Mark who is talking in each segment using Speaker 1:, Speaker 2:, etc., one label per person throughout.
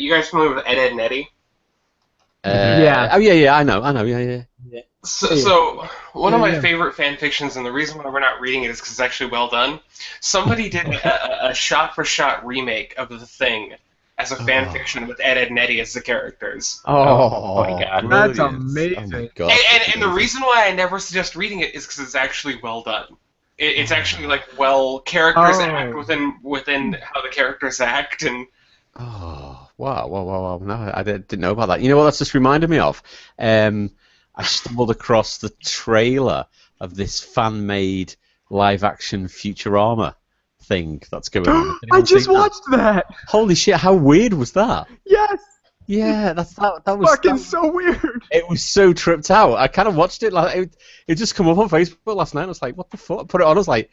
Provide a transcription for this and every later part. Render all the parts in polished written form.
Speaker 1: you guys familiar with Ed, Edd n Eddy?
Speaker 2: Yeah.
Speaker 3: Oh yeah, I know, yeah.
Speaker 1: So one of my favorite fan fictions, and the reason why we're not reading it is because it's actually well done. Somebody did a shot-for-shot remake of The Thing as a fan fiction with Ed, Edd n Eddy as the characters.
Speaker 3: Oh
Speaker 2: my God.
Speaker 3: brilliant.
Speaker 2: That's
Speaker 3: Oh my god.
Speaker 1: And the reason why I never suggest reading it is because it's actually well done. It's actually like characters act within how the characters act, and
Speaker 3: Oh, wow. No, I didn't know about that. You know what that's just reminded me of? I stumbled across the trailer of this fan-made live-action Futurama thing that's going on. Has
Speaker 2: I
Speaker 3: anyone
Speaker 2: just
Speaker 3: seen that?
Speaker 2: watched that.
Speaker 3: Holy shit, how weird was that?
Speaker 2: Yes.
Speaker 3: Yeah, that was
Speaker 2: Fucking so weird.
Speaker 3: It was so tripped out. I kind of watched it, like it just come up on Facebook last night. I was like, what the fuck? I put it on, I was like,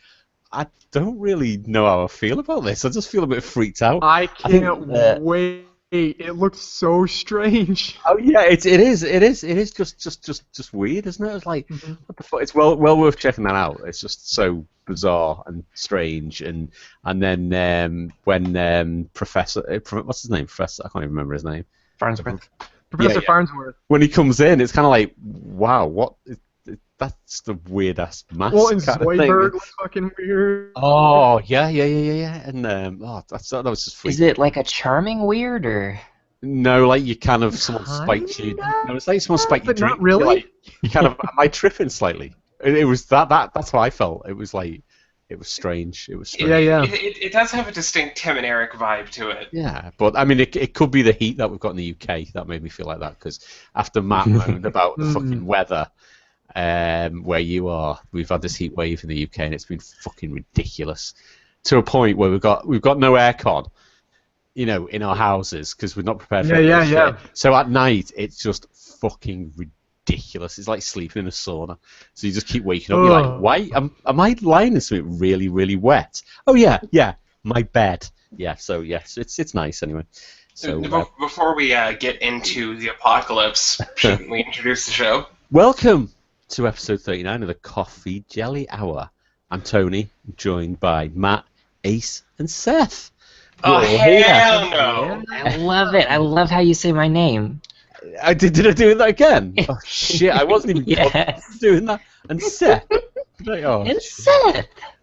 Speaker 3: I don't really know how I feel about this. I just feel a bit freaked out.
Speaker 2: I
Speaker 3: think,
Speaker 2: can't wait. It looks so strange.
Speaker 3: Oh yeah, it is just weird, isn't it? It's like, what the fuck? It's well worth checking that out. It's just so bizarre and strange, and then when Professor, what's his name? Professor, I can't even remember his name.
Speaker 2: Farnsworth. Professor Farnsworth.
Speaker 3: When he comes in, it's kind of like, wow, what? That's the weird ass mask.
Speaker 2: Well, and
Speaker 3: kind of thing.
Speaker 2: Zoidberg was fucking weird.
Speaker 3: Oh yeah, and that was just freaky.
Speaker 4: Is it like a charming weird or?
Speaker 3: No, like you kind of someone spiked you. No, it's like someone spiked your
Speaker 2: but not
Speaker 3: drink.
Speaker 2: really.
Speaker 3: Like, you kind of am I tripping slightly? It was that's how I felt. It was like it was strange. It was strange.
Speaker 2: Yeah.
Speaker 1: it does have a distinct Tim and Eric vibe to it.
Speaker 3: Yeah, but I mean, it could be the heat that we've got in the UK that made me feel like that. Because after Matt moaned about the fucking weather, where you are, we've had this heat wave in the UK, and it's been fucking ridiculous. To a point where we've got no aircon, in our houses because we're not prepared for it.
Speaker 2: Yeah.
Speaker 3: So at night, it's just fucking ridiculous. It's like sleeping in a sauna. So you just keep waking up. You're like, why? Am I lying in something really, really wet? Oh yeah, my bed. Yeah. So yes, it's nice anyway. So
Speaker 1: before we get into the apocalypse, shouldn't we introduce the show?
Speaker 3: Welcome to episode 39 of the Coffee Jelly Hour. I'm Tony, joined by Matt, Ace, and Seth.
Speaker 1: Oh, hell no!
Speaker 4: I love it. I love how you say my name.
Speaker 3: Did I do that again? Oh shit! I wasn't even
Speaker 4: Yes.
Speaker 3: doing that. And Seth.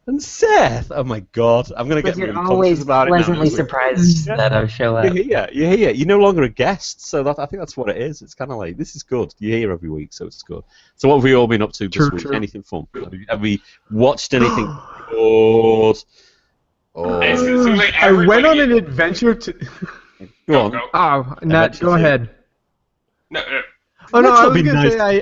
Speaker 3: And Seth. Oh my god! I'm gonna get
Speaker 4: You're
Speaker 3: really
Speaker 4: always
Speaker 3: conscious about
Speaker 4: pleasantly
Speaker 3: it now.
Speaker 4: surprised that I show up.
Speaker 3: You're here. You're no longer a guest, so I think that's what it is. It's kind of like, this is good. You're here every week, so it's good. So what have we all been up to this week?
Speaker 2: True.
Speaker 3: Anything fun? Have we watched anything good?
Speaker 2: I went on an adventure to.
Speaker 3: Go on.
Speaker 2: Oh, Nat, go ahead.
Speaker 1: No.
Speaker 2: Oh no,
Speaker 3: Let's
Speaker 2: I
Speaker 3: not
Speaker 2: was
Speaker 3: be
Speaker 2: gonna
Speaker 3: nice.
Speaker 2: say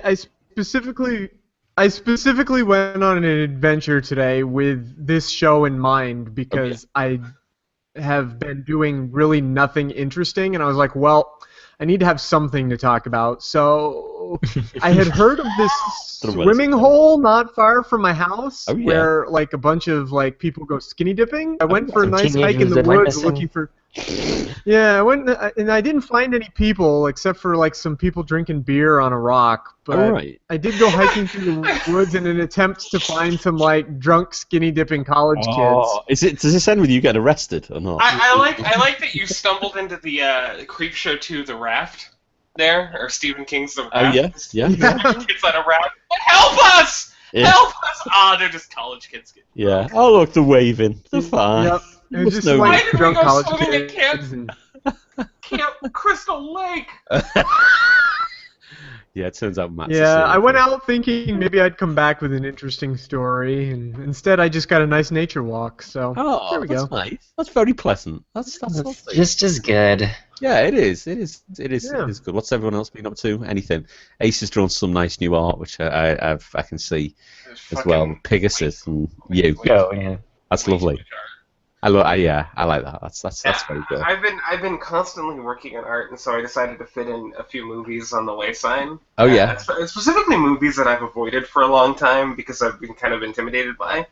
Speaker 2: I specifically went on an adventure today with this show in mind because I have been doing really nothing interesting, and I was like, well, I need to have something to talk about. So I had heard of this swimming hole not far from my house where like a bunch of like people go skinny dipping. I went for a nice hike in the woods looking for. Yeah, I went and I didn't find any people except for like some people drinking beer on a rock. But I did go hiking through the woods in an attempt to find some like drunk skinny dipping college kids.
Speaker 3: Does this end with you getting arrested or not?
Speaker 1: I like that you stumbled into the Creep Show 2, The Raft. There, or Stephen King's The Raft.
Speaker 3: Oh yeah.
Speaker 1: Kids on a raft. Help us!
Speaker 3: Yeah.
Speaker 1: Help us! They're just college kids.
Speaker 3: Yeah. Oh look, they're waving. They're fine.
Speaker 2: Yep. It was just
Speaker 3: know
Speaker 1: Why
Speaker 2: like
Speaker 1: did we
Speaker 2: drunk
Speaker 1: go
Speaker 2: college
Speaker 1: swimming at
Speaker 2: kids. And...
Speaker 1: Camp Crystal Lake.
Speaker 3: Yeah, it turns out Matt's
Speaker 2: Yeah, I went out thinking maybe I'd come back with an interesting story, and instead I just got a nice nature walk. So there we go.
Speaker 3: Nice. That's very pleasant. That's lovely.
Speaker 4: Just as good.
Speaker 3: Yeah, it is. It is good. What's everyone else been up to? Anything? Ace has drawn some nice new art, which I can see as well. Pegasus and you.
Speaker 4: Oh, yeah.
Speaker 3: That's lovely. I like that. That's very good.
Speaker 1: I've been constantly working on art, and so I decided to fit in a few movies on the wayside.
Speaker 3: Oh yeah.
Speaker 1: Specifically movies that I've avoided for a long time because I've been kind of intimidated by.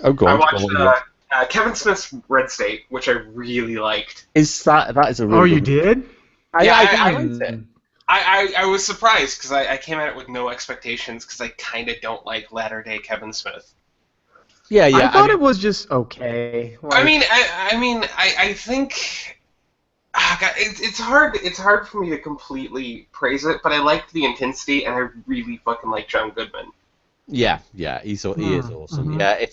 Speaker 3: Oh, go on.
Speaker 1: I watched Kevin Smith's Red State, which I really liked.
Speaker 3: That is a really
Speaker 2: Oh, you
Speaker 3: good
Speaker 2: did?
Speaker 1: I
Speaker 3: liked it.
Speaker 1: I was surprised because I came at it with no expectations because I kind of don't like latter-day Kevin Smith.
Speaker 3: Yeah.
Speaker 2: I thought it was just okay.
Speaker 1: I think God, it's hard. It's hard for me to completely praise it, but I liked the intensity, and I really fucking like John Goodman.
Speaker 3: Yeah, he is awesome.
Speaker 2: Mhm.
Speaker 3: Yeah,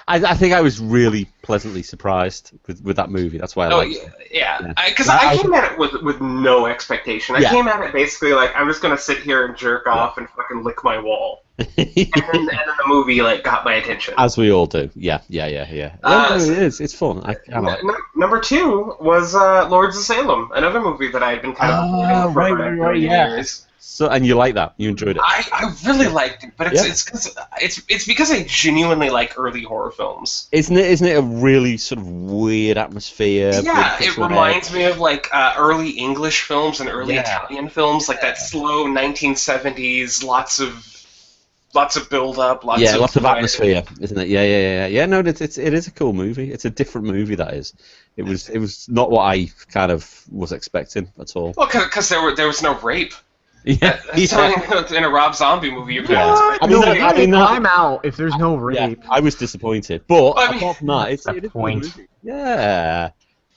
Speaker 3: I think I was really pleasantly surprised with that movie. That's why I
Speaker 1: Oh
Speaker 3: liked
Speaker 1: yeah,
Speaker 3: it.
Speaker 1: yeah.
Speaker 3: Yeah.
Speaker 1: Because
Speaker 3: I
Speaker 1: I
Speaker 3: was-
Speaker 1: came at it with no expectation. I
Speaker 3: Yeah.
Speaker 1: came at it basically like I'm just gonna sit here and jerk
Speaker 3: Yeah.
Speaker 1: off and fucking lick my wall, and then the movie like got my attention.
Speaker 3: As we all do. Yeah. No, it is. It's fun. I kind of like it.
Speaker 1: Number two was Lords of Salem, another movie that I had been kind of avoiding for about a billion years.
Speaker 3: So, and you like that? You enjoyed it?
Speaker 1: I really liked it, but it's because I genuinely like early horror films.
Speaker 3: Isn't it a really sort of weird atmosphere?
Speaker 1: Yeah, it reminds me of like early English films and early Italian films, like that slow 1970s, lots of build up,
Speaker 3: lots of atmosphere, isn't it? Yeah. No, it is a cool movie. It's a different movie. That is. It was not what I kind of was expecting at all.
Speaker 1: Well, because there was no rape.
Speaker 3: Yeah.
Speaker 1: In a Rob Zombie movie, you're gonna
Speaker 2: What? I'm out if there's no rape.
Speaker 3: I was disappointed, but apart from that, it is
Speaker 4: the
Speaker 3: a
Speaker 4: point.
Speaker 3: good movie. Yeah.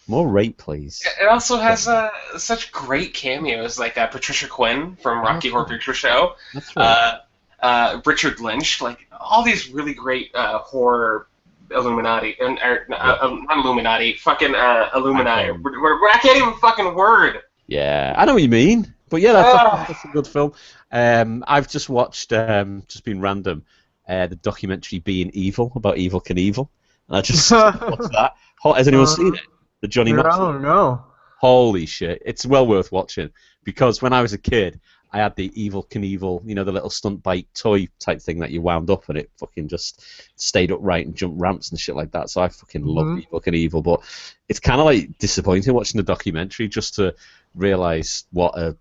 Speaker 3: More rape, please.
Speaker 1: It also has such great cameos like Patricia Quinn from Rocky Horror Picture Show,
Speaker 3: That's right.
Speaker 1: Richard Lynch, like all these really great horror Illuminati, not Illuminati, fucking Illuminati. I can't even fucking word.
Speaker 3: Yeah, I know what you mean. But yeah, that's a good film. I've just watched, just been random, the documentary Being Evil about Evel Knieval. And I just watched that. Has anyone seen it? The Johnny Knoxville?
Speaker 2: I don't know.
Speaker 3: Holy shit. It's well worth watching. Because when I was a kid, I had the Evel Knieval, the little stunt bike toy type thing that you wound up and it fucking just stayed upright and jumped ramps and shit like that. So I fucking love Evel Knieval. But it's kind of like disappointing watching the documentary just to realise what a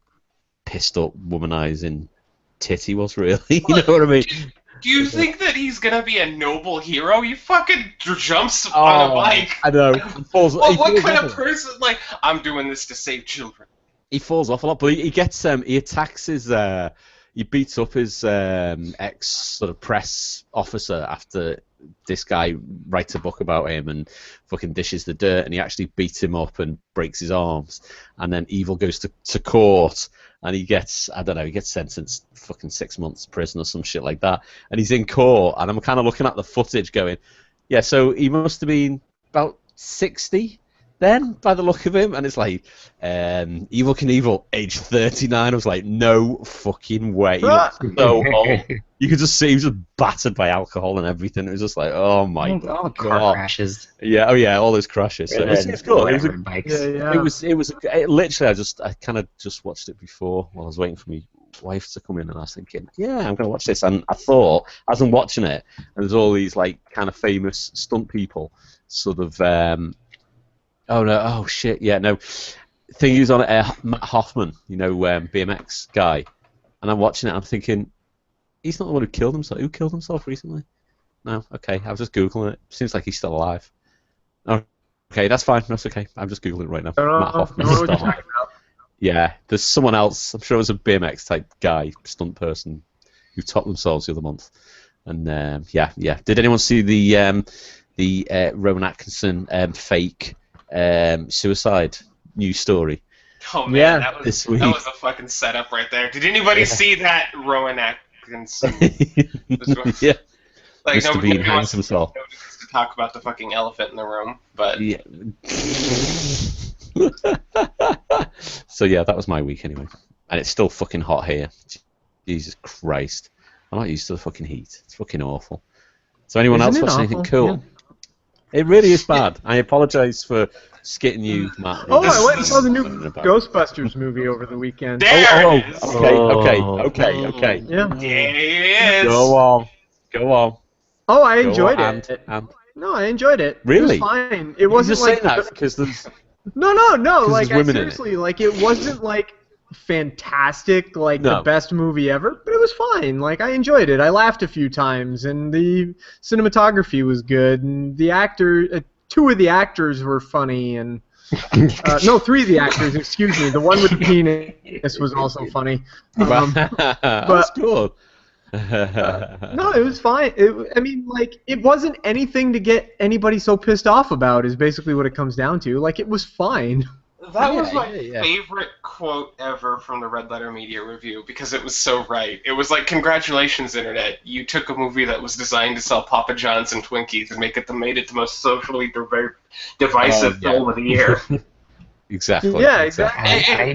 Speaker 3: pissed up womanizing titty was really. You know what I mean?
Speaker 1: Do you think that he's gonna be a noble hero? He fucking jumps on a bike.
Speaker 3: I know.
Speaker 1: What kind of person? Like, I'm doing this to save children.
Speaker 3: He falls off a lot, but he gets he attacks his he beats up his ex sort of press officer after this guy writes a book about him and fucking dishes the dirt, and he actually beats him up and breaks his arms, and then Evil goes to court and he gets sentenced fucking 6 months prison or some shit like that, and he's in court and I'm kind of looking at the footage going, yeah, so he must have been about 60 then, by the look of him, and it's like, Evel Knievel, age 39. I was like, no fucking way. He looks so old. You could just see he was just battered by alcohol and everything. It was just like, oh my god.
Speaker 4: All the car crashes.
Speaker 3: Yeah, all those crashes. So it's good. It was literally, I kind of just watched it before while I was waiting for my wife to come in, and I was thinking, yeah, I'm going to watch this. And I thought, as I'm watching it, and there's all these like kind of famous stunt people, sort of. Oh no! Oh shit! Yeah, no. Thing he was on Matt Hoffman, BMX guy, and I'm watching it. I'm thinking, he's not the one who killed himself. Who killed himself recently? No. Okay, I was just googling it. Seems like he's still alive. Oh, okay, that's fine. That's okay. I'm just googling it right now. Matt Hoffman is still alive. Yeah, there's someone else. I'm sure it was a BMX type guy, stunt person, who topped themselves the other month. And yeah. Did anyone see the Rowan Atkinson fake suicide news story?
Speaker 1: Oh man,
Speaker 2: Yeah,
Speaker 1: that was a fucking setup right there. Did anybody see that Rowan Atkinson?
Speaker 3: Yeah.
Speaker 1: Like
Speaker 3: Mr. Bean hangs himself.
Speaker 1: To talk about the fucking elephant in the room, but
Speaker 3: Yeah. So yeah, that was my week anyway, and it's still fucking hot here. Jesus Christ, I'm not used to the fucking heat. It's fucking awful. So anyone else watch anything cool?
Speaker 2: Yeah.
Speaker 3: It really is bad. I apologise for skitting you, Matt.
Speaker 2: Oh, I went and saw the new Ghostbusters movie over the weekend.
Speaker 1: there it is.
Speaker 3: Okay.
Speaker 2: Yeah.
Speaker 1: There it is.
Speaker 3: Go on.
Speaker 2: Oh, I enjoyed it.
Speaker 3: And
Speaker 2: No, I enjoyed it.
Speaker 3: Really?
Speaker 2: It was fine. It wasn't
Speaker 3: just
Speaker 2: like
Speaker 3: saying that because there's
Speaker 2: No. Like
Speaker 3: there's women in it.
Speaker 2: seriously, like it wasn't like fantastic, like the
Speaker 3: No.
Speaker 2: best movie ever, but it was fine. Like I enjoyed it. I laughed a few times, and the cinematography was good, and the two of the actors were funny, and no, three of the actors. Excuse me. The one with the penis was also funny.
Speaker 3: That's good.
Speaker 2: No, it was fine. It wasn't anything to get anybody so pissed off about. Is basically what it comes down to. Like it was fine.
Speaker 1: That was
Speaker 3: Yeah,
Speaker 1: my
Speaker 3: yeah, yeah.
Speaker 1: favorite quote ever from the Red Letter Media review because it was so right. It was like, "Congratulations, Internet! You took a movie that was designed to sell Papa John's and Twinkies and made it the most socially
Speaker 3: Oh
Speaker 1: divisive
Speaker 3: yeah.
Speaker 1: film of the year."
Speaker 3: Exactly.
Speaker 2: Yeah,
Speaker 3: Exactly.
Speaker 2: exactly.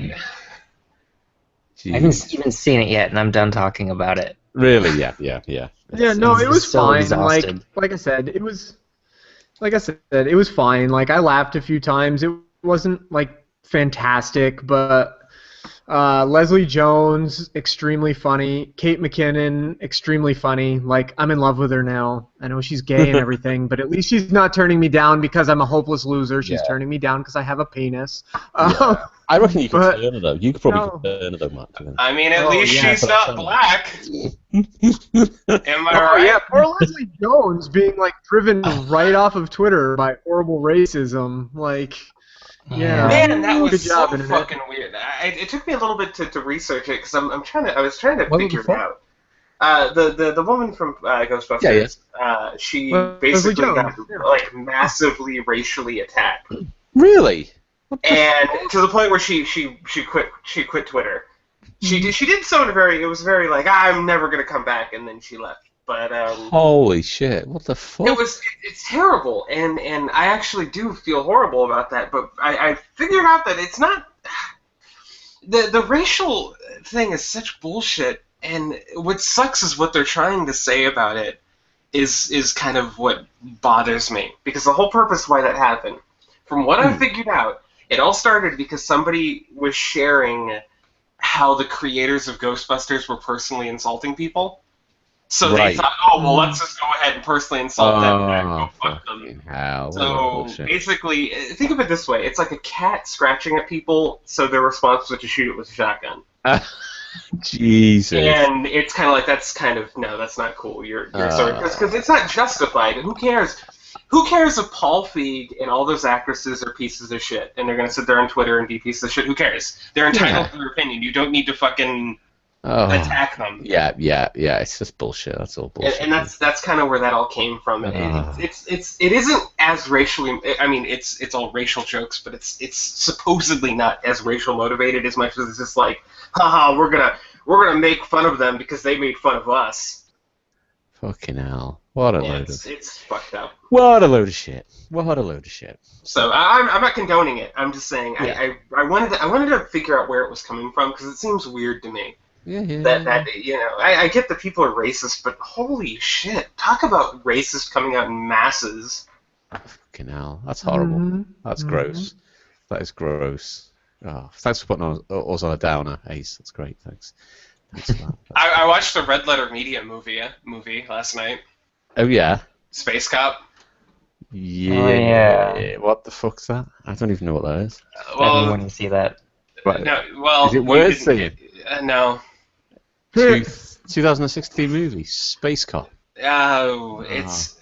Speaker 1: And
Speaker 4: I haven't
Speaker 3: Jeez.
Speaker 4: even seen it yet, and I'm done talking about it.
Speaker 3: Really? Yeah. Yeah. Yeah.
Speaker 2: Yeah,
Speaker 3: It's
Speaker 2: no,
Speaker 4: I'm
Speaker 2: it was
Speaker 4: just so
Speaker 2: fine.
Speaker 4: exhausted.
Speaker 2: Like I said, it was like I said, it was fine. Like I laughed a few times. It wasn't like fantastic, but Leslie Jones, extremely funny. Kate McKinnon, extremely funny. Like I'm in love with her now. I know she's gay and everything, but at least she's not turning me down because I'm a hopeless loser. She's
Speaker 3: Yeah.
Speaker 2: turning me down because I have a penis.
Speaker 3: Yeah. I reckon you could
Speaker 2: But
Speaker 3: turn her though. You could probably
Speaker 2: no.
Speaker 3: turn her though, Matt.
Speaker 1: I mean, at
Speaker 2: Oh,
Speaker 1: least
Speaker 2: yeah,
Speaker 1: she's
Speaker 3: but that's
Speaker 1: not
Speaker 3: fine.
Speaker 1: black. Am I
Speaker 2: Oh
Speaker 1: right?
Speaker 2: yeah, poor Leslie Jones being like driven right off of Twitter by horrible racism. Like, yeah,
Speaker 1: Man, that was
Speaker 2: good job,
Speaker 1: so
Speaker 2: Internet.
Speaker 1: fucking weird. It took me a little bit to research it because I was trying to
Speaker 3: What
Speaker 1: figure
Speaker 3: the
Speaker 1: it
Speaker 3: fuck?
Speaker 1: out. The woman from Ghostbusters, she
Speaker 2: Leslie
Speaker 1: basically
Speaker 2: Jones.
Speaker 1: got like massively racially attacked,
Speaker 3: Really? What the
Speaker 1: and to the point where she quit Twitter. She did so in a very, it was very like, I'm never gonna come back, and then she left. But
Speaker 3: Holy shit! What the fuck?
Speaker 1: it's terrible, and I actually do feel horrible about that. But I figured out that it's not the racial thing is such bullshit, and what sucks is what they're trying to say about it is kind of what bothers me, because the whole purpose why that happened, from what I figured out, it all started because somebody was sharing how the creators of Ghostbusters were personally insulting people. So they
Speaker 3: Right.
Speaker 1: thought, oh, well, let's just go ahead and personally insult them and
Speaker 3: Oh,
Speaker 1: go fuck them.
Speaker 3: fucking hell! What
Speaker 1: So
Speaker 3: bullshit.
Speaker 1: basically, think of it this way: it's like a cat scratching at people, so their response was to shoot it with a shotgun.
Speaker 3: Jesus.
Speaker 1: And it's kind of like, that's not cool. You're sorry, because it's not justified. Who cares? Who cares if Paul Feig and all those actresses are pieces of shit and they're gonna sit there on Twitter and be pieces of shit? Who cares? They're entitled to their opinion. You don't need to fucking attack them.
Speaker 3: Yeah. It's just bullshit. That's all bullshit.
Speaker 1: And that's kind of where that all came from. It isn't as racially. I mean, it's all racial jokes, but it's supposedly not as racial motivated as much as it's just like, haha, we're gonna make fun of them because they made fun of us.
Speaker 3: Fucking hell! What a load of.
Speaker 1: It's fucked up.
Speaker 3: What a load of shit. What a load of shit.
Speaker 1: So I'm not condoning it. I'm just saying
Speaker 3: Yeah.
Speaker 1: I wanted to figure out where it was coming from because it seems weird to me.
Speaker 3: Yeah.
Speaker 1: That I get that people are racist, but holy shit, talk about racist coming out in masses.
Speaker 3: Fucking hell! That's horrible.
Speaker 2: Mhm.
Speaker 3: That's gross. That is gross. Oh, thanks for putting us on a downer, Ace. That's great. Thanks. Thanks for that.
Speaker 1: I watched the Red Letter Media movie last night.
Speaker 3: Oh yeah.
Speaker 1: Space Cop.
Speaker 3: Yeah.
Speaker 4: Oh, yeah.
Speaker 3: What the fuck's that? I don't even know what that is.
Speaker 4: I want to see that.
Speaker 3: Right.
Speaker 1: No, well,
Speaker 3: Is it
Speaker 1: you
Speaker 3: worth
Speaker 1: didn't-
Speaker 3: seeing?
Speaker 1: No.
Speaker 3: 2016 movie, Space Cop.
Speaker 1: Oh, it's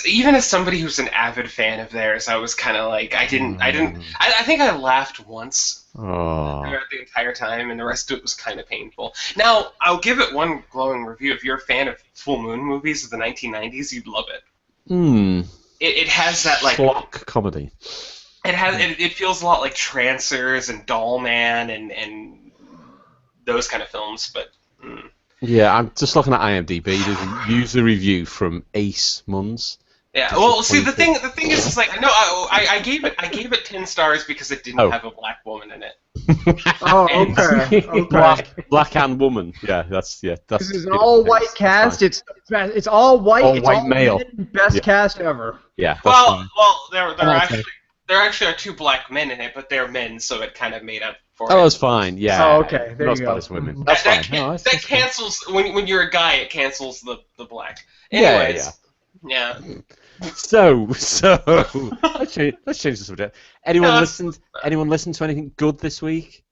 Speaker 1: even as somebody who's an avid fan of theirs, I was kind of like, I think I laughed once
Speaker 3: Oh.
Speaker 1: throughout the entire time, and the rest of it was kind of painful. Now, I'll give it one glowing review. If you're a fan of full moon movies of the 1990s, you'd love it. It has that like
Speaker 3: schlock comedy.
Speaker 1: It feels a lot like Trancers and Doll Man and those kind of films, but.
Speaker 3: Yeah, I'm just looking at IMDb. There's a user review from Ace Munns.
Speaker 1: Yeah, well, see, the thing is, it's like, no, I gave it 10 stars because it didn't have a black woman in it.
Speaker 2: Oh, okay.
Speaker 3: Black and woman. Yeah, that's.
Speaker 2: This is an all-white cast. It's all white.
Speaker 3: All
Speaker 2: it's
Speaker 3: white
Speaker 2: all
Speaker 3: male.
Speaker 2: men, best cast ever.
Speaker 3: Yeah. That's
Speaker 1: Well,
Speaker 3: fine.
Speaker 1: there actually are 2 black men in it, but they're men, so it kind of made up for it.
Speaker 3: Oh, it's fine. Yeah.
Speaker 2: Oh, okay. There
Speaker 3: Not
Speaker 2: you
Speaker 3: as bad
Speaker 2: go.
Speaker 3: as women. That's
Speaker 1: That
Speaker 3: fine. No, that's fine.
Speaker 1: cancels when you're a guy. It cancels the black.
Speaker 3: Yeah,
Speaker 1: Anyways, yeah.
Speaker 3: So let's change the subject. Anyone
Speaker 1: No,
Speaker 3: listened to anything good this week?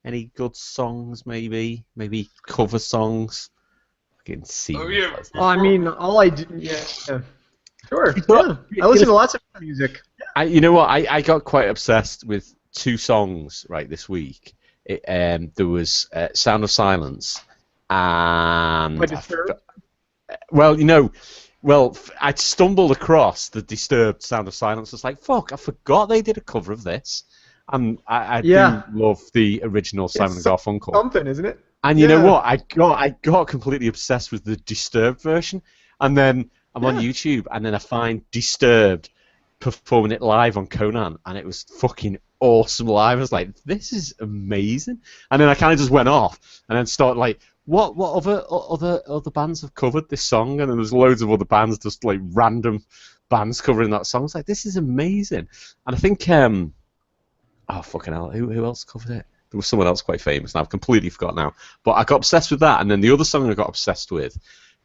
Speaker 3: Any good songs? Maybe cover songs. Fucking see.
Speaker 1: Oh, yeah.
Speaker 2: Well, I mean, all I do. Yeah. Sure. Yeah. I listen to lots of music.
Speaker 3: You know what? I got quite obsessed with 2 songs right this week. There was Sound of Silence and.
Speaker 2: By Disturbed?
Speaker 3: I stumbled across the Disturbed Sound of Silence. I was like, fuck, I forgot they did a cover of this. I
Speaker 2: Yeah.
Speaker 3: do love the original Simon and
Speaker 2: It's
Speaker 3: Garfunkel.
Speaker 2: something, isn't it?
Speaker 3: And you know what? I got completely obsessed with the Disturbed version, and then I'm on YouTube, and then I find Disturbed performing it live on Conan, and it was fucking awesome live. I was like, this is amazing. And then I kind of just went off, and then started like, what other bands have covered this song? And then there's loads of other bands, just like random bands covering that song. It's like, this is amazing. And I think, oh fucking hell, who else covered it? There was someone else quite famous, and I've completely forgot now. But I got obsessed with that, and then the other song I got obsessed with,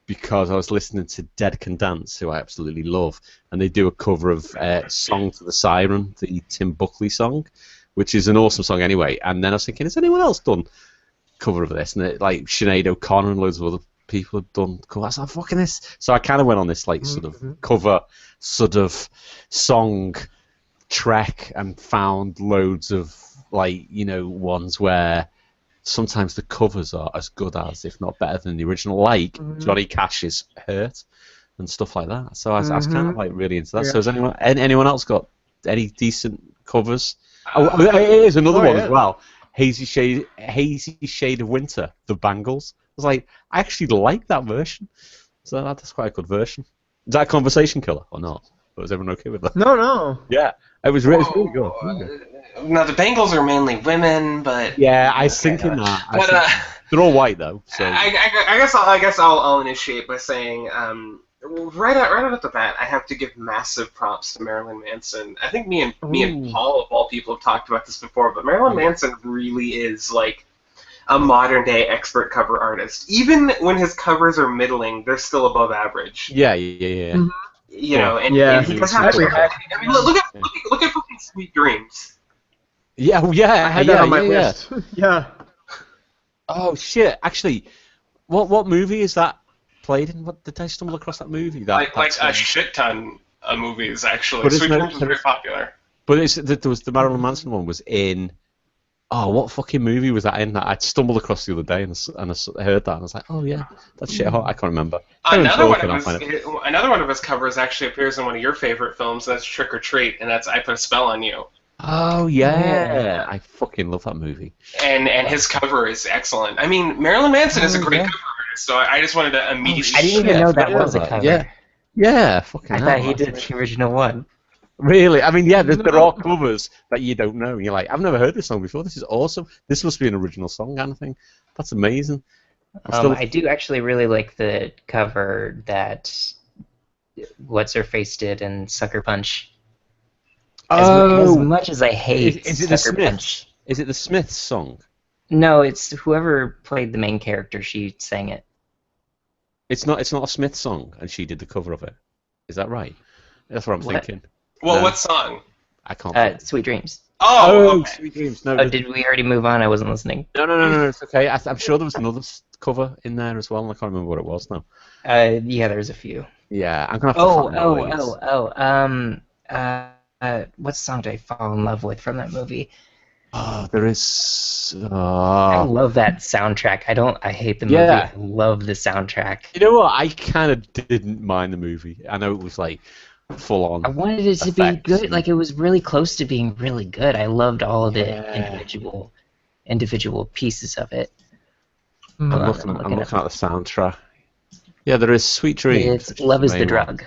Speaker 3: because I was listening to Dead Can Dance, who I absolutely love, and they do a cover of Song to the Siren, the Tim Buckley song, which is an awesome song anyway. And then I was thinking, has anyone else done a cover of this? And like Sinead O'Connor and loads of other people have done covers. I was like, fucking this. So I kind of went on this like sort of cover, sort of song trek, and found loads of like, you know, ones where sometimes the covers are as good as, if not better than the original, like Johnny Cash's Hurt and stuff like that. So I was kind of like really into that. So has anyone else got any decent covers? Here's another one as well. Hazy Shade of Winter, The Bangles. I was like, I actually like that version. So that's quite a good version. Is that a conversation killer or not? Or was everyone okay with that?
Speaker 2: No.
Speaker 3: Yeah, it was really good.
Speaker 1: Now the Bengals are mainly women, but
Speaker 3: yeah, I was thinking that.
Speaker 1: But
Speaker 3: they're all white though. So
Speaker 1: I guess I'll initiate by saying right out at the bat, I have to give massive props to Marilyn Manson. I think me and Paul of all people have talked about this before, but Marilyn Manson really is like a modern day expert cover artist. Even when his covers are middling, they're still above average.
Speaker 3: Yeah.
Speaker 1: You know, and he doesn't have I mean, look at fucking Sweet Dreams.
Speaker 3: Yeah,
Speaker 2: I had that on my list. Yeah.
Speaker 3: Oh shit! Actually, what movie is that played in? What did I stumble across that movie? Like
Speaker 1: a shit ton of movies actually. Sweet Dreams was very popular.
Speaker 3: But there was the Marilyn Manson one was in. Oh, what fucking movie was that in? That I stumbled across the other day and I heard that and I was like, oh yeah, that's shit hot. I can't remember.
Speaker 1: Another one of his covers actually appears in one of your favorite films. That's Trick or Treat, and that's I Put a Spell on You.
Speaker 3: Oh yeah, I fucking love that movie.
Speaker 1: And his cover is excellent. I mean, Marilyn Manson is a great cover artist, so I just wanted to immediately.
Speaker 4: I didn't even know that was a cover.
Speaker 3: Yeah, fucking.
Speaker 4: I thought he did the original one.
Speaker 3: Really? I mean, yeah, there are covers that you don't know. You're like, I've never heard this song before. This is awesome. This must be an original song kind of thing. That's amazing.
Speaker 4: I do actually really like the cover that What's-Her-Face did in Sucker Punch. As much as I hate Sucker Punch.
Speaker 3: Is it the Smiths song?
Speaker 4: No, it's whoever played the main character, she sang it.
Speaker 3: It's not a Smith song, and she did the cover of it. Is that right? That's what I'm thinking.
Speaker 1: Well, what song?
Speaker 3: I can't.
Speaker 4: Sweet Dreams.
Speaker 1: Oh, okay.
Speaker 3: Sweet Dreams. No.
Speaker 4: Oh, did we already move on? I wasn't listening.
Speaker 3: No. It's okay. I'm sure there was another cover in there as well, and I can't remember what it was now.
Speaker 4: Yeah, there's a few.
Speaker 3: Yeah, I'm gonna have to.
Speaker 4: What song did I fall in love with from that movie?
Speaker 3: Oh, there is.
Speaker 4: I love that soundtrack. I hate the movie.
Speaker 3: Yeah.
Speaker 4: I love the soundtrack.
Speaker 3: You know what? I kind of didn't mind the movie. I know it was like full on.
Speaker 4: I wanted it to be good. Like, it was really close to being really good. I loved all of the individual pieces of it.
Speaker 3: I'm looking at the soundtrack. Yeah, there is Sweet Dreams.
Speaker 4: It's Love is the Drug.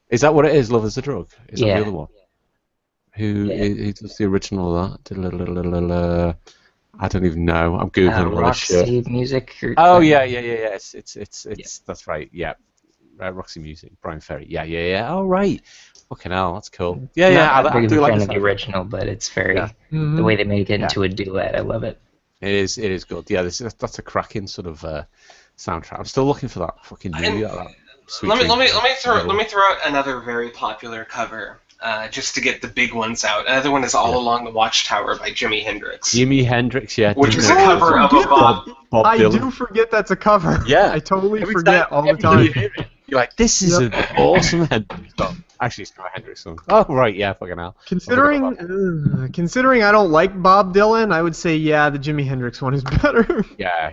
Speaker 3: Is that what it is? Love is the Drug? Is that the other one? Who does the original of that? I don't even know. I'm googling
Speaker 4: Roxy Music.
Speaker 3: Oh yeah. It's that's right. Yeah, Roxy Music. Brian Ferry. Yeah. Oh right. Fucking hell, that's cool. Yeah.
Speaker 4: I do like the original, but it's very the way they make it into a duet. I love it.
Speaker 3: It is good. Yeah, that's a cracking sort of soundtrack. I'm still looking for that fucking movie.
Speaker 1: Let me throw out another very popular cover. Just to get the big ones out. Another one is All Along the Watchtower by Jimi Hendrix.
Speaker 3: Jimi Hendrix, yeah.
Speaker 1: Which is a cover of a Bob
Speaker 3: Dylan.
Speaker 2: I do forget that's a cover.
Speaker 3: Yeah.
Speaker 2: I totally forget all the time.
Speaker 3: You're like, this is an awesome Hendrix song. Actually, it's not a Hendrix song. Oh, right, yeah, fucking hell.
Speaker 2: Considering I don't like Bob Dylan, I would say yeah, the Jimi Hendrix one is better.
Speaker 3: Yeah.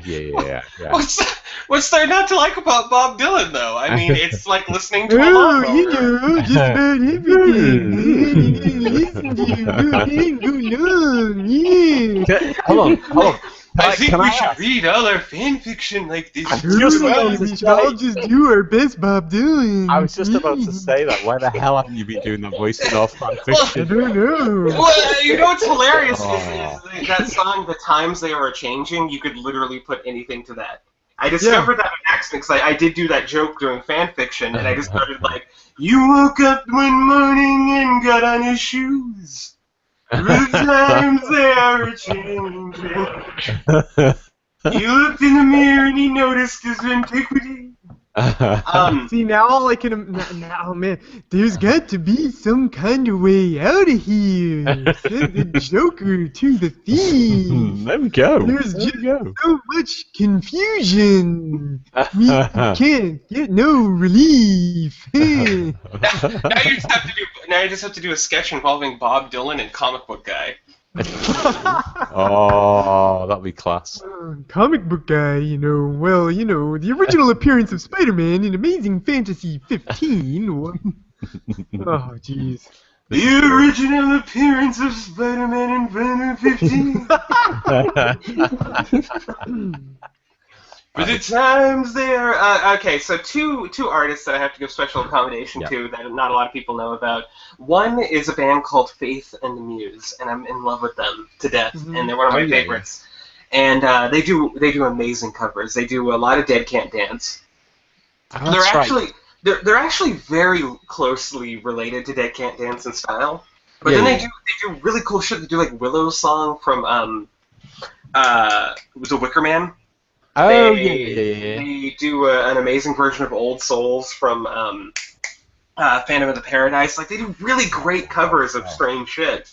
Speaker 1: What's there not to like about Bob Dylan, though? I mean, it's like listening to a
Speaker 2: Oh,
Speaker 1: lawnmower.
Speaker 2: you know, just about everything. Listen to you, go on, yeah.
Speaker 3: Hold on.
Speaker 1: I think
Speaker 3: Can
Speaker 1: we
Speaker 3: I
Speaker 1: should
Speaker 3: ask?
Speaker 1: read other fan fiction like this.
Speaker 2: We should all just do our best, Bob Dylan.
Speaker 3: I was just about to say that. Why the hell haven't you been doing that voice in off fan
Speaker 2: I
Speaker 3: fiction?
Speaker 2: don't know.
Speaker 1: Well, you know what's hilarious
Speaker 3: Oh.
Speaker 1: is that song, "The Times They Are Changing." You could literally put anything to that. I discovered that on accident because I did do that joke doing fan fiction, and I just started like, "You woke up one morning and got on your shoes. The times they are changing. You looked in the mirror and you noticed his antiquity."
Speaker 2: See, now all I can now, man, there's got to be some kind of way out of here. Said the Joker to the thief.
Speaker 3: There we go.
Speaker 2: There's just so much confusion. We can't get no relief.
Speaker 1: Now you just have to do a sketch involving Bob Dylan and Comic Book Guy.
Speaker 3: Oh, that'd be class.
Speaker 2: Comic book guy, well, the original appearance of Spider-Man in Amazing Fantasy 15. Oh, jeez.
Speaker 1: The original appearance of Spider-Man in Final 15. For the times they are... okay, so two artists that I have to give special accommodation to that not a lot of people know about. One is a band called Faith and the Muse, and I'm in love with them to death, and they're one of my favorites. And they do amazing covers. They do a lot of Dead Can't Dance. They're actually very closely related to Dead Can't Dance in style. But then they do really cool shit. They do like Willow's song from it was a Wicker Man.
Speaker 3: Oh,
Speaker 1: They do an amazing version of Old Souls from Phantom of the Paradise. Like, they do really great covers of strange shit.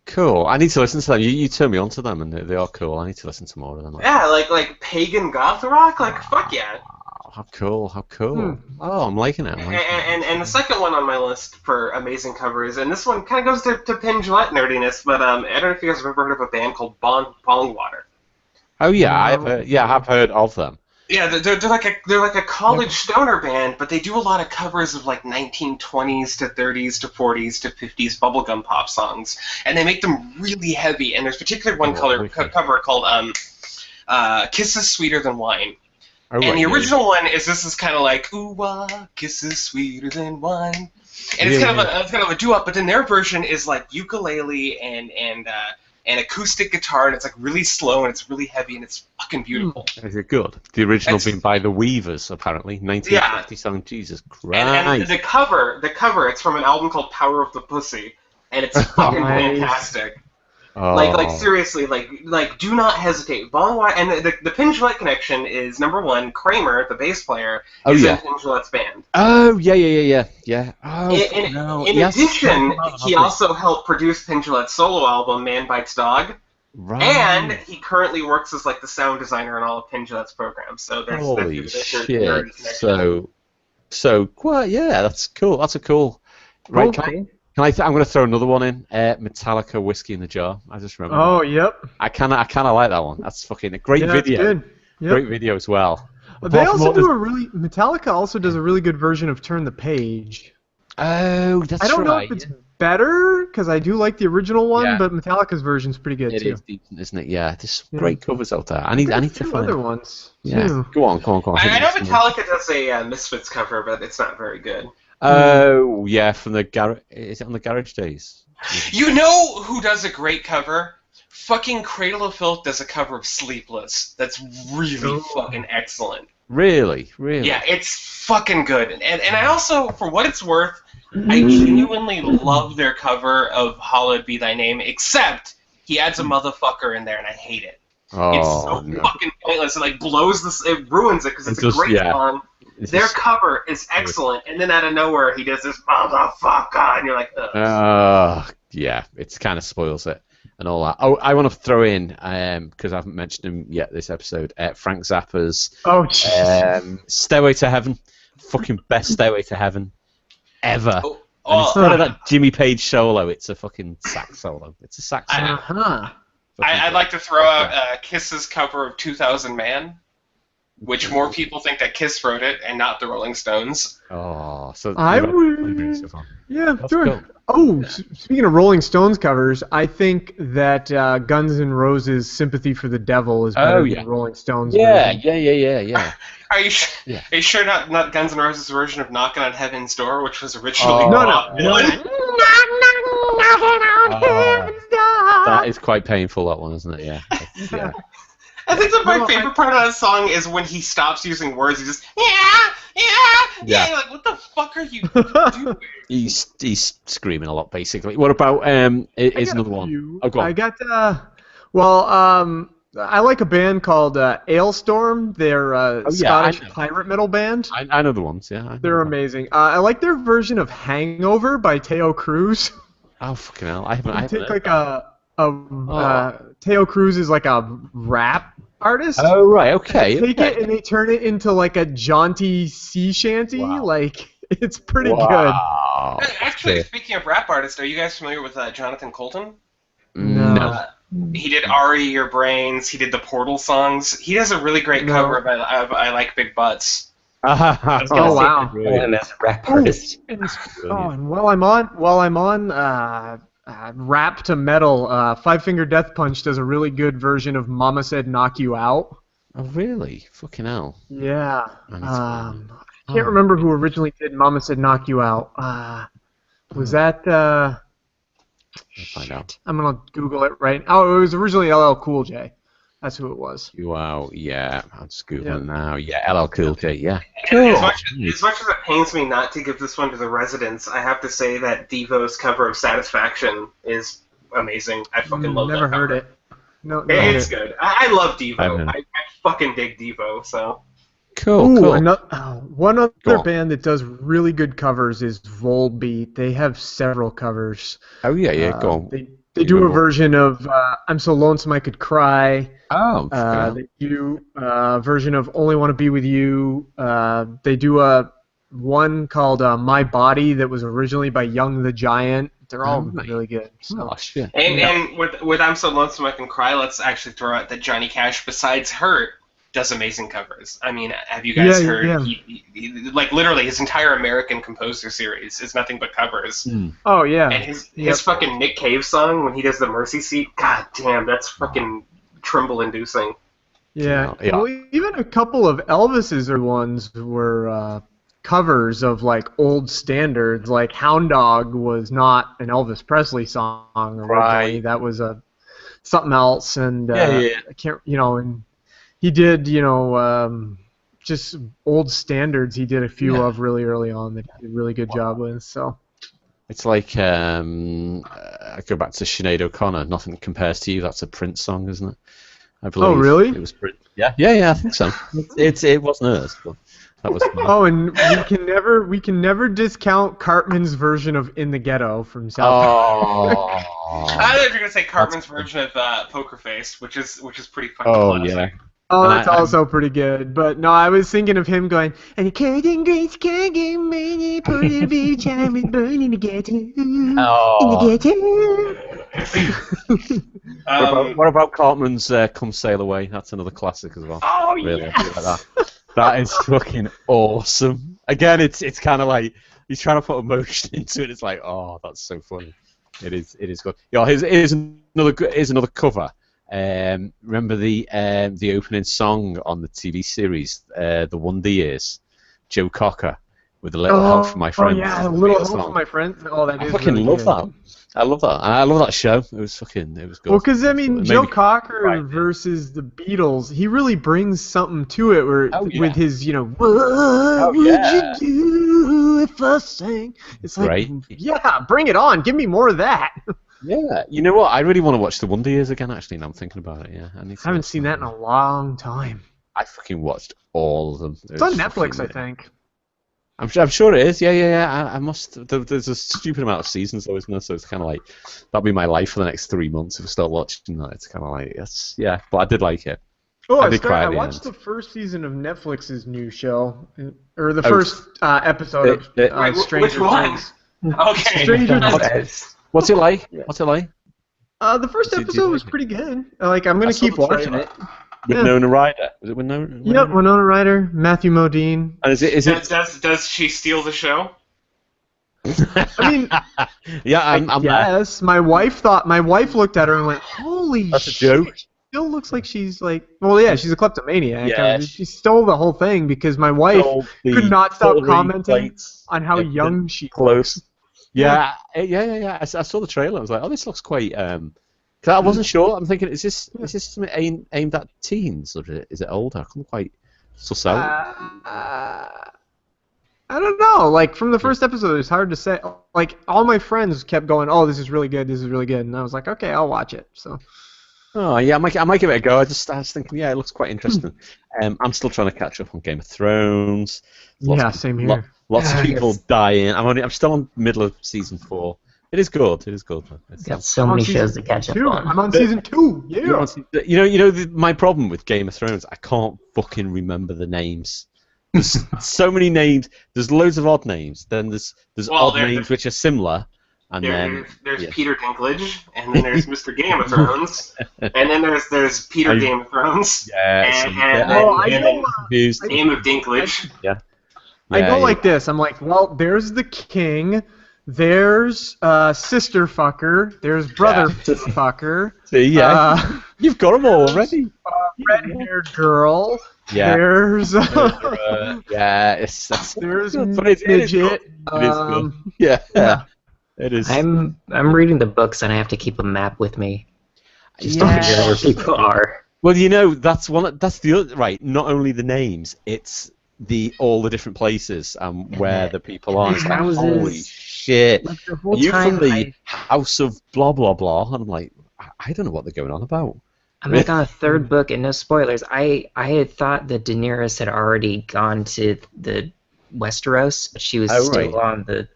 Speaker 3: Cool. I need to listen to them. You turn me on to them, and they are cool. I need to listen to more of them.
Speaker 1: Yeah, like pagan goth rock. Like, fuck yeah.
Speaker 3: How cool. Oh, I'm liking it.
Speaker 1: And the second one on my list for amazing covers, and this one kind of goes to Penn Jillette nerdiness, but I don't know if you guys have ever heard of a band called Bong Water.
Speaker 3: Oh yeah, I have heard of them.
Speaker 1: Yeah, they're like a college stoner band, but they do a lot of covers of like 1920s to 30s to 40s to 50s bubblegum pop songs, and they make them really heavy. And there's particularly one cover called "Kisses Sweeter Than Wine."
Speaker 3: Oh,
Speaker 1: and the original one is kind of like ooh ah, kisses sweeter than wine, and it's kind of a doo-wop. But then their version is like ukulele and acoustic guitar, and it's like really slow and it's really heavy and it's fucking beautiful.
Speaker 3: Is it good? The original being by the Weavers, apparently, 1950 song. Jesus Christ!
Speaker 1: And the cover, it's from an album called Power of the Pussy, and it's fucking fantastic.
Speaker 3: Oh.
Speaker 1: Like seriously, like do not hesitate. And the Penn Jillette connection is number one. Kramer, the bass player, is in Penn Jillette's band.
Speaker 3: Oh yeah. Oh,
Speaker 1: in addition, he also helped produce Penn Jillette's solo album, Man Bites Dog.
Speaker 3: Right.
Speaker 1: And he currently works as like the sound designer in all of Penn Jillette's programs. So there's
Speaker 3: holy shit. So well, yeah, that's cool. That's a cool. Right. I'm going to throw another one in. Metallica, Whiskey in the Jar. I just remember.
Speaker 2: Oh, yep.
Speaker 3: I kind of like that one. That's fucking a great video.
Speaker 2: Good. Yep.
Speaker 3: Great video as well.
Speaker 2: They also do Metallica also does a really good version of Turn the Page.
Speaker 3: Oh, that's right.
Speaker 2: I don't know if it's better, because I do like the original one, but Metallica's version's pretty good too.
Speaker 3: It is decent, isn't it? Yeah, there's great covers out there. I need to find
Speaker 2: other ones.
Speaker 3: Yeah.
Speaker 2: Too.
Speaker 3: Go on.
Speaker 1: I know Metallica does a Misfits cover, but it's not very good.
Speaker 3: Oh, yeah, from the garage. Is it on the Garage Days?
Speaker 1: You know who does a great cover? Fucking Cradle of Filth does a cover of Sleepless. That's really fucking excellent.
Speaker 3: Really?
Speaker 1: Yeah, it's fucking good. And I also, for what it's worth, I genuinely love their cover of Hallowed Be Thy Name, except he adds a motherfucker in there, and I hate it.
Speaker 3: Oh,
Speaker 1: it's so fucking pointless. It like it ruins it because it's a great song. Their cover is excellent, and then out of nowhere he does this motherfucker, and you're like, ugh.
Speaker 3: Yeah, it kind of spoils it and all that. Oh, I want to throw in, because I haven't mentioned him yet this episode, Frank Zappa's Stairway to Heaven. Fucking best Stairway to Heaven ever. And
Speaker 1: Well,
Speaker 3: instead of that Jimmy Page solo, it's a fucking sax solo. It's a sax solo.
Speaker 1: I'd like to throw out Kiss's cover of 2000 Man, which more people think that Kiss wrote it and not the Rolling Stones.
Speaker 3: Oh, so
Speaker 2: I would.
Speaker 3: so far.
Speaker 2: Yeah,
Speaker 3: That's
Speaker 2: sure.
Speaker 3: cool.
Speaker 2: Oh, speaking of Rolling Stones covers, I think that Guns N' Roses' "Sympathy for the Devil" is better than Rolling Stones' version.
Speaker 3: Yeah.
Speaker 1: Are you sure not Guns N' Roses' version of "Knocking on Heaven's Door," which was originally Bob Dylan?
Speaker 3: That is quite painful, that one, isn't it? Yeah. Yeah.
Speaker 1: I think that my favorite part of that song is when he stops using words. He just yeah. Like, what the fuck are you doing?
Speaker 3: He's screaming a lot, basically. What about is another one? Oh, go on.
Speaker 2: I got I like a band called Ailstorm. They're a Scottish pirate metal band.
Speaker 3: I know the ones. Yeah,
Speaker 2: they're amazing. I like their version of "Hangover" by Teo Cruz.
Speaker 3: Oh fucking hell! I haven't
Speaker 2: take
Speaker 3: heard
Speaker 2: like Teo Cruz is like a rap artist.
Speaker 3: Oh right, okay.
Speaker 2: They take it and they turn it into like a jaunty sea shanty.
Speaker 3: Wow.
Speaker 2: Like it's pretty
Speaker 3: Wow.
Speaker 2: good.
Speaker 1: Actually, speaking of rap artists, are you guys familiar with Jonathan Colton?
Speaker 3: No.
Speaker 1: He did "Ari Your Brains." He did the Portal songs. He does a really great cover of "I Like Big Butts."
Speaker 2: Oh wow!
Speaker 4: And as a rap artist.
Speaker 2: And while I'm on rap to metal, Five Finger Death Punch does a really good version of "Mama Said Knock You Out."
Speaker 3: Oh really? Fucking hell.
Speaker 2: Yeah. I can't remember who originally did "Mama Said Knock You Out." Was that?
Speaker 3: I'll find out.
Speaker 2: I'm gonna Google it right. Oh, it was originally LL Cool J. That's who it was.
Speaker 3: Wow, yeah. I'll just Google it now. Yeah, LL Cool J, yeah.
Speaker 1: As much as it pains me not to give this one to the residents, I have to say that Devo's cover of "Satisfaction" is amazing. I fucking love that cover.
Speaker 2: Never heard it. No,
Speaker 1: it's good. I love Devo. I fucking dig Devo, so.
Speaker 3: Cool.
Speaker 2: One other band that does really good covers is Volbeat. They have several covers.
Speaker 3: Oh yeah, go on.
Speaker 2: They do a version of "I'm So Lonesome I Could Cry."
Speaker 3: Oh.
Speaker 2: They do a version of "Only Want to Be With You." They do one called "My Body" that was originally by Young the Giant. They're all really good. So.
Speaker 3: Oh shit.
Speaker 1: And with "I'm So Lonesome I Can Cry," let's actually throw out that Johnny Cash, besides "Hurt," does amazing covers. I mean, have you guys heard? Yeah. He, like literally, his entire American Composer series is nothing but covers.
Speaker 2: Oh yeah.
Speaker 1: And his fucking Nick Cave song when he does the Mercy Seat, god damn, that's fucking tremble-inducing.
Speaker 2: Yeah. Well, even a couple of Elvis's ones were covers of like old standards. Like "Hound Dog" was not an Elvis Presley song originally. Right. That was something else, and I can't, and. He did, just old standards. He did a few of really early on that he did a really good job with. So
Speaker 3: it's like I go back to Sinead O'Connor. "Nothing Compares to You." That's a Prince song, isn't it? I believe.
Speaker 2: Oh really?
Speaker 3: It was Prince. Yeah. I think so. It wasn't hers, but that was.
Speaker 2: Oh, and we can never discount Cartman's version of "In the Ghetto" from South Africa.
Speaker 1: I thought you were gonna say Cartman's version of "Poker Face," which is pretty fucking classic.
Speaker 3: Yeah.
Speaker 2: Oh, that's also pretty good. But no, I was thinking of him going, "And the curtain grates can't get many, put it be time is burning in the ghetto. In the
Speaker 3: ghetto." What about Cartman's "Come Sail Away"? That's another classic as well.
Speaker 2: Oh,
Speaker 3: really, yes. Like that is fucking awesome. Again, it's kind of like he's trying to put emotion into it. It's like, oh, that's so funny. It is good. Yeah, here's another cover. Remember the opening song on the TV series, The Wonder Years, Joe Cocker with "A Little Help from My Friends."
Speaker 2: Oh yeah, "A Little Help from My Friends." Oh, that is.
Speaker 3: I fucking
Speaker 2: really
Speaker 3: love
Speaker 2: good.
Speaker 3: that. I love that. I love that show. It was good.
Speaker 2: Well, because I mean, Joe Cocker versus the Beatles, he really brings something to it. With his, what would you do if I sang? It's like, bring it on. Give me more of that.
Speaker 3: Yeah, you know what? I really want to watch The Wonder Years again. Actually, now I'm thinking about it. Yeah, I
Speaker 2: haven't seen that in a long time.
Speaker 3: I fucking watched all of them.
Speaker 2: It's on Netflix, I think.
Speaker 3: I'm sure it is. Yeah. I must. There's a stupid amount of seasons, though, isn't there? So it's kind of like that'll be my life for the next 3 months if I start watching that. It's kind of like but I did like it.
Speaker 2: Oh, I watched the first season of Netflix's new show, or the first episode of Stranger Things.
Speaker 1: Okay.
Speaker 2: Stranger
Speaker 4: Nice.
Speaker 3: What's it like? What's it like?
Speaker 2: The first
Speaker 3: Did you
Speaker 2: episode was
Speaker 3: like it?
Speaker 2: pretty good. Like, I'm
Speaker 3: I
Speaker 2: gonna
Speaker 3: saw
Speaker 2: keep
Speaker 3: the
Speaker 2: watching
Speaker 3: trailer.
Speaker 2: it.
Speaker 3: With
Speaker 2: Yeah.
Speaker 3: Winona Ryder. Was it Winona?
Speaker 2: Yep, Winona Ryder, Matthew Modine.
Speaker 3: And is it?
Speaker 1: Does she steal the show?
Speaker 2: I mean,
Speaker 3: Yeah, I'm there.
Speaker 2: yes. My wife looked at her and went, "Holy
Speaker 3: That's a
Speaker 2: shit!"
Speaker 3: joke.
Speaker 2: She still looks like she's like, well, yeah, she's a kleptomaniac.
Speaker 3: Yeah,
Speaker 2: I mean, she stole the whole thing because my wife
Speaker 3: Stole the
Speaker 2: could not stop
Speaker 3: cutlery,
Speaker 2: commenting
Speaker 3: plates,
Speaker 2: on how
Speaker 3: everything.
Speaker 2: young she
Speaker 3: Close.
Speaker 2: looks.
Speaker 3: Yeah. I saw the trailer. I was like, oh, this looks quite. Cause I wasn't sure. I'm thinking, is this something aimed at teens or is it older? I couldn't quite suss out.
Speaker 2: I don't know. Like from the first episode, it's hard to say. Like all my friends kept going, "Oh, this is really good. This is really good," and I was like, "Okay, I'll watch it." So.
Speaker 3: Oh yeah, I might give it a go. I was thinking, yeah, it looks quite interesting. I'm still trying to catch up on Game of Thrones.
Speaker 2: Same here.
Speaker 3: Lots of people dying. I'm still on middle of season 4. It is good. It is good.
Speaker 4: Got so many shows to catch up on.
Speaker 2: I'm on season 2. Yeah.
Speaker 3: My problem with Game of Thrones, I can't fucking remember the names. There's so many names. There's loads of odd names. Then there's odd names which are similar. And
Speaker 1: there's Peter Dinklage, and then there's Mr. Game of Thrones, and then there's Peter Game of Thrones, and then Game of Dinklage.
Speaker 3: Yeah.
Speaker 2: I go like this. I'm like, well, there's the king. There's sister fucker. There's brother fucker.
Speaker 3: See, you've got them all already.
Speaker 2: Red-haired girl.
Speaker 3: Yeah.
Speaker 2: There's
Speaker 3: there's
Speaker 2: midget.
Speaker 3: Yeah. It is.
Speaker 4: I'm reading the books and I have to keep a map with me, just to figure out where people are.
Speaker 3: Well, that's the other right. Not only the names, it's all the different places and where the people are. It's like, holy shit!
Speaker 4: Like the whole
Speaker 3: You
Speaker 4: time
Speaker 3: from the house of blah blah blah, and I'm like, I don't know what they're going on about.
Speaker 4: I'm like on the third book, and no spoilers. I had thought that Daenerys had already gone to the Westeros, but she was still on the.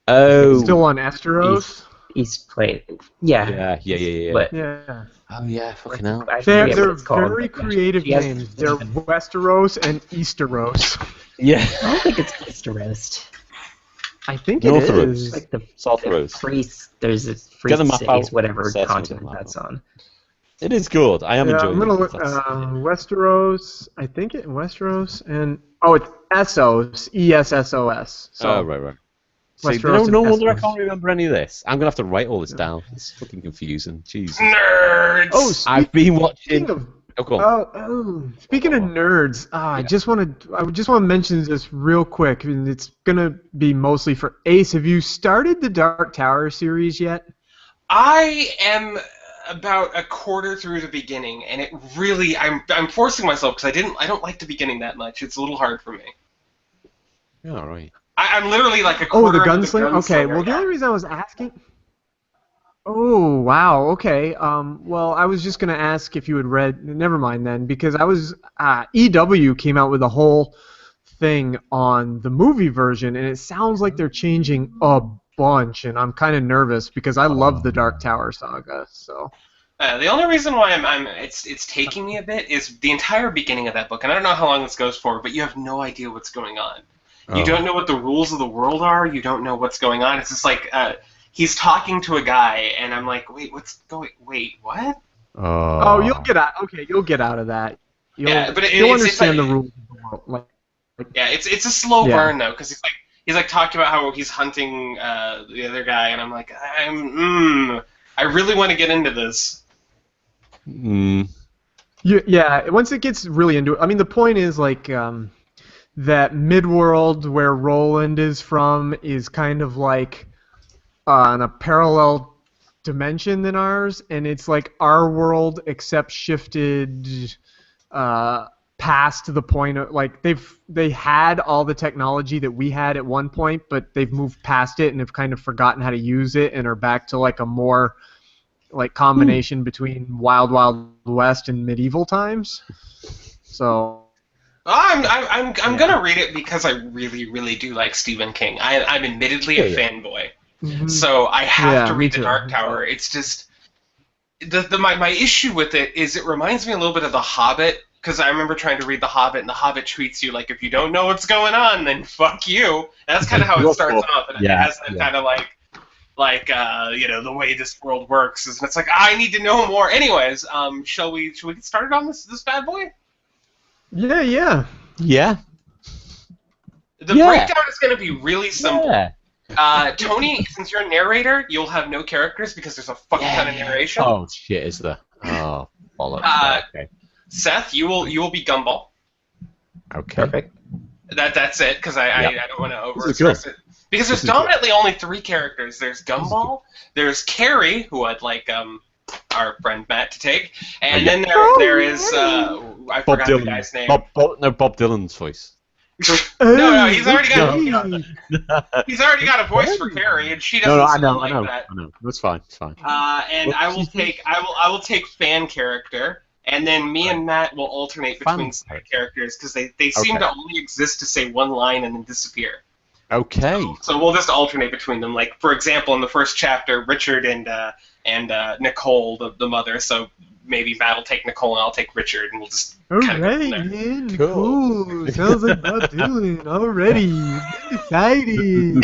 Speaker 3: Oh.
Speaker 2: Still on Esteros?
Speaker 4: East Plate. Yeah.
Speaker 3: Yeah.
Speaker 4: But,
Speaker 3: oh yeah, fucking hell.
Speaker 2: They're very creative names. They're Westeros and Easteros.
Speaker 3: Yeah.
Speaker 4: I don't think it's Westeros.
Speaker 2: I think
Speaker 3: North
Speaker 2: it
Speaker 3: Road.
Speaker 2: is.
Speaker 4: Like the
Speaker 3: South Road.
Speaker 4: There's this free
Speaker 3: Get the map
Speaker 4: cities,
Speaker 3: out.
Speaker 4: whatever
Speaker 3: Set
Speaker 4: continent that's on.
Speaker 3: It is good. I am enjoying
Speaker 2: I'm gonna
Speaker 3: it.
Speaker 2: look Westeros. I think Westeros and it's Essos. ESSOS. So
Speaker 3: right.
Speaker 2: Westeros
Speaker 3: So, no
Speaker 2: and
Speaker 3: wonder I
Speaker 2: Essos.
Speaker 3: can't remember any of this. I'm gonna have to write all this down. It's fucking confusing. Jesus.
Speaker 1: Nerds.
Speaker 2: Oh,
Speaker 3: I've been watching.
Speaker 2: speaking of
Speaker 3: Go on.
Speaker 2: speaking of nerds, I just want to mention this real quick, and it's gonna be mostly for Ace. Have you started the Dark Tower series yet?
Speaker 1: I am about a quarter through the beginning, and it really I'm forcing myself because I don't like the beginning that much. It's a little hard for me.
Speaker 3: Yeah, all right.
Speaker 1: I'm literally like a
Speaker 2: Oh,
Speaker 1: quarter.
Speaker 2: the
Speaker 1: into
Speaker 2: gunslinger. Okay, well, the only reason I was asking. Oh wow. Okay. Well, I was just gonna ask if you had read. Never mind then, because I was. EW came out with a whole thing on the movie version, and it sounds like they're changing a bunch, and I'm kind of nervous because I love the Dark Tower saga. So.
Speaker 1: The only reason why it's taking me a bit is the entire beginning of that book, and I don't know how long this goes for, but you have no idea what's going on. You don't know what the rules of the world are. You don't know what's going on. It's just like he's talking to a guy, and I'm like, wait, what's going? Wait, what?
Speaker 2: Oh, you'll get out. Okay, you'll get out of that. You'll understand the rules of the world.
Speaker 1: Yeah, it's a slow burn though, because he's like talking about how he's hunting the other guy, and I'm like, I really want to get into this.
Speaker 2: Yeah, once it gets really into it, I mean, the point is like. That Midworld, where Roland is from, is kind of like on a parallel dimension than ours, and it's like our world except shifted past the point of like they had all the technology that we had at one point, but they've moved past it and have kind of forgotten how to use it and are back to like a more like combination between Wild Wild West and medieval times. So.
Speaker 1: I'm gonna read it because I really do like Stephen King. I'm admittedly a fanboy, so I have to read The Dark Tower. It's just my issue with it is it reminds me a little bit of The Hobbit because I remember trying to read The Hobbit, and The Hobbit treats you like if you don't know what's going on, then fuck you. And that's kind of how it starts off, and it has that kind of the way this world works is, and it's like I need to know more. Anyways, shall we get started on this bad boy?
Speaker 2: Yeah.
Speaker 1: The breakdown is going to be really simple.
Speaker 3: Yeah.
Speaker 1: Tony, since you're a narrator, you'll have no characters because there's a fucking ton of narration.
Speaker 3: Oh shit, is there? Oh, bollocks. Okay.
Speaker 1: Seth, you will be Gumball.
Speaker 3: Okay.
Speaker 4: Perfect.
Speaker 1: That's it, because I don't want to over-express it. Because there's dominantly only 3 characters. There's Gumball, there's Carrie, who I'd like our friend Matt to take, and then there is I forgot the guy's name.
Speaker 3: Bob Dylan's voice.
Speaker 1: No, he's already got he's already got a voice for Carrie, and she doesn't
Speaker 3: I know.
Speaker 1: that.
Speaker 3: I know. That's fine. It's fine.
Speaker 1: And I will take fan character, and then me and Matt will alternate between side characters because they seem to only exist to say one line and then disappear.
Speaker 3: Okay.
Speaker 1: So we'll just alternate between them. Like, for example, in the first chapter, Richard and Nicole, the mother. So maybe Matt will take Nicole and I'll take Richard, and we'll just kind of go from there.
Speaker 2: Cool. Sounds like Bob Dylan already. Excited.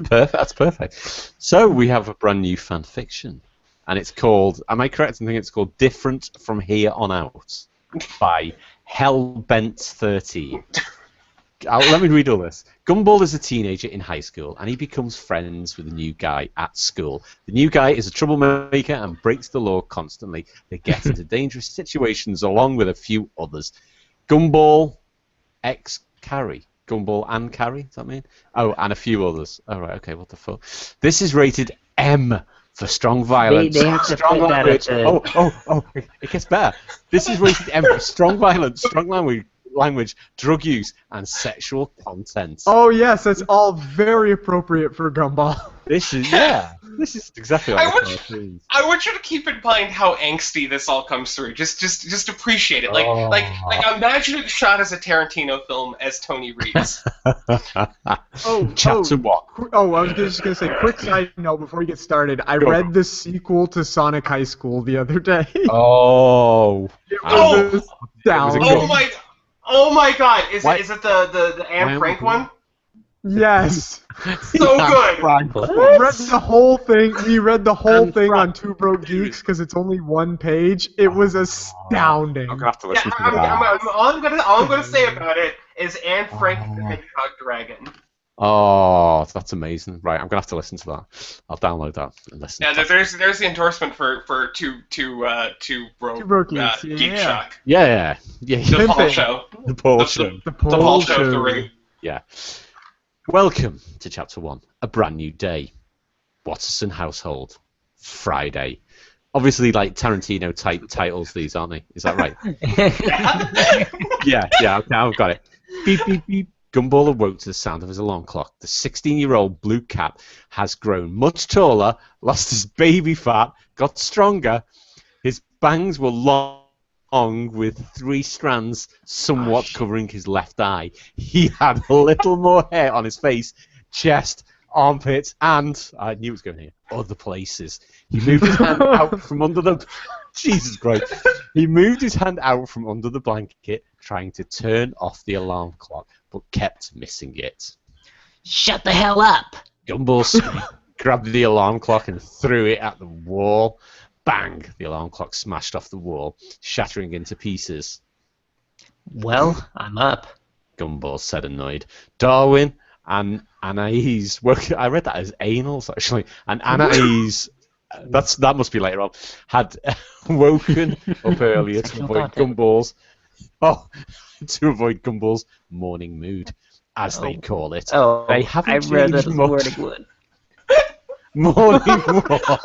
Speaker 3: Perfect. That's perfect. So we have a brand new fan fiction, and it's called. Am I correct in thinking it's called "Different from Here on Out" by Hellbent13. Let me read all this. Gumball is a teenager in high school, and he becomes friends with a new guy at school. The new guy is a troublemaker and breaks the law constantly. They get into dangerous situations along with a few others. Gumball X Carrie. Gumball and Carrie, does that mean? Oh, and a few others. All right, okay, what the fuck? This is rated M for strong violence.
Speaker 4: They have to
Speaker 3: strong
Speaker 4: put
Speaker 3: language.
Speaker 4: that at
Speaker 3: Oh, it gets better. This is rated M for strong violence, strong language, drug use, and sexual content.
Speaker 2: Oh yes, that's all very appropriate for Gumball.
Speaker 3: This is exactly what
Speaker 1: I want you to keep in mind how angsty this all comes through. Just appreciate it. Like imagine it shot as a Tarantino film as Tony reads.
Speaker 3: Chapter 1.
Speaker 2: I was just gonna say, quick side note before we get started. I read the sequel to Sonic High School the other day.
Speaker 3: It
Speaker 2: was astounding.
Speaker 1: Oh my God! Is it the Anne Frank one?
Speaker 2: Yes.
Speaker 1: So good.
Speaker 2: We read the whole thing. We read the whole thing on Two Broke Geeks because it's only one page. It was astounding.
Speaker 3: I'm gonna have to listen to that.
Speaker 1: All I'm gonna say about it is Anne Frank the Hedgehog Dragon.
Speaker 3: Oh, that's amazing! Right, I'm gonna have to listen to that. I'll download that and listen.
Speaker 1: Yeah, there's the endorsement for Two Broke
Speaker 2: Geeks,
Speaker 1: Geek Shock.
Speaker 3: Yeah.
Speaker 1: The Paul Show.
Speaker 3: The Paul Show.
Speaker 2: The Paul Show.
Speaker 1: The Ring.
Speaker 3: Yeah. Welcome to Chapter 1. A brand new day. Watterson household. Friday. Obviously, like Tarantino type titles, these, aren't they? Is that right? Yeah. Okay, I've got it. Beep, beep, beep. Gumball awoke to the sound of his alarm clock. The 16-year-old blue cat has grown much taller, lost his baby fat, got stronger. His bangs were long with 3 strands somewhat covering his left eye. He had a little more hair on his face, chest, armpits, and, I knew it was going here, other places. He moved his hand out from under the... Jesus Christ. He moved his hand out from under the blanket, trying to turn off the alarm clock, but kept missing it.
Speaker 4: Shut the hell up!
Speaker 3: Gumball grabbed the alarm clock and threw it at the wall. Bang! The alarm clock smashed off the wall, shattering into pieces.
Speaker 4: Well, I'm up.
Speaker 3: Gumball said, annoyed. Darwin and Anais I read that as anals, actually. And Anais, that must be later on, had woken up earlier to avoid Gumball's morning mood, as they call it.
Speaker 4: Oh,
Speaker 3: they haven't
Speaker 4: I read that as
Speaker 3: much.
Speaker 4: morning wood.
Speaker 3: Morning walk.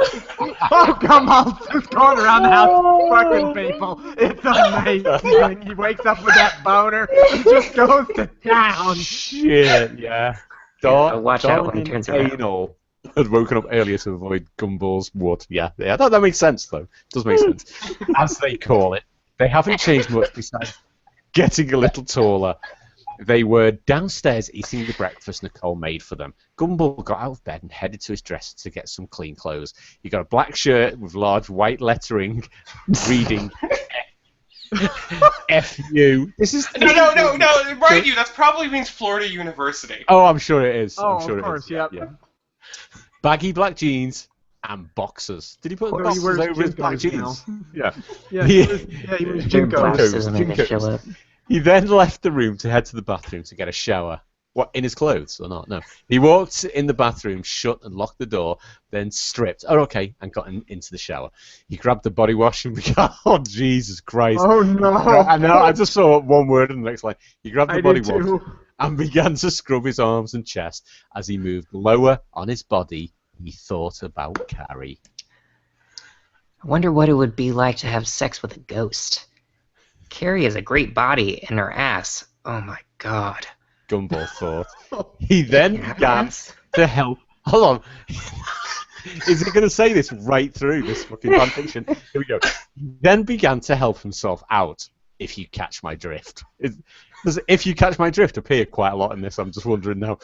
Speaker 2: Oh, come on. Just going around the house fucking people. It's amazing. He wakes up with that boner and just goes to town.
Speaker 3: Shit, yeah.
Speaker 4: Watch out when he turns around.
Speaker 3: Anal had woken up earlier to avoid Gumball's wood. Yeah, that makes sense, though. It does make sense. As they call it. They haven't changed much besides getting a little taller. They were downstairs eating the breakfast Nicole made for them. Gumball got out of bed and headed to his dresser to get some clean clothes. He got a black shirt with large white lettering reading F you. This is
Speaker 1: No. Mind you, that probably means Florida University.
Speaker 3: Oh, I'm sure it is.
Speaker 2: Oh,
Speaker 3: I'm sure
Speaker 2: of course,
Speaker 3: it is.
Speaker 2: yeah.
Speaker 3: Baggy black jeans and boxers. Did he put
Speaker 2: So he
Speaker 3: boxers
Speaker 2: wears
Speaker 3: over his black
Speaker 2: Jinkos
Speaker 3: jeans?
Speaker 2: now.
Speaker 3: Yeah.
Speaker 2: Yeah, he wears
Speaker 4: Their
Speaker 2: Jinkos.
Speaker 4: blouses make a show up.
Speaker 3: He then left the room to head to the bathroom to get a shower. What, in his clothes or not? No. He walked in the bathroom, shut and locked the door, then stripped. Oh, okay, and got into the shower. He grabbed the body wash and began. Oh, Jesus Christ.
Speaker 2: Oh, no.
Speaker 3: I know, I just saw one word in the next line. He grabbed the body wash
Speaker 2: too.
Speaker 3: and began to scrub his arms and chest. As he moved lower on his body, he thought about Carrie.
Speaker 4: I wonder what it would be like to have sex with a ghost. Carrie has a great body, and her ass. Oh my god.
Speaker 3: Gumball thought. He then began to help. Hold on. Is he going to say this right through this fucking fanfiction? Here we go. He then began to help himself out. If you catch my drift. Does if you catch my drift appear quite a lot in this? I'm just wondering now.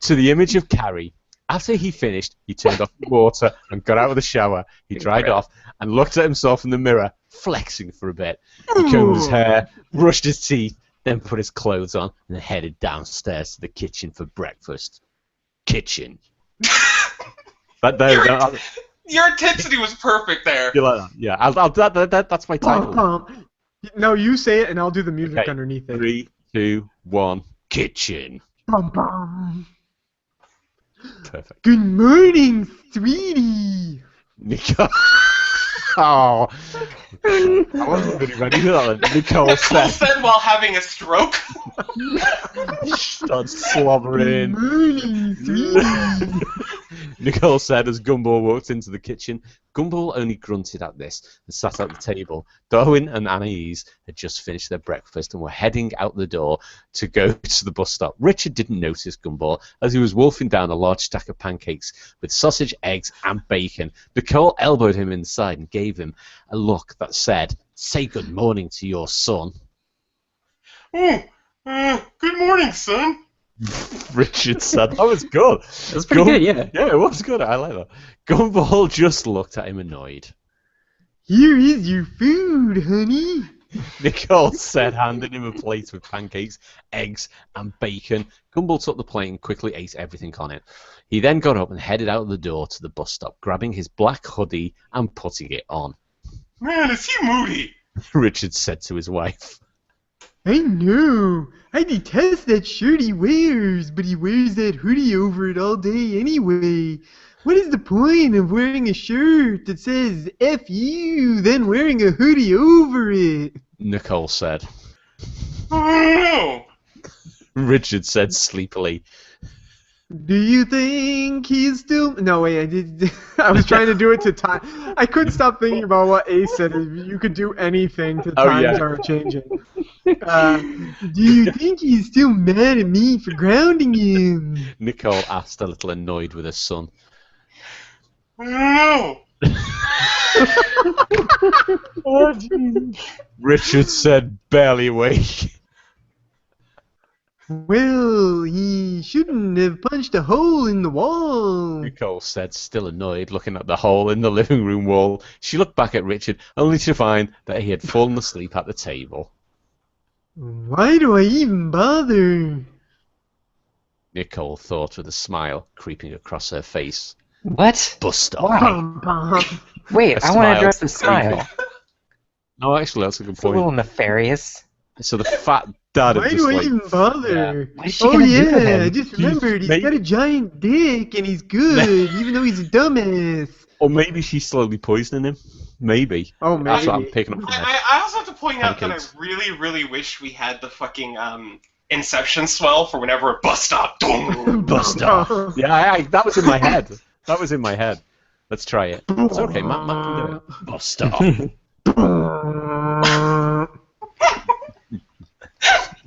Speaker 3: To the image of Carrie. After he finished, he turned off the water and got out of the shower. He dried off and looked at himself in the mirror, flexing for a bit. He combed his hair, brushed his teeth, then put his clothes on and headed downstairs to the kitchen for breakfast. Kitchen.
Speaker 1: Your intensity was perfect there.
Speaker 3: You like that? Yeah, that's my title.
Speaker 2: No, you say it and I'll do the music underneath it.
Speaker 3: 3, 2, 1, kitchen.
Speaker 2: Bum, bum.
Speaker 3: Perfect.
Speaker 2: Good morning, sweetie.
Speaker 3: Nicole. Oh, I wasn't really ready for that one. Nicole
Speaker 1: said while having a stroke.
Speaker 3: Starts slobbering.
Speaker 2: Good morning, sweetie.
Speaker 3: Nicole said as Gumball walked into the kitchen. Gumball only grunted at this and sat at the table. Darwin and Anais had just finished their breakfast and were heading out the door to go to the bus stop. Richard didn't notice Gumball as he was wolfing down a large stack of pancakes with sausage, eggs, and bacon. Nicole elbowed him inside and gave him a look that said, "Say good morning to your son."
Speaker 1: Good morning, son.
Speaker 3: Richard said, that was good.
Speaker 4: That was pretty good, yeah.
Speaker 3: Yeah, it was good. I like that. Gumball just looked at him annoyed.
Speaker 2: Here is your food, honey.
Speaker 3: Nicole said, handing him a plate with pancakes, eggs, and bacon. Gumball took the plate and quickly ate everything on it. He then got up and headed out the door to the bus stop, grabbing his black hoodie and putting it on.
Speaker 1: Man, is he moody?
Speaker 3: Richard said to his wife.
Speaker 2: I know. I detest that shirt he wears, but he wears that hoodie over it all day anyway. What is the point of wearing a shirt that says F you, then wearing a hoodie over it?
Speaker 3: Nicole said.
Speaker 1: Oh, no.
Speaker 3: Richard said sleepily.
Speaker 2: Do you think he's still... No, wait, I was trying to do it to time. I couldn't stop thinking about what Ace said. You could do anything to times are changing. Do you think he's still mad at me for grounding him?
Speaker 3: Nicole asked, a little annoyed with her son.
Speaker 1: No.
Speaker 2: Oh, Jesus.
Speaker 3: Richard said, barely awake.
Speaker 2: Well, he shouldn't have punched a hole in the wall.
Speaker 3: Nicole said, still annoyed, looking at the hole in the living room wall. She looked back at Richard, only to find that he had fallen asleep at the table.
Speaker 2: Why do I even bother?
Speaker 3: Nicole thought with a smile creeping across her face.
Speaker 4: What?
Speaker 3: Bus stop.
Speaker 4: Why? Wait, I want to address the smile.
Speaker 3: No, actually, that's a good
Speaker 4: It's a little
Speaker 3: point.
Speaker 4: nefarious.
Speaker 3: So the fat dad
Speaker 2: Why
Speaker 3: had just
Speaker 2: do I
Speaker 3: like...
Speaker 2: even bother?
Speaker 4: What is she
Speaker 2: Oh
Speaker 4: gonna do to
Speaker 2: yeah,
Speaker 4: him?
Speaker 2: I just remembered he's
Speaker 3: Maybe-
Speaker 2: got a giant dick and he's good, even though he's a dumbass.
Speaker 3: Or maybe she's slowly poisoning him. Maybe.
Speaker 2: Oh,
Speaker 3: That's what I'm
Speaker 2: maybe.
Speaker 3: picking up from there.
Speaker 1: I also have to point out that I
Speaker 3: Pancakes.
Speaker 1: really, really wish we had the fucking Inception swell for whenever a bus stop. Dong.
Speaker 3: Bus stop. Yeah, that was in my head. That was in my head. Let's try it. It's okay, Matt can do it. Bus stop.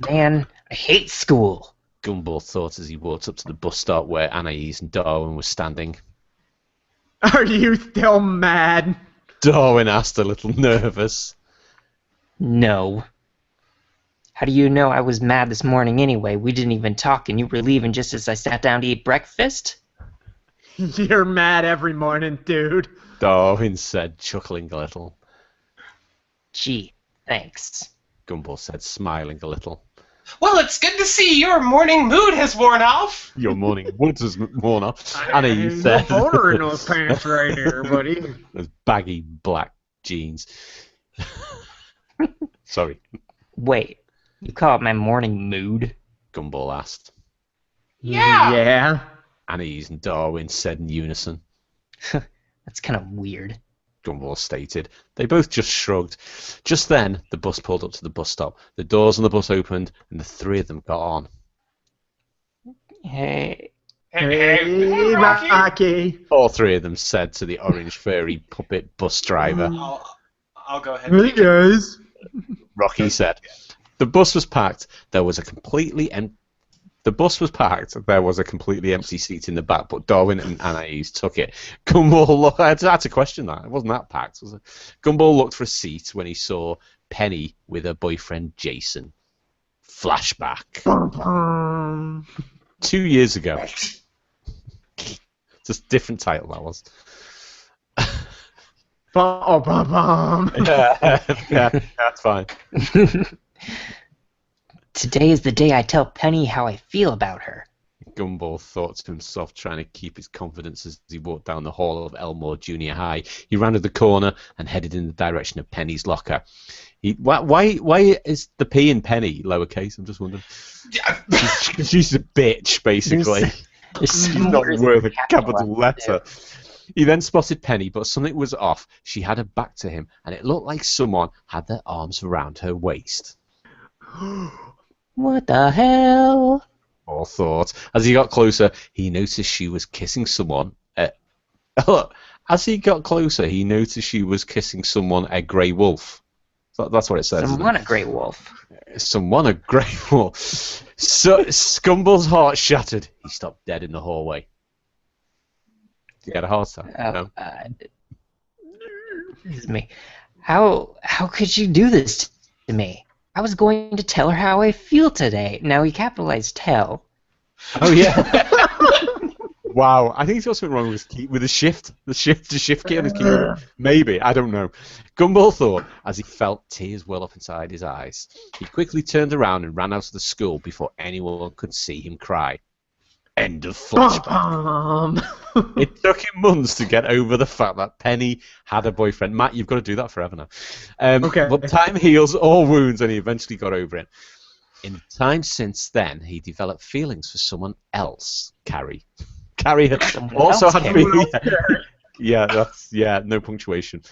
Speaker 4: Man, I hate school.
Speaker 3: Gumball thought as he walked up to the bus stop where Anais and Darwin were standing.
Speaker 2: Are you still mad?
Speaker 3: Darwin asked, a little nervous.
Speaker 4: No. How do you know I was mad this morning anyway? We didn't even talk and you were leaving just as I sat down to eat breakfast?
Speaker 2: You're mad every morning, dude.
Speaker 3: Darwin said, chuckling a little.
Speaker 4: Gee, Thanks.
Speaker 3: Gumball said, smiling a little.
Speaker 1: Well, it's good to see your morning mood has worn off.
Speaker 3: Your morning wood has worn off. Annie said.
Speaker 2: No boner in those pants right here, buddy.
Speaker 3: Those baggy black jeans. Sorry.
Speaker 4: Wait, you call it my morning mood?
Speaker 3: Gumball asked.
Speaker 1: Yeah.
Speaker 2: Yeah.
Speaker 3: Annie's and Darwin said in unison.
Speaker 4: That's kind of weird.
Speaker 3: Gumball stated. They both just shrugged. Just then, the bus pulled up to the bus stop. The doors on the bus opened, and the three of them got on.
Speaker 4: Hey.
Speaker 2: Hey,
Speaker 1: Rocky.
Speaker 2: Rocky.
Speaker 3: All three of them said to the orange furry puppet bus driver.
Speaker 1: I'll go ahead.
Speaker 2: Hey, guys.
Speaker 3: Rocky said. The bus was packed. There was a completely empty seat in the back, but Darwin and Anais took it. Gumball I had to question that. It wasn't that packed, was it? Gumball looked for a seat when he saw Penny with her boyfriend Jason. Flashback.
Speaker 2: Bum, bum.
Speaker 3: 2 years ago. Just different title that was.
Speaker 2: Bum, bum, bum.
Speaker 3: yeah, that's fine.
Speaker 4: Today is the day I tell Penny how I feel about her.
Speaker 3: Gumball thought to himself, trying to keep his confidence as he walked down the hall of Elmore Junior High. He rounded the corner and headed in the direction of Penny's locker. Why is the P in Penny lowercase? I'm just wondering. She's a bitch, basically. She's not worth a capital letter. He then spotted Penny, but something was off. She had her back to him, and it looked like someone had their arms around her waist.
Speaker 4: What the hell?
Speaker 3: Or thought. As he got closer, he noticed she was kissing someone. As he got closer, he noticed she was kissing someone, a grey wolf. That's what it says.
Speaker 4: Someone a grey wolf.
Speaker 3: Someone a grey wolf. So Gumball's heart shattered. He stopped dead in the hallway. Did you get a heart attack? No.
Speaker 4: This is me. How could you do this to me? I was going to tell her how I feel today. Now he capitalized tell.
Speaker 3: Oh yeah. Wow. I think he's got something wrong with the shift. The shift key on his keyboard. Maybe. I don't know. Gumball thought as he felt tears well up inside his eyes. He quickly turned around and ran out of the school before anyone could see him cry. End of flashback. It took him months to get over the fact that Penny had a boyfriend. Matt, you've got to do that forever now.
Speaker 2: Okay.
Speaker 3: But time heals all wounds, and he eventually got over it. In the time since then, he developed feelings for someone else, Carrie. Carrie also had feelings. No punctuation.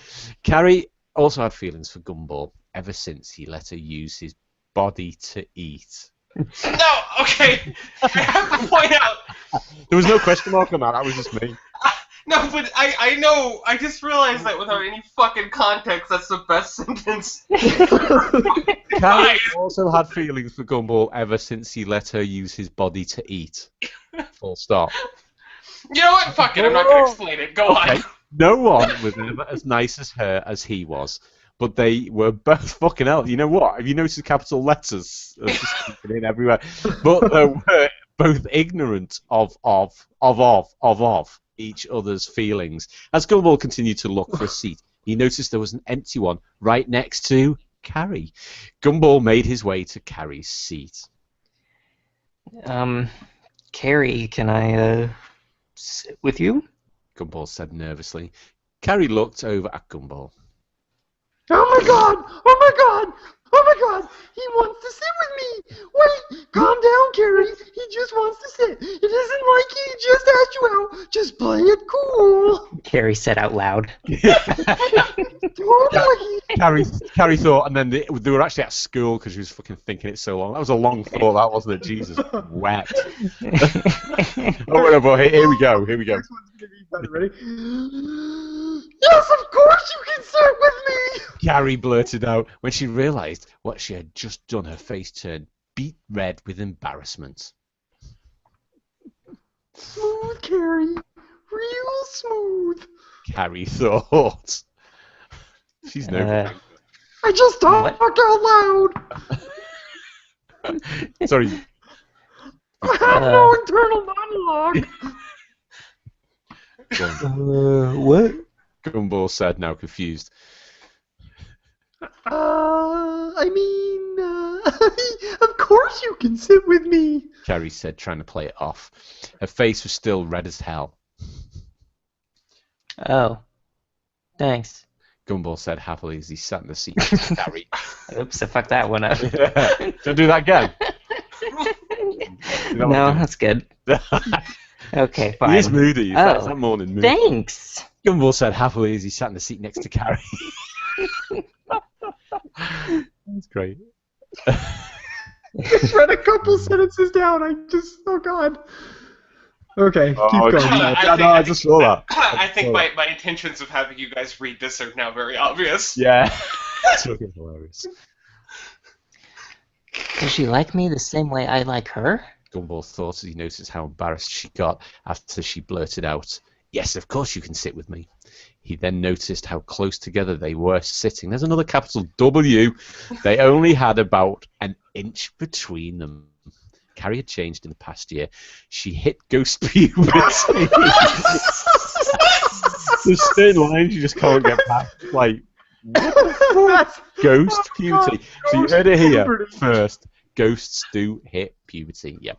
Speaker 3: Carrie also had feelings for Gumball ever since he let her use his body to eat.
Speaker 1: No, okay. I have to point out.
Speaker 3: There was no question mark on that. That was just me.
Speaker 1: No, but I know. I just realized that without any fucking context, that's the best sentence.
Speaker 3: Carrie also had feelings for Gumball ever since he let her use his body to eat. Full stop.
Speaker 1: You know what? Fuck it. I'm not going to explain it. Go on.
Speaker 3: No one was ever as nice as her as he was. But they were both fucking hell. You know what? Have you noticed capital letters just in everywhere? But they were both ignorant of each other's feelings. As Gumball continued to look for a seat, he noticed there was an empty one right next to Carrie. Gumball made his way to Carrie's seat.
Speaker 4: Carrie, can I sit with you?
Speaker 3: Gumball said nervously. Carrie looked over at Gumball.
Speaker 2: Oh my god! Oh my god! Oh my god! He wants to sit with me! Wait! Calm down, Carrie! He just wants to sit! It isn't like he just asked you out! Just play it cool!
Speaker 4: Carrie said out loud.
Speaker 2: Totally!
Speaker 3: Carrie thought, and then they were actually at school because she was fucking thinking it so long. That was a long thought, that wasn't it? Jesus wept. Oh, boy, here we go. Here we go.
Speaker 2: Ready? Yes, of course you can sit with me!
Speaker 3: Carrie blurted out. When she realised what she had just done, her face turned beet red with embarrassment.
Speaker 2: Smooth, Carrie. Real smooth.
Speaker 3: Carrie thought. She's no.
Speaker 2: I just talked out loud.
Speaker 3: Sorry.
Speaker 2: I have no internal monologue.
Speaker 4: What?
Speaker 3: Gumball said, now confused.
Speaker 2: I mean, of course you can sit with me.
Speaker 3: Carrie said, trying to play it off. Her face was still red as hell.
Speaker 4: Oh, thanks.
Speaker 3: Gumball said happily as he sat in the seat next to Carrie.
Speaker 4: Oops, I fucked that one up.
Speaker 3: Don't do that again.
Speaker 4: No, that's good. Okay, fine.
Speaker 3: He is moody. That's that morning mood.
Speaker 4: Thanks.
Speaker 3: Gumball said happily as he sat in the seat next to Carrie. That's great.
Speaker 2: Just read a couple sentences down. Oh god. Okay, keep going.
Speaker 3: I just saw that.
Speaker 1: I think my intentions of having you guys read this are now very obvious.
Speaker 3: Yeah. It's fucking hilarious.
Speaker 4: Does she like me the same way I like her?
Speaker 3: Gumball thought as he noticed how embarrassed she got after she blurted out, "Yes, of course you can sit with me." He then noticed how close together they were sitting. There's another capital W. They only had about an inch between them. Carrie had changed in the past year. She hit ghost puberty. There's certain lines you just can't get past. Like, what the fuck? Ghost puberty. So you heard it here first. Ghosts do hit puberty. Yeah.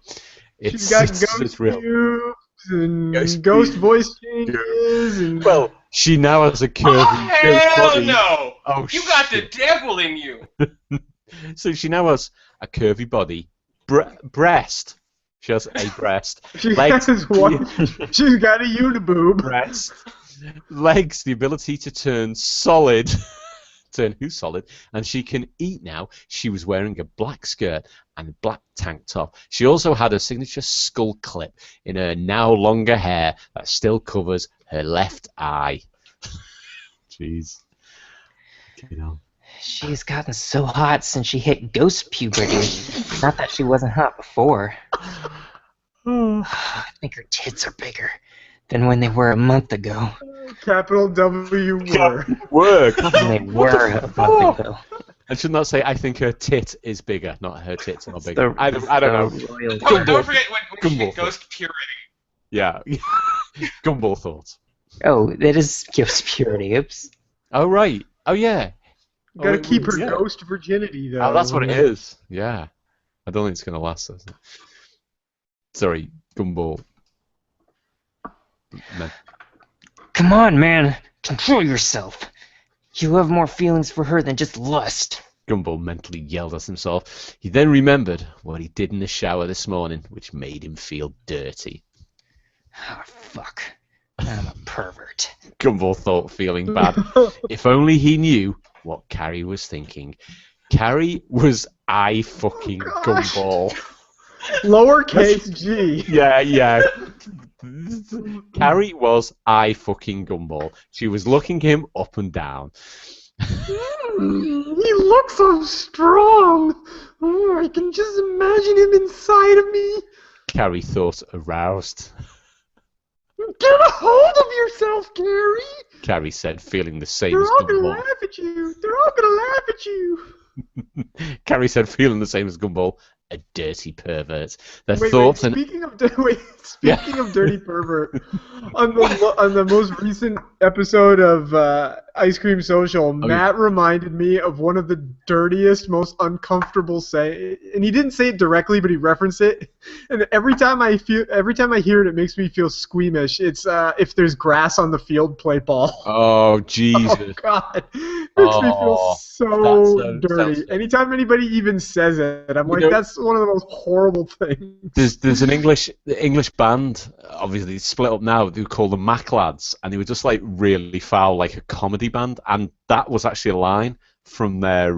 Speaker 2: She's got ghost pubes and ghost voice changes. And...
Speaker 3: Well, she now has a curvy
Speaker 1: ghost
Speaker 3: body.
Speaker 1: No!
Speaker 3: Oh,
Speaker 1: you got the devil in you!
Speaker 3: So she now has a curvy body. Breast. She has a breast.
Speaker 2: She's got a uniboob.
Speaker 3: Breast. Legs, the ability to turn solid. Turn who's solid? And she can eat now. She was wearing a black skirt and a black tank top. She also had a signature skull clip in her now longer hair that still covers her left eye. Jeez. You know.
Speaker 4: She's gotten so hot since she hit ghost puberty. Not that she wasn't hot before. I think her tits are bigger than when they were a month ago.
Speaker 2: Capital W were.
Speaker 4: When they were a month ago.
Speaker 3: I should not say I think her tit is bigger, not her tits are bigger. I don't know.
Speaker 1: Don't forget when she hit ghost purity.
Speaker 3: Yeah. Gumball thoughts.
Speaker 4: Oh, that is ghost purity. Oops.
Speaker 3: Oh, right. Oh, yeah.
Speaker 2: Gotta keep her ghost virginity, though.
Speaker 3: Oh, that's what it is. Yeah. I don't think it's going to last. Sorry, Gumball. Man.
Speaker 4: Come on, man. Control yourself. You have more feelings for her than just lust.
Speaker 3: Gumball mentally yelled at himself. He then remembered what he did in the shower this morning, which made him feel dirty.
Speaker 4: Oh, fuck. I'm a pervert.
Speaker 3: Gumball thought, feeling bad. If only he knew what Carrie was thinking. Carrie was fucking Gumball.
Speaker 2: Lowercase g.
Speaker 3: Yeah. Carrie was fucking Gumball. She was looking him up and down.
Speaker 2: He looks so strong. Oh, I can just imagine him inside of me.
Speaker 3: Carrie thought, aroused.
Speaker 2: Get a hold of yourself, Carrie.
Speaker 3: Carrie said, feeling the same
Speaker 2: They're
Speaker 3: as
Speaker 2: all gonna
Speaker 3: Gumball.
Speaker 2: laugh at you. They're all gonna laugh at you.
Speaker 3: Carrie said, feeling the same as Gumball. A dirty pervert.
Speaker 2: Speaking of dirty pervert, on the most recent episode of Ice Cream Social, Matt reminded me of one of the dirtiest, most uncomfortable and he didn't say it directly, but he referenced it. And every time I hear it, it makes me feel squeamish. It's if there's grass on the field, play ball.
Speaker 3: Oh Jesus!
Speaker 2: Oh God, it makes me feel so dirty. Anytime anybody even says it, I'm like, that's one of the most horrible things.
Speaker 3: There's an English band, obviously split up now, they call the Mac Lads, and they were just like really foul, like a comedy band, and that was actually a line from their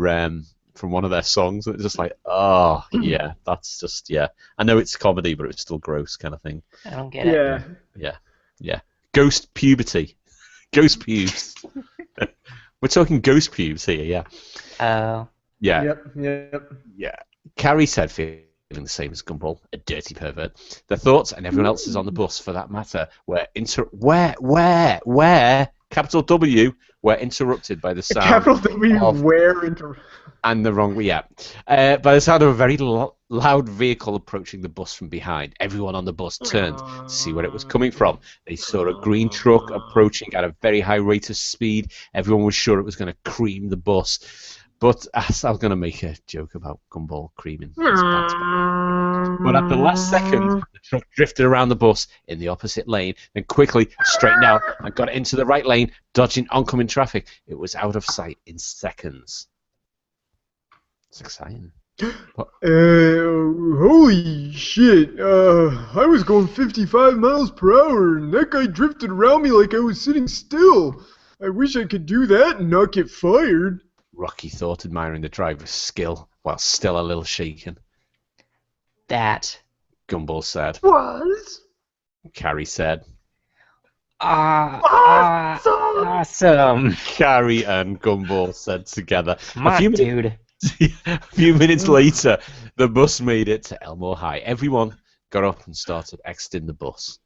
Speaker 3: from one of their songs. It was just like, oh yeah, that's just I know it's comedy, but it's still gross kind of thing.
Speaker 4: I don't get it.
Speaker 3: Yeah. Ghost puberty, ghost pubes. We're talking ghost pubes here, yeah.
Speaker 4: Oh.
Speaker 3: Yeah.
Speaker 2: Yep.
Speaker 3: Yeah. Carrie said, feeling the same as Gumball, a dirty pervert. Their thoughts, and everyone else's on the bus for that matter, were capital W, were interrupted by the sound.
Speaker 2: Capital W,
Speaker 3: and the wrong by the sound of a very loud vehicle approaching the bus from behind. Everyone on the bus turned to see where it was coming from. They saw a green truck approaching at a very high rate of speed. Everyone was sure it was going to cream the bus. But as I was going to make a joke about Gumball creaming his pants. But at the last second, the truck drifted around the bus in the opposite lane, then quickly straightened out and got into the right lane, dodging oncoming traffic. It was out of sight in seconds. It's exciting.
Speaker 2: Holy shit. I was going 55 miles per hour, and that guy drifted around me like I was sitting still. I wish I could do that and not get fired.
Speaker 3: Rocky thought, admiring the driver's skill, while still a little shaken.
Speaker 4: That
Speaker 3: Gumball said.
Speaker 2: Was?
Speaker 3: Carrie said.
Speaker 4: Awesome.
Speaker 3: Carrie and Gumball said together.
Speaker 4: Come on, dude.
Speaker 3: A few minutes later, the bus made it to Elmore High. Everyone got up and started exiting the bus.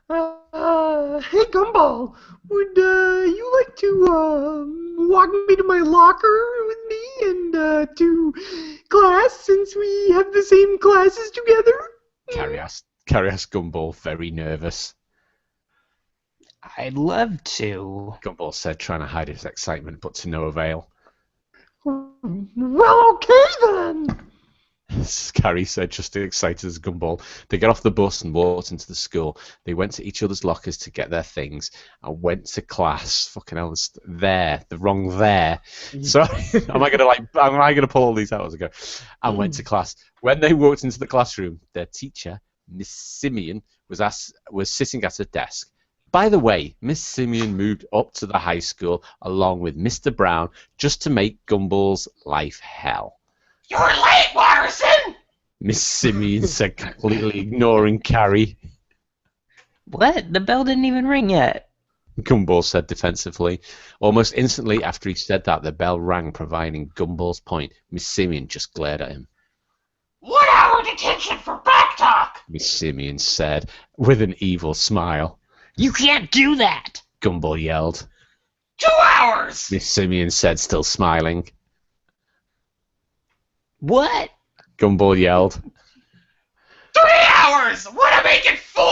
Speaker 2: Hey Gumball, would you like to walk me to my locker with me and to class since we have the same classes together?
Speaker 3: Carrie asked Gumball, very nervous.
Speaker 4: I'd love to.
Speaker 3: Gumball said, trying to hide his excitement, but to no avail.
Speaker 2: Well, okay then.
Speaker 3: Carrie said, just as excited as Gumball. They got off the bus and walked into the school. They went to each other's lockers to get their things and went to class. Fucking hell, it's there. The wrong there. Sorry, am I gonna pull all these out as I go? And went to class. When they walked into the classroom, their teacher, Miss Simeon, was sitting at her desk. By the way, Miss Simeon moved up to the high school along with Mr. Brown just to make Gumball's life hell.
Speaker 1: You're late, Watterson!
Speaker 3: Miss Simeon said, completely ignoring Carrie.
Speaker 4: What? The bell didn't even ring yet.
Speaker 3: Gumball said defensively. Almost instantly after he said that, the bell rang, providing Gumball's point. Miss Simeon just glared at him.
Speaker 1: 1 hour detention for backtalk!
Speaker 3: Miss Simeon said, with an evil smile.
Speaker 4: You can't do that!
Speaker 3: Gumball yelled.
Speaker 1: 2 hours!
Speaker 3: Miss Simeon said, still smiling.
Speaker 4: What?
Speaker 3: Gumball yelled.
Speaker 1: 3 hours! Wanna make it 4?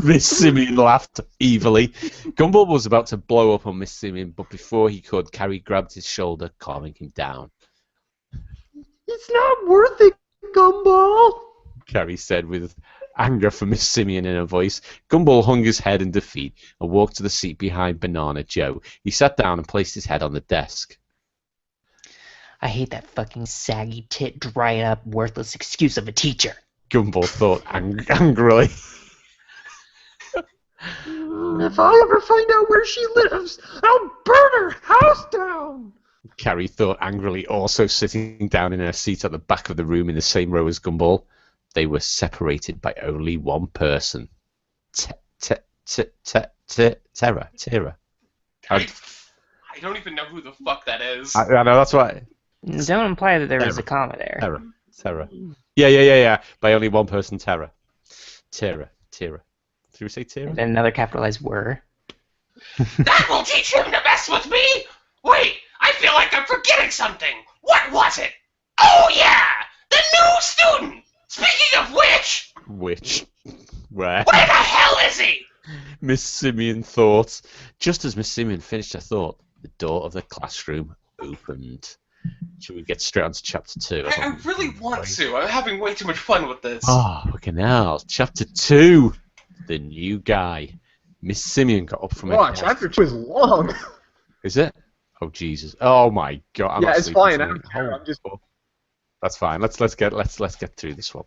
Speaker 3: Miss Simeon laughed evilly. Gumball was about to blow up on Miss Simeon, but before he could, Carrie grabbed his shoulder, calming him down.
Speaker 2: It's not worth it, Gumball.
Speaker 3: Carrie said with anger for Miss Simeon in her voice. Gumball hung his head in defeat and walked to the seat behind Banana Joe. He sat down and placed his head on the desk.
Speaker 4: I hate that fucking saggy, tit, dried up, worthless excuse of a teacher.
Speaker 3: Gumball thought angrily.
Speaker 2: If I ever find out where she lives, I'll burn her house down.
Speaker 3: Carrie thought angrily, also sitting down in her seat at the back of the room in the same row as Gumball. They were separated by only one person. Terra.
Speaker 1: I don't even know who the fuck that is.
Speaker 3: I know, that's why.
Speaker 4: Don't imply that there was a comma there.
Speaker 3: Terra. Yeah. By only one person, Terra. Did we say Terra?
Speaker 4: And then another capitalized were.
Speaker 1: That will teach him to mess with me! Wait, I feel like I'm forgetting something! What was it? Oh yeah! The new student! Speaking of which...
Speaker 3: Which? Where?
Speaker 1: Where the hell is he?
Speaker 3: Miss Simeon thought. Just as Miss Simeon finished her thought, the door of the classroom opened. Should we get straight on to chapter 2?
Speaker 1: I really want to. I'm having way too much fun with this.
Speaker 3: Oh, fucking hell. Chapter 2. The new guy. Miss Simeon got up from her desk.
Speaker 2: Chapter 2 is long.
Speaker 3: Is it? Oh, Jesus. Oh, my God.
Speaker 2: It's fine. I'm just...
Speaker 3: That's fine. Let's get through this one.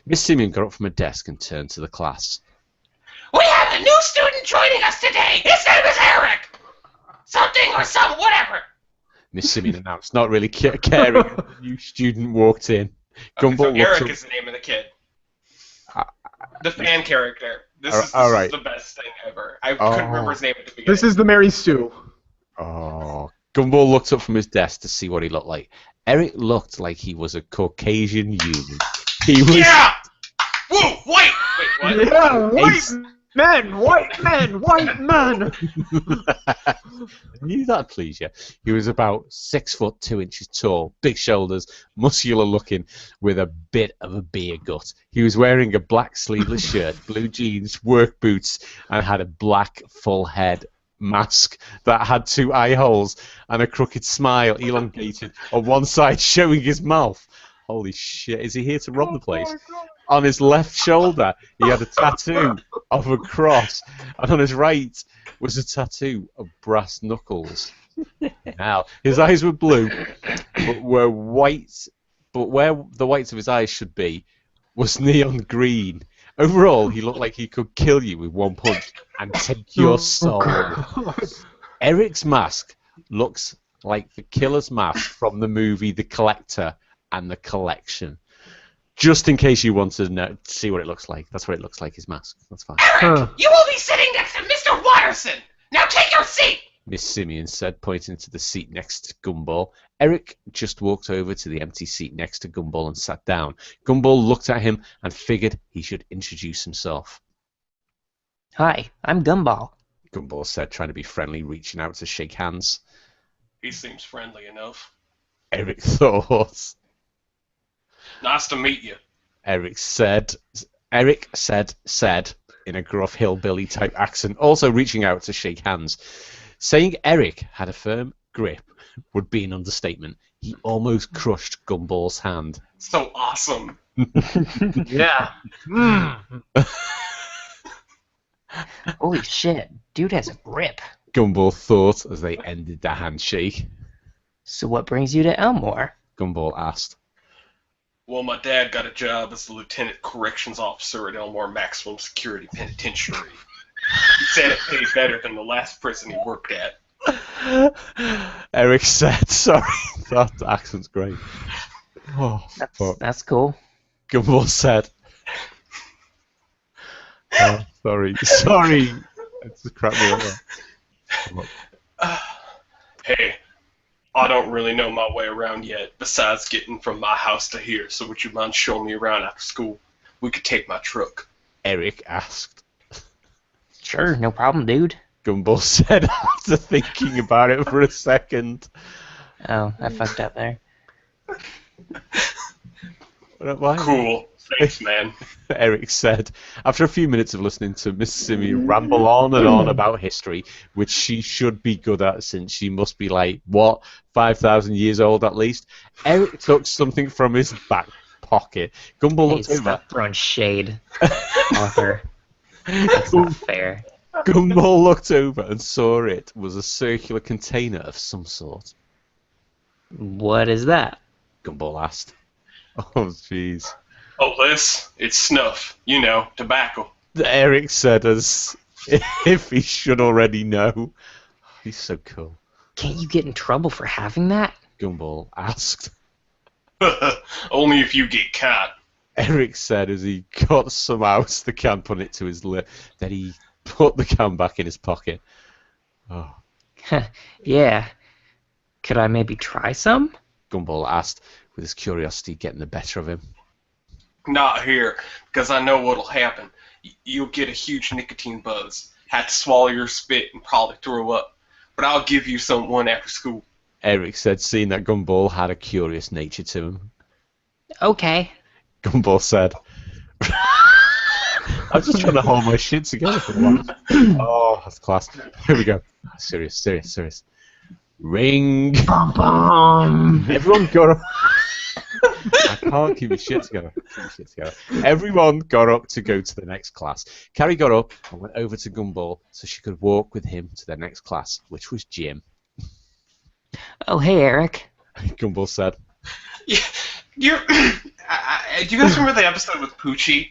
Speaker 3: Miss Simeon got up from her desk and turned to the class.
Speaker 1: We have a new student joining us today. His name is Eric. Something or some whatever.
Speaker 3: Miss Simeon announced, not really caring. A new student walked in.
Speaker 1: Gumball Eric is the name of the kid. The fan character. This is the best thing ever. I couldn't remember his name at the beginning.
Speaker 2: This is the Mary Sue.
Speaker 3: Oh. Gumball looked up from his desk to see what he looked like. Eric looked like he was a Caucasian human. He was...
Speaker 1: Yeah! Whoa, white! Wait, what?
Speaker 2: Yeah, white white men.
Speaker 3: Knew that'd please you. He was about 6'2" tall, big shoulders, muscular looking, with a bit of a beer gut. He was wearing a black sleeveless shirt, blue jeans, work boots, and had a black full head mask that had 2 eye holes and a crooked smile, elongated on one side, showing his mouth. Holy shit! Is he here to rob the place? On his left shoulder, he had a tattoo of a cross, and on his right was a tattoo of brass knuckles. Now, his eyes were blue, but were white. But where the whites of his eyes should be was neon green. Overall, he looked like he could kill you with one punch and take your soul. Eric's mask looks like the killer's mask from the movie The Collector and The Collection. Just in case you want to know, see what it looks like. That's what it looks like, his mask. That's fine.
Speaker 1: Eric, you will be sitting next to Mr. Watterson! Now take your seat!
Speaker 3: Miss Simeon said, pointing to the seat next to Gumball. Eric just walked over to the empty seat next to Gumball and sat down. Gumball looked at him and figured he should introduce himself.
Speaker 4: Hi, I'm Gumball.
Speaker 3: Gumball said, trying to be friendly, reaching out to shake hands.
Speaker 1: He seems friendly enough.
Speaker 3: Eric thought.
Speaker 1: Nice to meet you.
Speaker 3: Eric said in a gruff hillbilly type accent, also reaching out to shake hands. Saying Eric had a firm grip would be an understatement. He almost crushed Gumball's hand.
Speaker 1: So awesome.
Speaker 2: Yeah.
Speaker 4: Holy shit, dude has a grip.
Speaker 3: Gumball thought as they ended the handshake.
Speaker 4: So what brings you to Elmore?
Speaker 3: Gumball asked.
Speaker 1: Well, my dad got a job as the lieutenant corrections officer at Elmore Maximum Security Penitentiary. He said it paid better than the last prison he worked at.
Speaker 3: Eric said, sorry, that accent's great. Oh,
Speaker 4: That's cool.
Speaker 3: Gumball said, oh, sorry. It's just crap me up.
Speaker 1: Hey, I don't really know my way around yet, besides getting from my house to here, so would you mind showing me around after school? We could take my truck.
Speaker 3: Eric asked.
Speaker 4: Sure, no problem, dude.
Speaker 3: Gumball said after thinking about it for a second.
Speaker 4: Oh, I fucked up there.
Speaker 3: Why?
Speaker 1: Cool. Thanks, man.
Speaker 3: Eric said, after a few minutes of listening to Miss Simeon ramble on and on about history, which she should be good at since she must be like, 5,000 years old at least, Eric took something from his back pocket. Gumball looked over.
Speaker 4: Stop throwing shade on her. That's not fair.
Speaker 3: Gumball looked over and saw it was a circular container of some sort.
Speaker 4: What is that?
Speaker 3: Gumball asked. Oh, jeez.
Speaker 1: Oh, this? It's snuff. You know, tobacco.
Speaker 3: Eric said as if he should already know. He's so cool.
Speaker 4: Can't you get in trouble for having that?
Speaker 3: Gumball asked.
Speaker 1: Only if you get caught.
Speaker 3: Eric said as he got some out the can, put it to his lip, then he put the can back in his pocket. Oh.
Speaker 4: Yeah. Could I maybe try some?
Speaker 3: Gumball asked, with his curiosity getting the better of him.
Speaker 1: Not here, because I know what'll happen. You'll get a huge nicotine buzz, have to swallow your spit, and probably throw up. But I'll give you one after school.
Speaker 3: Eric said, seeing that Gumball had a curious nature to him.
Speaker 4: Okay.
Speaker 3: Gumball said, I'm just trying to hold my shit together for a while. Oh, that's class. Here we go. Serious. Ring.
Speaker 4: Bum bum.
Speaker 3: Everyone got up. I can't keep my shit together. Everyone got up to go to the next class. Carrie got up and went over to Gumball so she could walk with him to their next class, which was gym.
Speaker 4: Oh, hey, Eric.
Speaker 3: Gumball said.
Speaker 1: Yeah, do you guys remember the episode with Poochie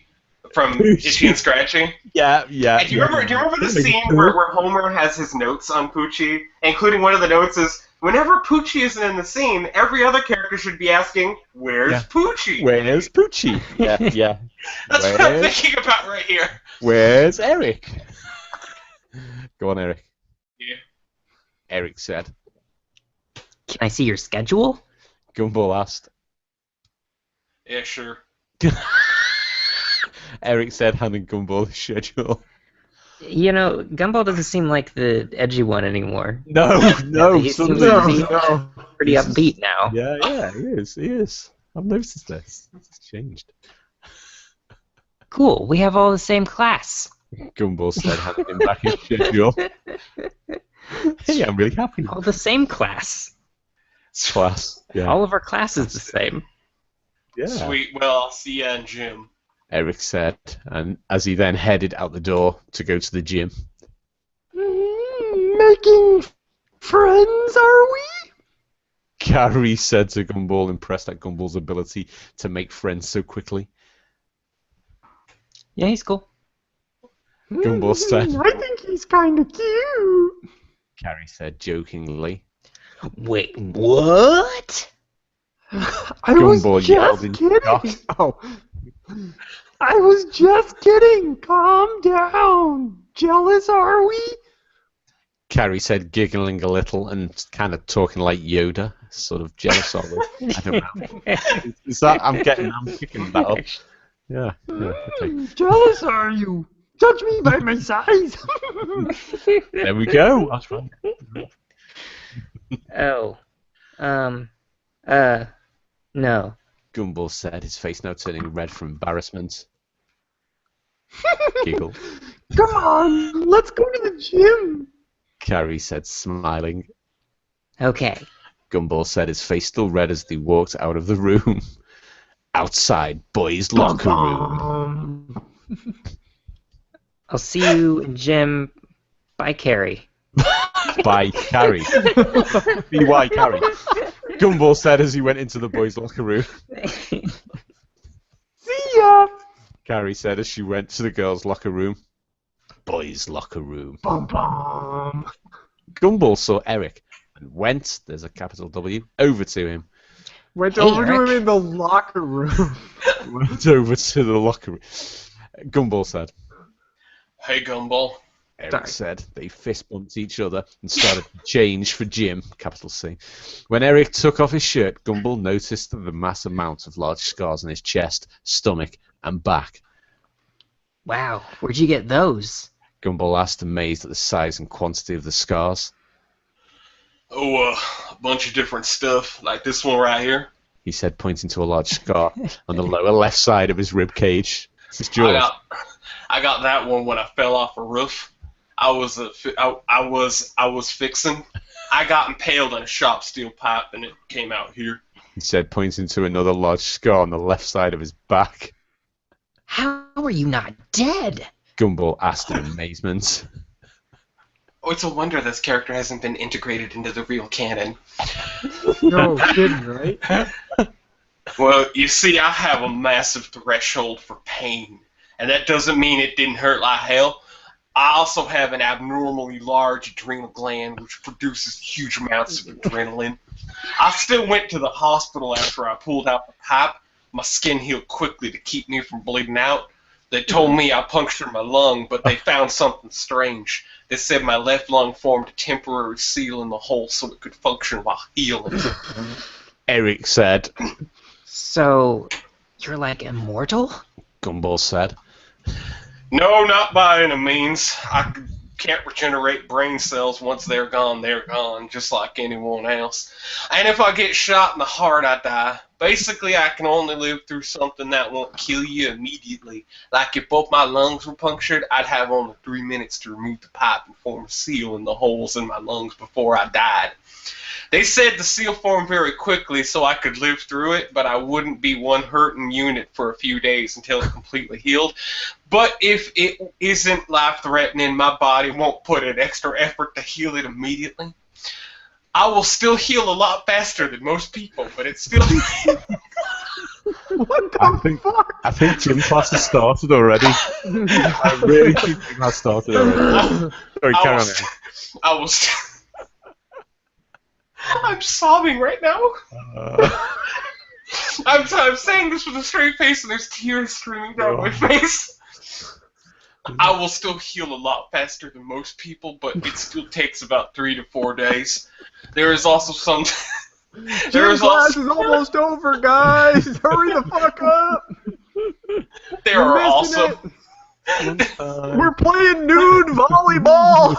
Speaker 1: from Itchy and Scratchy?
Speaker 3: Yeah.
Speaker 1: And do you remember the scene where Homer has his notes on Poochie, including one of the notes is, whenever Poochie isn't in the scene, every other character should be asking, where's Poochie?
Speaker 3: Where's Poochie? Yeah.
Speaker 1: That's what I'm thinking about right here.
Speaker 3: Where's Eric? Go on, Eric.
Speaker 1: Yeah.
Speaker 3: Eric said.
Speaker 4: Can I see your schedule?
Speaker 3: Gumball asked.
Speaker 1: Yeah, sure.
Speaker 3: Eric said, handing Gumball the schedule.
Speaker 4: You know, Gumball doesn't seem like the edgy one anymore.
Speaker 3: No,
Speaker 4: He seems
Speaker 3: suddenly
Speaker 4: to be pretty
Speaker 3: he's
Speaker 4: upbeat now.
Speaker 3: Yeah, he is. I've noticed this. It's changed.
Speaker 4: Cool, we have all the same class.
Speaker 3: Gumball said, handing him back his schedule. Hey, I'm really happy.
Speaker 4: All the same class.
Speaker 3: Class, yeah.
Speaker 4: All of our class is the same.
Speaker 3: Yeah.
Speaker 1: Sweet. Well, I'll see ya in gym.
Speaker 3: Eric said, and as he then headed out the door to go to the gym.
Speaker 2: Making friends, are we?
Speaker 3: Carrie said to Gumball, impressed at Gumball's ability to make friends so quickly.
Speaker 4: Yeah, he's cool.
Speaker 3: Gumball said.
Speaker 2: I think he's kind of cute.
Speaker 3: Carrie said jokingly.
Speaker 4: Wait, what?
Speaker 2: I was
Speaker 3: Gumball yelled
Speaker 2: just
Speaker 3: in
Speaker 2: kidding.
Speaker 3: shock.
Speaker 2: Oh. I was just kidding. Calm down. Jealous, are we?
Speaker 3: Carrie said, giggling a little and kind of talking like Yoda, sort of jealous of it. I don't know. Is that I'm picking that up. Yeah. Okay.
Speaker 2: Jealous, are you? Judge me by my size.
Speaker 3: There we go. That's right.
Speaker 4: Oh. No.
Speaker 3: Gumball said, his face now turning red from embarrassment. Giggle.
Speaker 2: Come on, let's go to the gym.
Speaker 3: Carrie said, smiling.
Speaker 4: Okay.
Speaker 3: Gumball said, his face still red as they walked out of the room. Outside boys' locker room.
Speaker 4: I'll see you in gym. Bye, Carrie.
Speaker 3: By Carrie. B.Y. Carrie. Gumball said as he went into the boys' locker room.
Speaker 2: See ya.
Speaker 3: Carrie said as she went to the girls' locker room. Boys' locker room.
Speaker 2: Bum, bum.
Speaker 3: Gumball saw Eric and went, there's a capital W, over to him.
Speaker 2: Went
Speaker 4: Hey,
Speaker 2: over to
Speaker 4: Eric.
Speaker 2: him in the locker room.
Speaker 3: Went over to the locker room. Gumball said.
Speaker 1: Hey, Gumball.
Speaker 3: Eric said. They fist bumped each other and started to change for Jim, capital C. When Eric took off his shirt, Gumball noticed the mass amount of large scars on his chest, stomach, and back.
Speaker 4: Wow, where'd you get those?
Speaker 3: Gumball asked, amazed at the size and quantity of the scars.
Speaker 1: Oh, a bunch of different stuff, like this one right here.
Speaker 3: He said, pointing to a large scar on the lower left side of his rib cage. His jaw.
Speaker 1: I got that one when I fell off a roof. I was fixing. I got impaled on a sharp steel pipe, and it came out here.
Speaker 3: He said, pointing to another large scar on the left side of his back.
Speaker 4: How are you not dead?
Speaker 3: Gumball asked in amazement.
Speaker 1: Oh, it's a wonder this character hasn't been integrated into the real canon.
Speaker 2: No kidding, right?
Speaker 1: Well, you see, I have a massive threshold for pain, and that doesn't mean it didn't hurt like hell. I also have an abnormally large adrenal gland, which produces huge amounts of adrenaline. I still went to the hospital after I pulled out the pipe. My skin healed quickly to keep me from bleeding out. They told me I punctured my lung, but they found something strange. They said my left lung formed a temporary seal in the hole so it could function while healing.
Speaker 3: Eric said.
Speaker 4: So, you're like immortal?
Speaker 3: Gumball said.
Speaker 1: No, not by any means. I can't regenerate brain cells. Once they're gone, just like anyone else. And if I get shot in the heart, I die. Basically, I can only live through something that won't kill you immediately. Like if both my lungs were punctured, I'd have only 3 minutes to remove the pipe and form a seal in the holes in my lungs before I died. They said the seal formed very quickly so I could live through it, but I wouldn't be one hurting unit for a few days until it completely healed. But if it isn't life-threatening, my body won't put an extra effort to heal it immediately. I will still heal a lot faster than most people, but it's still...
Speaker 2: What the fuck?
Speaker 3: I think gym class has started already. I really think gym has started already. Sorry, carry on.
Speaker 1: I was... I'm sobbing right now. I'm saying this with a straight face and there's tears streaming down my face. I will still heal a lot faster than most people, but it still takes about 3 to 4 days. There is also some...
Speaker 2: Gym class is almost over, guys. Hurry the fuck up.
Speaker 1: There are also...
Speaker 2: We're playing nude volleyball.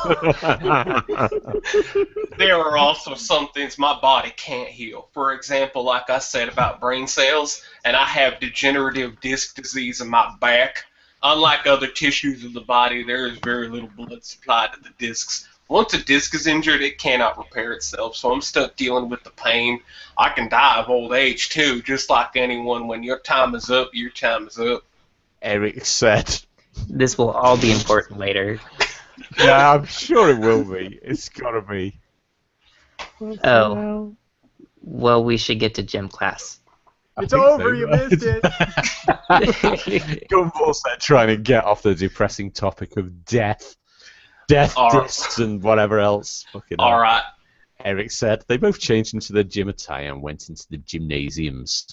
Speaker 1: There are also some things my body can't heal. For example, like I said about brain cells, and I have degenerative disc disease in my back. Unlike other tissues of the body, there is very little blood supply to the discs. Once a disc is injured, it cannot repair itself, so I'm stuck dealing with the pain. I can die of old age, too, just like anyone. When your time is up, your time is up.
Speaker 3: Eric said.
Speaker 4: This will all be important later.
Speaker 3: Yeah, I'm sure it will be. It's gotta be.
Speaker 4: Oh. Well, we should get to gym class.
Speaker 2: It's over, you missed it.
Speaker 3: Gumball said trying to get off the depressing topic of death. Death, discs, and whatever else.
Speaker 1: All right.
Speaker 3: Eric said they both changed into their gym attire and went into the gymnasium's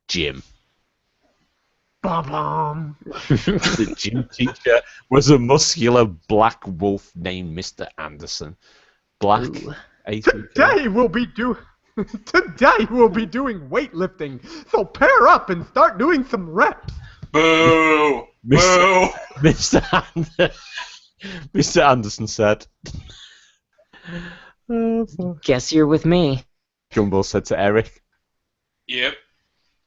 Speaker 3: gym.
Speaker 2: Bum.
Speaker 3: The gym teacher was a muscular black wolf named Mr. Anderson. Black.
Speaker 2: Today we'll be doing weightlifting. So pair up and start doing some reps.
Speaker 1: Boo! Boo!
Speaker 3: Mr. Anderson said.
Speaker 4: Guess you're with me.
Speaker 3: Gumball said to Eric.
Speaker 1: Yep.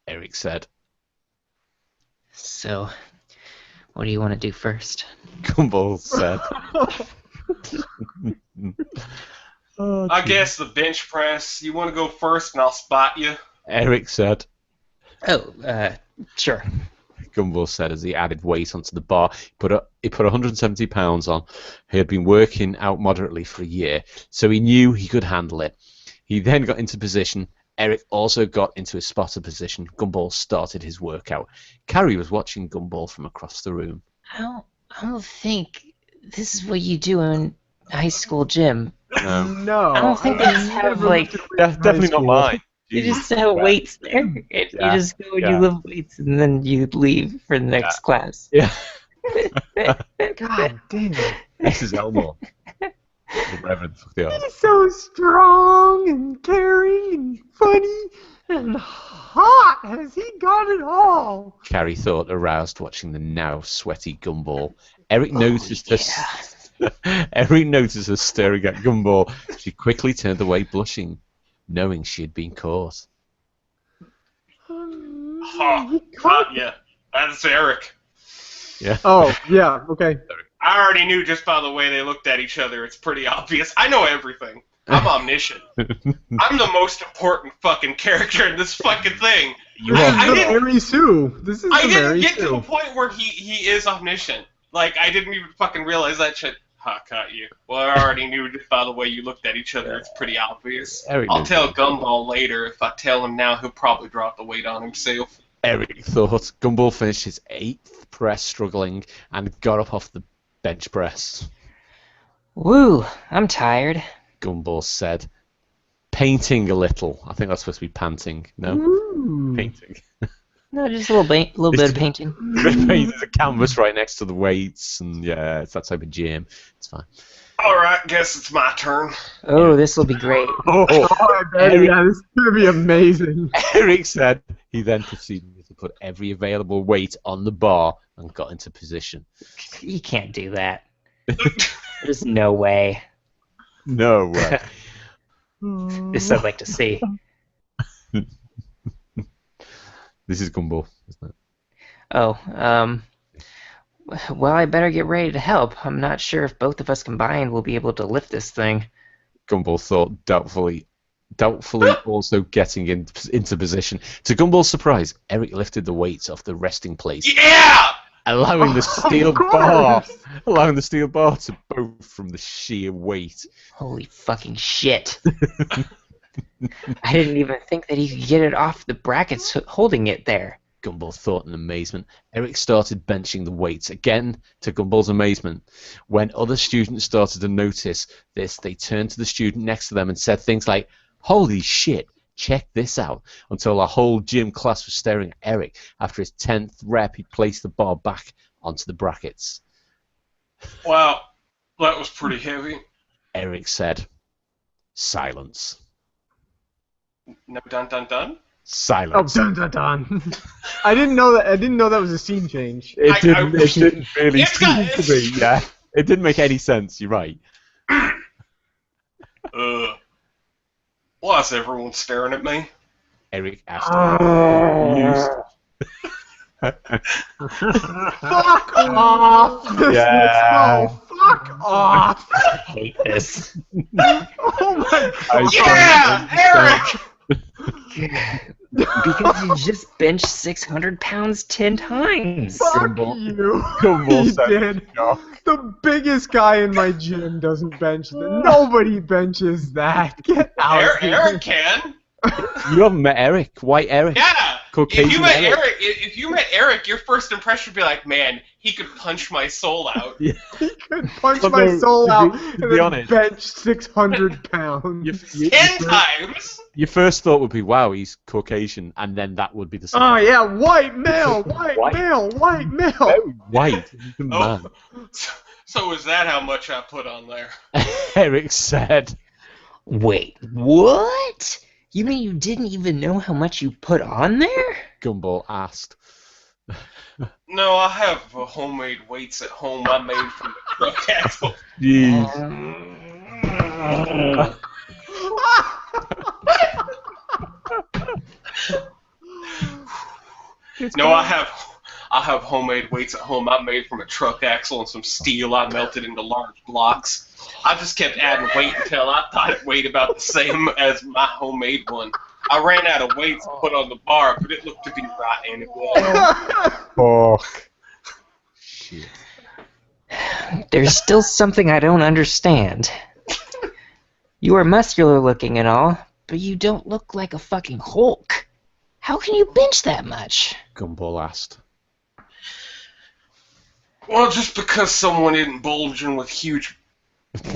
Speaker 3: Eric said.
Speaker 4: So, what do you want to do first?
Speaker 3: Gumball said.
Speaker 1: I guess the bench press. You want to go first and I'll spot you?
Speaker 3: Eric said.
Speaker 4: Oh, sure.
Speaker 3: Gumball said as he added weight onto the bar. He put 170 pounds on. He had been working out moderately for a year, so he knew he could handle it. He then got into position. Eric also got into a spotter position. Gumball started his workout. Carrie was watching Gumball from across the room.
Speaker 4: I don't think this is what you do in high school gym.
Speaker 2: No.
Speaker 4: I don't think they just have, like...
Speaker 3: Yeah, definitely not mine.
Speaker 4: You just have weights there. You just go and you lift weights, and then you leave for the next class.
Speaker 3: Yeah.
Speaker 2: God damn.
Speaker 3: This is Elmore. Whatever the fuck they are.
Speaker 2: He's so strong and caring and funny and hot. Has he got it all?
Speaker 3: Carrie thought, aroused watching the now sweaty Gumball. Eric noticed Eric noticed her staring at Gumball. She quickly turned away, blushing, knowing she had been caught.
Speaker 1: Caught ya. That's Eric.
Speaker 3: Yeah.
Speaker 2: Oh, yeah, okay.
Speaker 1: I already knew just by the way they looked at each other. It's pretty obvious. I know everything. I'm omniscient. I'm the most important fucking character in this fucking thing.
Speaker 2: I didn't
Speaker 1: get to the point where he is omniscient. Like, I didn't even fucking realize that shit. Caught you. Well, I already knew just by the way you looked at each other. It's pretty obvious. I'll tell Gumball later. If I tell him now, he'll probably drop the weight on himself.
Speaker 3: Eric thought. Gumball finished his 8th press struggling and got up off the bench press.
Speaker 4: Woo, I'm tired.
Speaker 3: Gumball said, painting a little. I think that's supposed to be panting. No?
Speaker 2: Ooh.
Speaker 3: Painting.
Speaker 4: No, just a little bit of painting.
Speaker 3: There's a canvas right next to the weights, and yeah, it's that type of gym. It's fine.
Speaker 1: Alright, guess it's my turn.
Speaker 4: Oh, this will be great.
Speaker 2: Yeah, this is going to be amazing.
Speaker 3: Eric said he then proceeded to put every available weight on the bar and got into position.
Speaker 4: You can't do that. There's no way.
Speaker 3: No way.
Speaker 4: This I'd like to see.
Speaker 3: This is Gumball, isn't it?
Speaker 4: Oh, well, I better get ready to help. I'm not sure if both of us combined will be able to lift this thing.
Speaker 3: Gumball thought, doubtfully also getting into position. To Gumball's surprise, Eric lifted the weights off the resting place.
Speaker 1: Yeah!
Speaker 3: Allowing the steel bar to bow from the sheer weight.
Speaker 4: Holy fucking shit. I didn't even think that he could get it off the brackets holding it there.
Speaker 3: Gumball thought in amazement. Eric started benching the weights. Again, to Gumball's amazement. When other students started to notice this, they turned to the student next to them and said things like, holy shit, check this out, until our whole gym class was staring at Eric. After his 10th rep, he placed the bar back onto the brackets.
Speaker 1: Wow, that was pretty heavy.
Speaker 3: Eric said, silence.
Speaker 1: No dun dun dun?
Speaker 3: Silence.
Speaker 2: dun dun dun. I didn't know that. I didn't know that was a scene change.
Speaker 3: It didn't really
Speaker 1: It's got-
Speaker 3: seem to be. Yeah, it didn't make any sense. You're right.
Speaker 1: Why is everyone staring at me?
Speaker 3: Eric asked.
Speaker 2: Fuck off!
Speaker 3: Yeah.
Speaker 2: No, fuck off!
Speaker 4: I hate this.
Speaker 2: Oh my god!
Speaker 1: Yeah, Eric!
Speaker 4: Because you just benched 600 pounds 10 times.
Speaker 2: Fuck
Speaker 3: Gumball.
Speaker 2: you!
Speaker 3: Gumball
Speaker 2: He
Speaker 3: said
Speaker 2: did. The biggest guy in my gym doesn't bench that. Nobody benches that. Get out!
Speaker 1: Eric can.
Speaker 3: You haven't met Eric. White Eric.
Speaker 1: Yeah.
Speaker 3: Caucasian
Speaker 1: If you met
Speaker 3: Eric.
Speaker 1: Eric, if you met Eric, your first impression would be like, man, he could punch my soul out.
Speaker 2: He could punch
Speaker 3: Well,
Speaker 2: my
Speaker 3: no,
Speaker 2: soul
Speaker 3: to
Speaker 2: out
Speaker 3: be
Speaker 2: and
Speaker 3: honest-
Speaker 2: then bench 600 pounds.
Speaker 1: 10 times.
Speaker 3: Your first thought would be, wow, he's Caucasian, and then that would be the second.
Speaker 2: Oh yeah, white male, white
Speaker 3: White.
Speaker 2: male, white male.
Speaker 3: Oh, white. He's a man.
Speaker 1: So is that how much I put on there?
Speaker 3: Eric said.
Speaker 4: Wait, what? You mean you didn't even know how much you put on there?
Speaker 3: Gumball asked.
Speaker 1: No, I have homemade weights at home I made from the truck axle.
Speaker 3: Jeez.
Speaker 1: No, I have homemade weights at home I made from a truck axle and some steel I melted into large blocks. I just kept adding weight until I thought it weighed about the same as my homemade one. I ran out of weights to put on the bar, but it looked to be right anyway.
Speaker 3: Fuck. Shit.
Speaker 4: There's still something I don't understand. You are muscular looking and all, but you don't look like a fucking Hulk. How can you bench that much?
Speaker 3: Gumball asked.
Speaker 1: Well, just because someone isn't bulging with huge...
Speaker 3: That's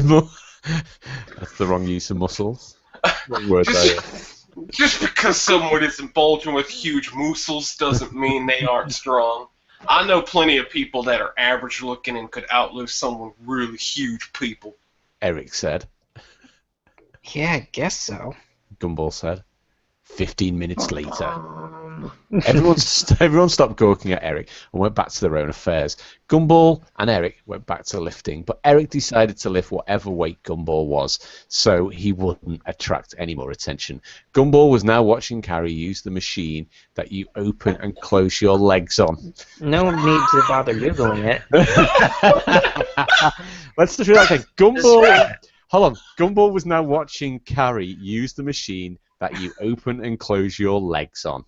Speaker 3: the wrong use of muscles. Wrong word there.
Speaker 1: Just because someone isn't bulging with huge muscles doesn't mean they aren't strong. I know plenty of people that are average looking and could outlive someone really huge people.
Speaker 3: Eric said.
Speaker 4: Yeah, I guess so.
Speaker 3: Gumball said. 15 minutes later. Everyone stopped gawking at Eric and went back to their own affairs. Gumball and Eric went back to lifting, but Eric decided to lift whatever weight Gumball was, so he wouldn't attract any more attention. Gumball was now watching Carrie use the machine that you open and close your legs on.
Speaker 4: No need to bother Googling it.
Speaker 3: Let's just read that again. Gumball... Hold on. Gumball was now watching Carrie use the machine that you open and close your legs on.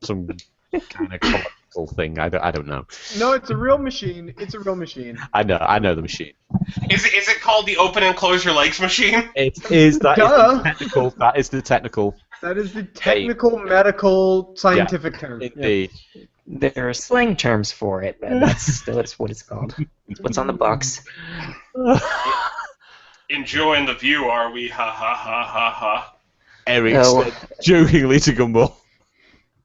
Speaker 3: Some kind of comical thing. I don't know.
Speaker 2: No, it's a real machine. It's a real machine.
Speaker 3: I know the machine.
Speaker 1: Is it called the open and close your legs machine?
Speaker 3: It is. That is
Speaker 2: Duh.
Speaker 3: the technical. That is the technical.
Speaker 2: That is the technical, medical, scientific term.
Speaker 3: Indeed.
Speaker 4: There are slang terms for it, but that's what it's called. It's what's on the box.
Speaker 1: Enjoying the view, are we? Ha ha ha ha ha.
Speaker 3: Eric
Speaker 4: Oh.
Speaker 3: said jokingly to Gumball.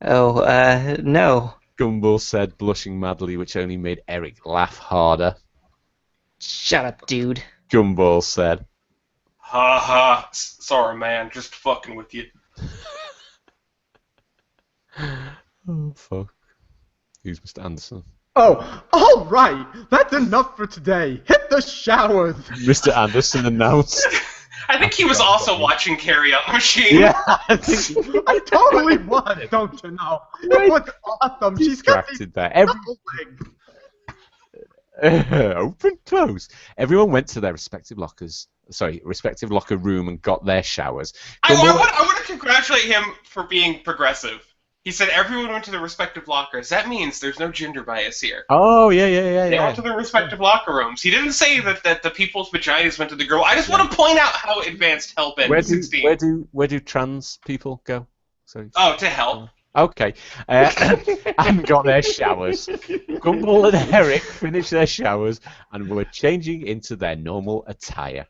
Speaker 4: No.
Speaker 3: Gumball said, blushing madly, which only made Eric laugh harder.
Speaker 4: Shut up, dude.
Speaker 3: Gumball said.
Speaker 1: Ha ha. Sorry, man. Just fucking with you.
Speaker 3: Oh, fuck. Who's Mr. Anderson?
Speaker 2: Oh, all right. That's enough for today. Hit the showers.
Speaker 3: Mr. Anderson announced.
Speaker 1: I think he was also watching Carrie on the machine.
Speaker 3: Yeah, I think
Speaker 2: I totally was, don't you know? It was awesome. She's got these
Speaker 3: distracted there.
Speaker 2: double legs.
Speaker 3: Open, close. Everyone went to their respective locker room and got their showers.
Speaker 1: I
Speaker 3: Gumball-
Speaker 1: want to congratulate him for being progressive. He said everyone went to their respective lockers. That means there's no gender bias here.
Speaker 3: Oh, yeah.
Speaker 1: They went to their respective locker rooms. He didn't say that the people's vaginas went to the girl. I just want to point out how advanced hell been.
Speaker 3: Where do trans people go? Sorry.
Speaker 1: Oh, to hell.
Speaker 3: Okay. And got their showers. Gumball and Eric finished their showers and were changing into their normal attire.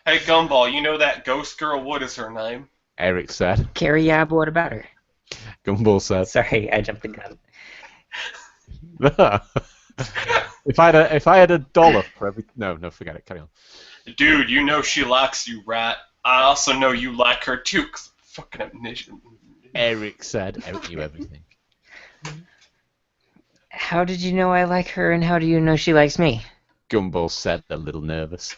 Speaker 1: Hey, Gumball, you know that ghost girl? What is her name?
Speaker 3: Eric said.
Speaker 4: Carrie Ab, what about her?
Speaker 3: Gumball said.
Speaker 4: Sorry, I jumped the gun.
Speaker 3: If I had $1 for every... No, forget it. Carry on.
Speaker 1: Dude, you know she likes you, right? I also know you like her too. Fucking omniscient.
Speaker 3: Eric said. Eric knew everything.
Speaker 4: How did you know I like her, and how do you know she likes me?
Speaker 3: Gumball said, a little nervous.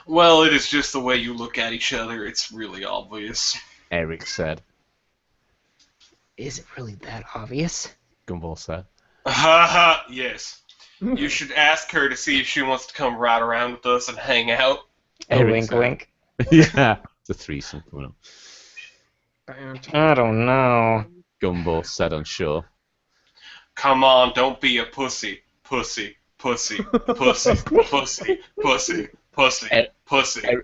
Speaker 1: Well, it is just the way you look at each other. It's really obvious.
Speaker 3: Eric said.
Speaker 4: Is it really that obvious?
Speaker 3: Gumball said.
Speaker 1: Haha, yes. You should ask her to see if she wants to come ride around with us and hang out.
Speaker 3: Eric
Speaker 4: Wink,
Speaker 3: said.
Speaker 4: wink.
Speaker 3: Yeah, it's a threesome coming up.
Speaker 4: I don't know.
Speaker 3: Gumball said, unsure.
Speaker 1: Come on, don't be a pussy. Pussy, pussy, pussy, pussy, pussy, pussy, pussy,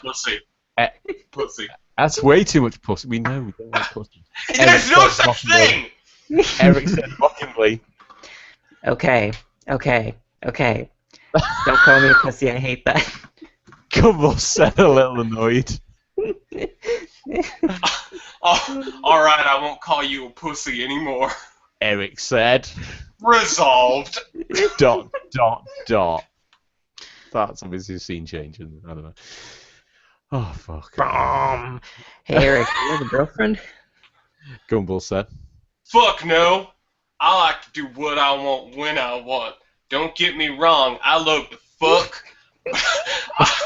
Speaker 1: pussy, pussy.
Speaker 3: That's way too much pussy. We know we don't like pussy.
Speaker 1: There's no such thing!
Speaker 3: Eric said mockingly.
Speaker 4: Okay. Don't call me a pussy, I hate that.
Speaker 3: Gumball said, a little annoyed.
Speaker 1: Oh, alright, I won't call you a pussy anymore.
Speaker 3: Eric said.
Speaker 1: Resolved. ...
Speaker 3: That's obviously a scene change, isn't it? I don't know. Oh, fuck.
Speaker 4: Hey, Eric, you have a girlfriend?
Speaker 3: Gumball said.
Speaker 1: Fuck no. I like to do what I want when I want. Don't get me wrong, I love to fuck.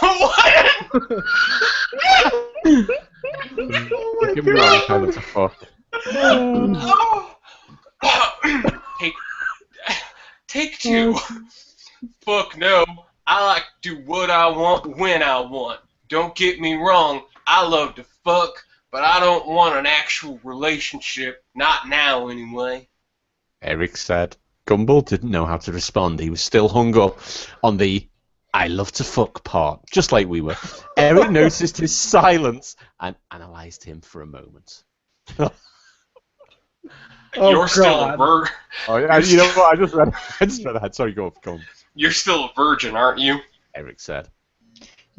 Speaker 1: What?
Speaker 3: Don't get me wrong, I love to fuck.
Speaker 1: Take two. Fuck no. I like to do what I want when I want. Don't get me wrong, I love to fuck, but I don't want an actual relationship. Not now, anyway.
Speaker 3: Eric said. Gumball didn't know how to respond. He was still hung up on the I love to fuck part, just like we were. Eric noticed his silence and analysed him for a moment.
Speaker 1: You're still a virgin.
Speaker 3: Oh, yeah, you know what? I just read ahead. Sorry, go on.
Speaker 1: You're still a virgin, aren't you?
Speaker 3: Eric said.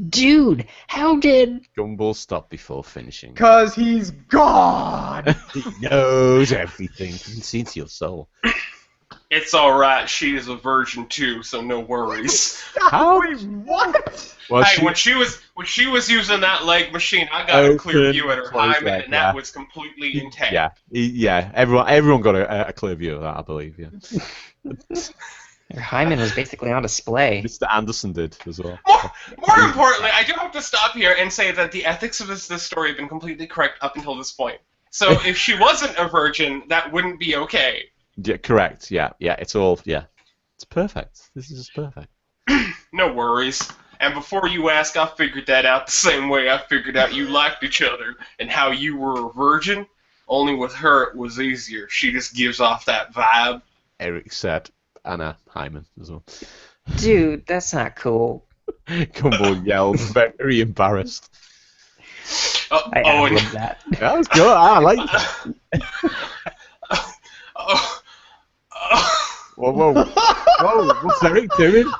Speaker 4: Dude, how did...
Speaker 3: Gumball stopped before finishing.
Speaker 2: 'Cause he's God!
Speaker 3: He knows everything. He can see into your soul.
Speaker 1: It's alright, she is a virgin too, so no worries.
Speaker 3: How?
Speaker 2: Wait, what?
Speaker 3: Well,
Speaker 1: Hey, when she was using that leg machine, I got a clear view at her hymen, and that was completely intact.
Speaker 3: Yeah. Everyone got a clear view of that, I believe. Yeah.
Speaker 4: Her hymen was basically on display.
Speaker 3: Mr. Anderson did as well.
Speaker 1: More importantly, I do have to stop here and say that the ethics of this story have been completely correct up until this point. So if she wasn't a virgin, that wouldn't be okay.
Speaker 3: Yeah, correct. Yeah. It's all. Yeah, it's perfect. This is just perfect.
Speaker 1: No worries. And before you ask, I figured that out the same way I figured out you liked each other and how you were a virgin. Only with her it was easier. She just gives off that vibe.
Speaker 3: Eric said. Anna Hyman as well.
Speaker 4: Dude, that's not cool.
Speaker 3: Gumball yelled, very embarrassed.
Speaker 4: I
Speaker 1: And
Speaker 4: love that.
Speaker 3: That was good. I like that. Whoa. What's Eric doing?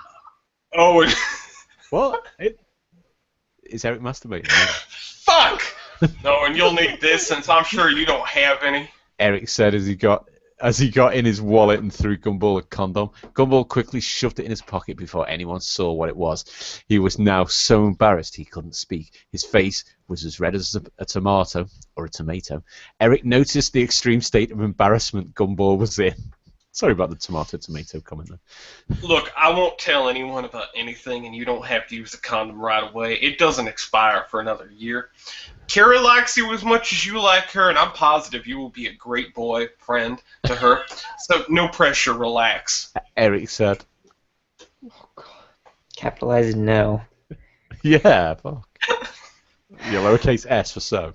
Speaker 1: And
Speaker 3: What? Is Eric masturbating?
Speaker 1: fuck! No, and you'll need this since I'm sure you don't have any.
Speaker 3: Eric said as he got in his wallet and threw Gumball a condom. Gumball quickly shoved it in his pocket before anyone saw what it was. He was now so embarrassed he couldn't speak. His face was as red as a tomato, or a tomato. Eric noticed the extreme state of embarrassment Gumball was in. Sorry about the tomato comment there.
Speaker 1: Look, I won't tell anyone about anything, and you don't have to use a condom right away. It doesn't expire for another year. Carrie likes you as much as you like her, and I'm positive you will be a great boyfriend to her. So no pressure, relax.
Speaker 3: Eric said.
Speaker 4: Capitalized no.
Speaker 3: Yeah, fuck. Yeah, lowercase s for so.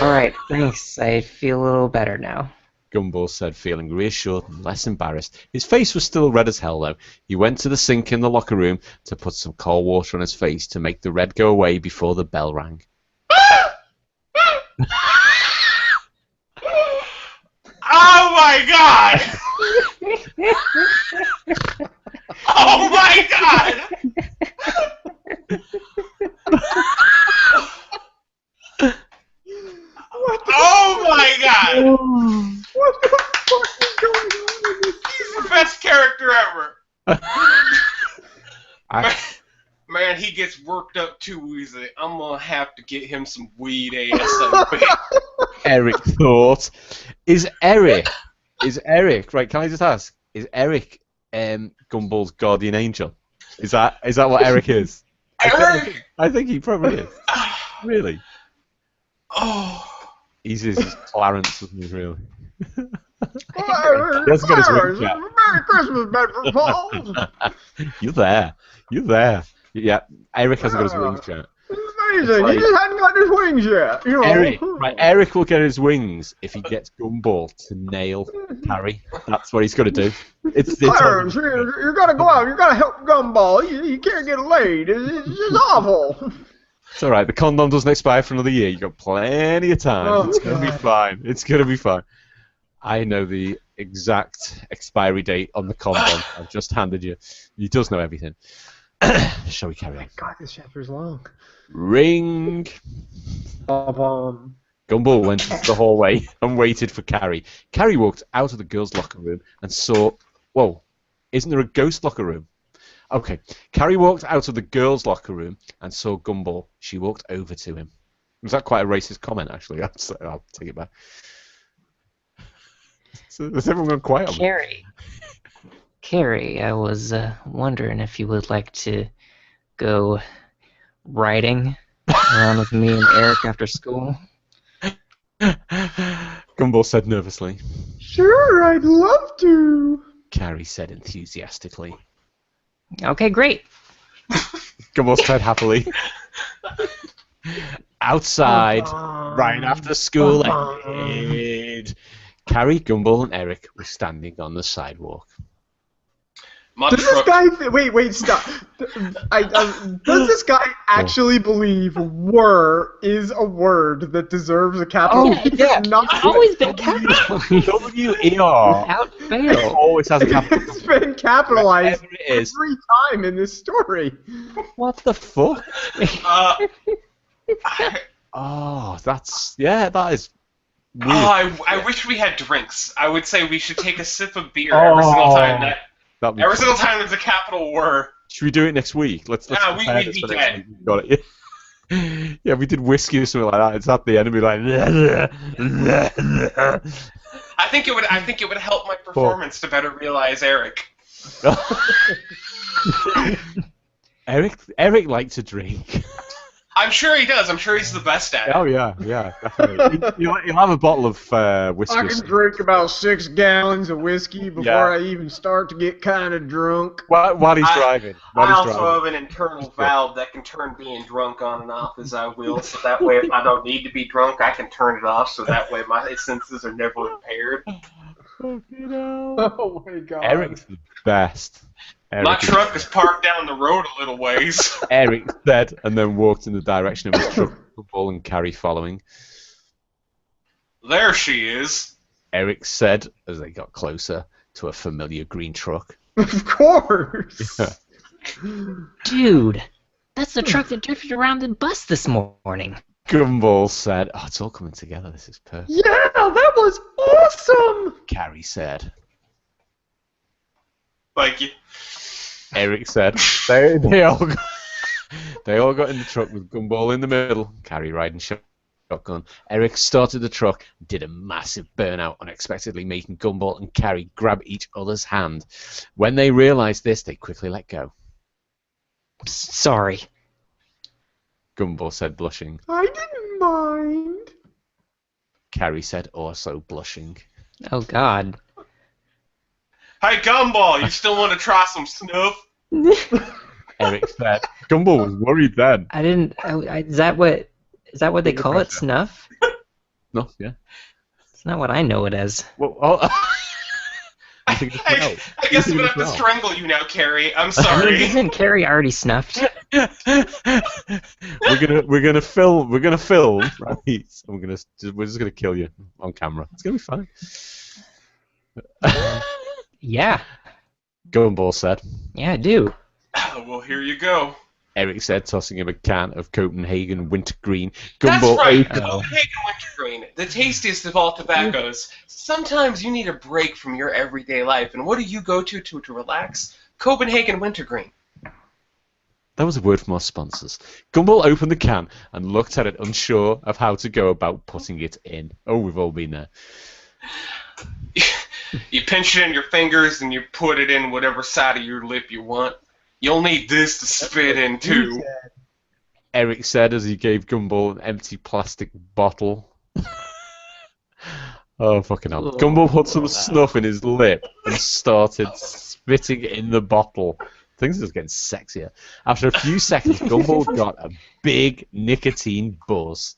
Speaker 4: Alright, thanks. I feel a little better now.
Speaker 3: Gumball said, feeling reassured and less embarrassed. His face was still red as hell, though. He went to the sink in the locker room to put some cold water on his face to make the red go away before the bell rang.
Speaker 1: Oh my god! Oh my god! Oh my god!
Speaker 2: What the fuck is going on in this?
Speaker 1: He's the best character ever! Man, and he gets worked up too easily. I'm gonna have to get him some weed ASAP.
Speaker 3: Eric thought, is Eric, right, can I just ask, is Eric Gumball's guardian angel? Is that what Eric is?
Speaker 1: Eric?
Speaker 3: I think he probably is. Really?
Speaker 1: Oh.
Speaker 3: He's his Clarence, isn't he, really?
Speaker 2: He
Speaker 3: hasn't got his wings yet.
Speaker 2: Merry Christmas, Bedford Falls.
Speaker 3: You're there. Yeah, Eric hasn't got his wings yet.
Speaker 2: It's amazing. He just hadn't got his wings yet. You know.
Speaker 3: Eric will get his wings if he gets Gumball to nail Carrie. That's what he's got to do. It's
Speaker 2: Clarence, you gotta go out. You gotta help Gumball. He can't get laid. It's just awful.
Speaker 3: It's all right. The condom doesn't expire for another year. You've got plenty of time.
Speaker 2: Oh,
Speaker 3: it's going to be fine. It's going to be fine. I know the exact expiry date on the condom. I've just handed you. He does know everything. Shall we carry on?
Speaker 2: God, this chapter's long.
Speaker 3: Ring. Gumball went into the hallway and waited for Carrie. Carrie walked out of the girls' locker room and saw... Whoa, isn't there a ghost locker room? Okay, Carrie walked out of the girls' locker room and saw Gumball. She walked over to him. Was that quite a racist comment, actually? I'll take it back. So, has everyone gone quiet on me?
Speaker 4: Carrie, I was wondering if you would like to go riding around with me and Eric after school.
Speaker 3: Gumball said nervously.
Speaker 2: Sure, I'd love to.
Speaker 3: Carrie said enthusiastically.
Speaker 4: Okay, great.
Speaker 3: Gumball said happily. Outside, right after school ended, Carrie, Gumball, and Eric were standing on the sidewalk.
Speaker 2: Does this guy... Wait, stop. Does this guy actually believe "were" is a word that deserves a capital?
Speaker 4: Oh, yeah. It's always been capitalized.
Speaker 3: W-E-R.
Speaker 4: Without fail.
Speaker 3: It always has a capital.
Speaker 2: It's been capitalized
Speaker 3: it
Speaker 2: every time in this story.
Speaker 3: What the fuck? That is weird.
Speaker 1: I wish we had drinks. I would say we should take a sip of beer every single time every single time there's a capital word.
Speaker 3: Should we do it next week? Let's
Speaker 1: we'd be dead.
Speaker 3: Got it. Yeah, we did whiskey or something like that. It's at the end and be like.
Speaker 1: I think it would help my performance to better realize Eric.
Speaker 3: Eric liked to drink.
Speaker 1: I'm sure he does. I'm sure he's the best at it.
Speaker 3: Oh yeah, definitely. He'll have a bottle of whiskey.
Speaker 2: I can drink about 6 gallons of whiskey before I even start to get kind of drunk.
Speaker 3: While he's driving.
Speaker 1: I also have an internal valve that can turn being drunk on and off as I will, so that way if I don't need to be drunk, I can turn it off, so that way my senses are never impaired.
Speaker 2: Oh my god.
Speaker 3: Eric's the best.
Speaker 1: My truck is parked down the road a little ways.
Speaker 3: Eric said, and then walked in the direction of his truck, Gumball and Carrie following.
Speaker 1: There she is.
Speaker 3: Eric said, as they got closer to a familiar green truck.
Speaker 2: Of course.
Speaker 4: Dude, that's the truck that drifted around the bus this morning.
Speaker 3: Gumball said, "Oh, it's all coming together. This is perfect."
Speaker 2: Yeah, that was awesome.
Speaker 3: Carrie said.
Speaker 1: Thank you.
Speaker 3: Eric said, they all got in the truck with Gumball in the middle, Carrie riding shotgun. Eric started the truck, did a massive burnout, unexpectedly making Gumball and Carrie grab each other's hand. When they realized this, they quickly let go.
Speaker 4: Sorry.
Speaker 3: Gumball said, blushing.
Speaker 2: I didn't mind.
Speaker 3: Carrie said, also blushing.
Speaker 4: Oh, God.
Speaker 3: Hey,
Speaker 1: Gumball, you still want to try some snuff?
Speaker 3: Eric said. Gumball was worried then.
Speaker 4: I didn't. Is that what they call it? Snuff?
Speaker 3: Snuff, yeah.
Speaker 4: It's not what I know it as.
Speaker 3: Well,
Speaker 1: I guess I'm gonna have to strangle you now, Carrie. I'm sorry.
Speaker 4: Isn't Carrie already snuffed?
Speaker 3: We're gonna film. Right? We're just gonna kill you on camera. It's gonna be fine.
Speaker 4: Yeah.
Speaker 3: Gumball said.
Speaker 4: Yeah, I do.
Speaker 1: Well, here you go.
Speaker 3: Eric said, tossing him a can of Copenhagen Wintergreen.
Speaker 1: That's
Speaker 3: Gumball
Speaker 1: right, Copenhagen Wintergreen, the tastiest of all tobaccos. Sometimes you need a break from your everyday life, and what do you go to relax? Copenhagen Wintergreen.
Speaker 3: That was a word from our sponsors. Gumball opened the can and looked at it, unsure of how to go about putting it in. Oh, we've all been there.
Speaker 1: You pinch it in your fingers and you put it in whatever side of your lip you want. You'll need this to spit in too.
Speaker 3: Eric said as he gave Gumball an empty plastic bottle. Oh, fucking hell. Gumball put some snuff in his lip and started spitting in the bottle. Things are getting sexier. After a few seconds, Gumball got a big nicotine buzz.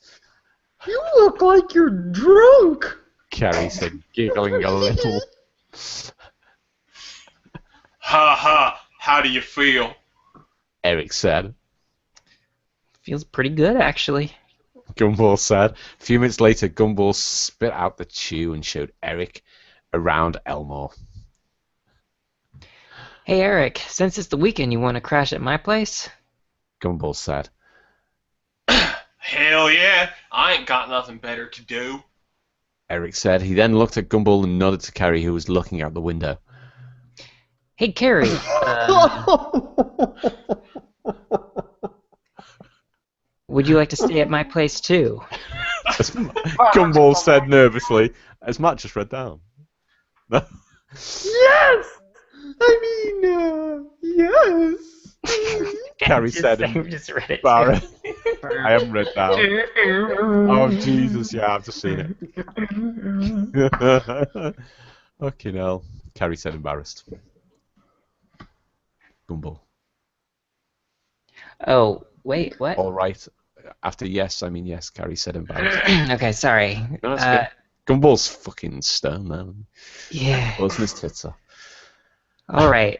Speaker 2: You look like you're drunk.
Speaker 3: Carrie said, giggling a little.
Speaker 1: Ha ha, how do you feel?
Speaker 3: Eric said.
Speaker 4: Feels pretty good, actually.
Speaker 3: Gumball said. A few minutes later, Gumball spit out the chew and showed Eric around Elmore.
Speaker 4: Hey, Eric, since it's the weekend, you want to crash at my place?
Speaker 3: Gumball said.
Speaker 1: Hell yeah, I ain't got nothing better to do.
Speaker 3: Eric said. He then looked at Gumball and nodded to Carrie, who was looking out the window.
Speaker 4: Hey, Carrie. Would you like to stay at my place, too?
Speaker 3: Gumball said nervously, as Matt just read down.
Speaker 2: Yes! I mean, yes.
Speaker 3: Carrie said,
Speaker 4: just read it.
Speaker 3: Barrett. I haven't read down. Oh, Jesus, yeah, I've just seen it. Fucking hell. Carrie said, embarrassed. Gumball.
Speaker 4: Oh, wait, what?
Speaker 3: All right. After yes, I mean yes, Carrie said, embarrassed.
Speaker 4: Okay, sorry.
Speaker 3: No, that's good. Gumball's fucking stoned, man.
Speaker 4: Yeah.
Speaker 3: Buzzing his tits off.
Speaker 4: All right.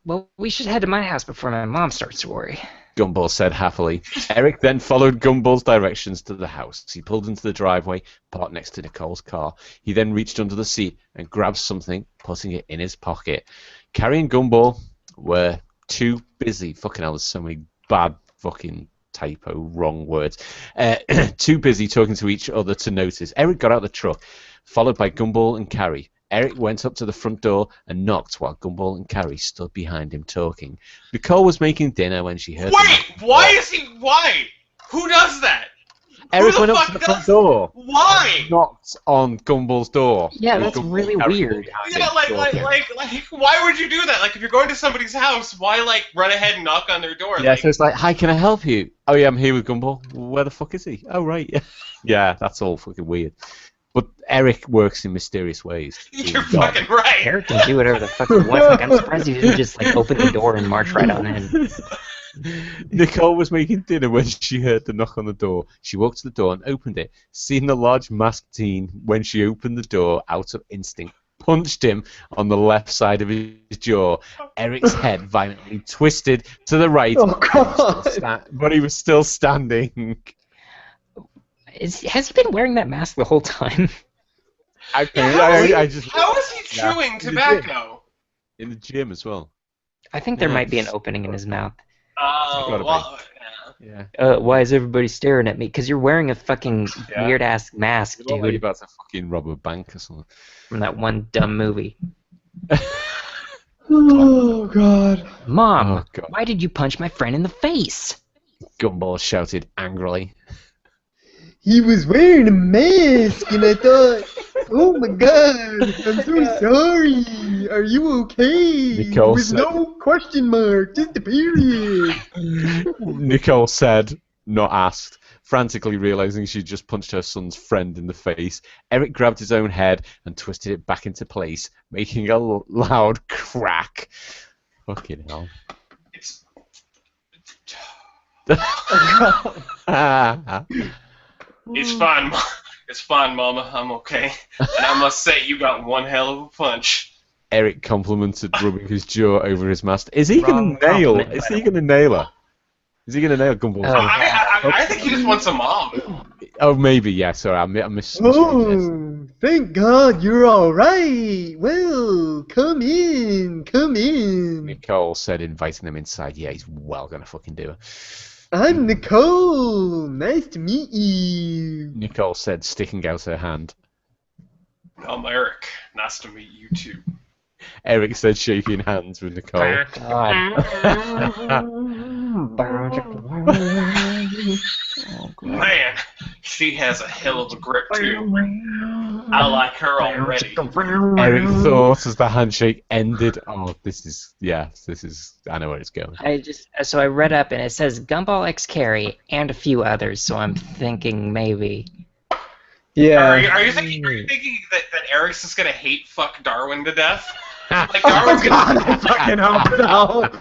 Speaker 4: Well, we should head to my house before my mom starts to worry.
Speaker 3: Gumball said happily. Eric then followed Gumball's directions to the house. He pulled into the driveway, parked next to Nicole's car. He then reached under the seat and grabbed something, putting it in his pocket. Carrie and Gumball were too busy. Fucking hell, there's so many bad fucking typo, wrong words. Too busy talking to each other to notice. Eric got out of the truck, followed by Gumball and Carrie. Eric went up to the front door and knocked while Gumball and Carrie stood behind him talking. Nicole was making dinner when she heard...
Speaker 1: Wait! Why? Who does that?
Speaker 3: Eric went up to the front door.
Speaker 1: Why?
Speaker 3: Knocked on Gumball's door.
Speaker 4: Yeah, that's really weird.
Speaker 1: Yeah, like, why would you do that? Like, if you're going to somebody's house, why, like, run ahead and knock on their door?
Speaker 3: Yeah, so it's like, hi, can I help you? Oh, yeah, I'm here with Gumball. Where the fuck is he? Oh, right, yeah. Yeah, that's all fucking weird. But Eric works in mysterious ways.
Speaker 1: You're fucking right.
Speaker 4: Eric can do whatever the fuck he wants. Like, I'm surprised he didn't just, like, open the door and march right on in.
Speaker 3: Nicole was making dinner when she heard the knock on the door. She walked to the door and opened it. Seeing the large masked teen, when she opened the door out of instinct, punched him on the left side of his jaw. Eric's head violently twisted to the right, but he was still standing.
Speaker 4: Has he been wearing that mask the whole time?
Speaker 1: How is he chewing tobacco?
Speaker 3: In the gym as well.
Speaker 4: I think there might be an opening in his mouth.
Speaker 1: Oh, well,
Speaker 3: yeah.
Speaker 4: Why is everybody staring at me? Because you're wearing a fucking weird-ass mask,
Speaker 3: You're
Speaker 4: dude.
Speaker 3: like about to fucking rob a bank or something.
Speaker 4: From that one dumb movie.
Speaker 2: Oh, God.
Speaker 4: Mom,
Speaker 3: Oh, God.
Speaker 4: why did you punch my friend in the face?
Speaker 3: Gumball shouted angrily.
Speaker 2: He was wearing a mask, and I thought, oh my God, I'm so sorry. Are you okay?
Speaker 3: Nicole
Speaker 2: With
Speaker 3: said-
Speaker 2: no question mark, just a period.
Speaker 3: Nicole said, not asked, frantically realizing she just punched her son's friend in the face. Eric grabbed his own head and twisted it back into place, making a loud crack. Fucking hell.
Speaker 1: It's fine, it's fine, Mama. I'm okay. And I must say, you got one hell of a punch.
Speaker 3: Eric complimented, rubbing his jaw over his mask. Is he going to nail?
Speaker 4: compliment,
Speaker 3: Is
Speaker 4: by
Speaker 3: he going to nail her? Is he going to nail Gumball's?
Speaker 1: I think he just wants a mom.
Speaker 3: Oh, maybe. Yeah. Sorry, I missed.
Speaker 2: Oh, thank God you're all right. Well, come in.
Speaker 3: Nicole said, inviting them inside. Yeah, he's well going to fucking do it.
Speaker 2: I'm Nicole. Nice to meet you.
Speaker 3: Nicole said, sticking out her hand.
Speaker 1: I'm Eric. Nice to meet you too.
Speaker 3: Eric said, shaking hands with Nicole.
Speaker 4: God.
Speaker 1: Man, she has a hell of a grip too. I like her already.
Speaker 3: Eric thought as the handshake ended. Oh, this is. I know where it's going.
Speaker 4: So I read up and it says Gumball X Carrie and a few others. So I'm thinking maybe.
Speaker 2: Yeah.
Speaker 1: Are you thinking that Eric's just gonna hate fuck Darwin to death? Like Darwin's gonna.
Speaker 2: I fucking hope so.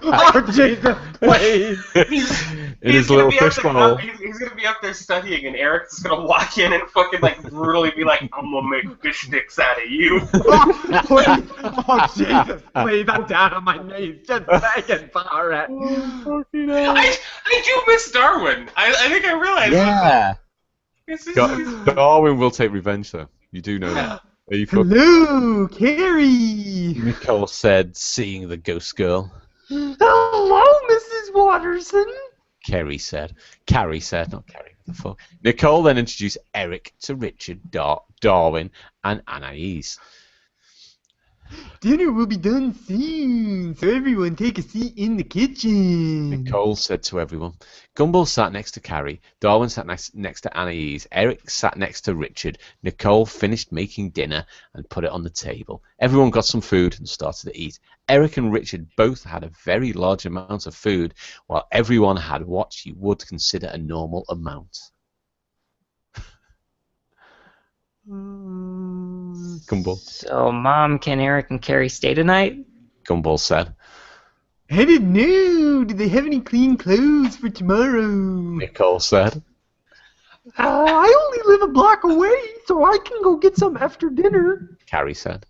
Speaker 2: Oh Jesus, please.
Speaker 3: In his little fishbowl.
Speaker 1: He's gonna be up there studying, and Eric's just gonna walk in and fucking like brutally be like, "I'm gonna make fish sticks out of you."
Speaker 2: Please. Oh Jesus, please. I'm down on my knees, just begging for it.
Speaker 1: I do miss Darwin. I think I realized.
Speaker 3: Yeah.
Speaker 1: That.
Speaker 3: Darwin will take revenge, though. You do know that. Are you
Speaker 2: Hello, Carrie.
Speaker 3: Nicole said, seeing the ghost girl.
Speaker 2: Hello, Mrs. Watterson.
Speaker 3: Carrie said, not Carrie. What the fuck? Nicole then introduced Eric to Richard, Darwin, and Anais.
Speaker 2: Dinner will be done soon, so everyone take a seat in the kitchen.
Speaker 3: Nicole said to everyone. Gumball sat next to Carrie. Darwin sat next to Anais. Eric sat next to Richard. Nicole finished making dinner and put it on the table. Everyone got some food and started to eat. Eric and Richard both had a very large amount of food, while everyone had what you would consider a normal amount. Gumball.
Speaker 4: So, Mom, can Eric and Carrie stay tonight?
Speaker 3: Gumball said.
Speaker 2: I didn't know. Did they have any clean clothes for tomorrow?
Speaker 3: Nicole said.
Speaker 2: I only live a block away, so I can go get some after dinner.
Speaker 3: Carrie said.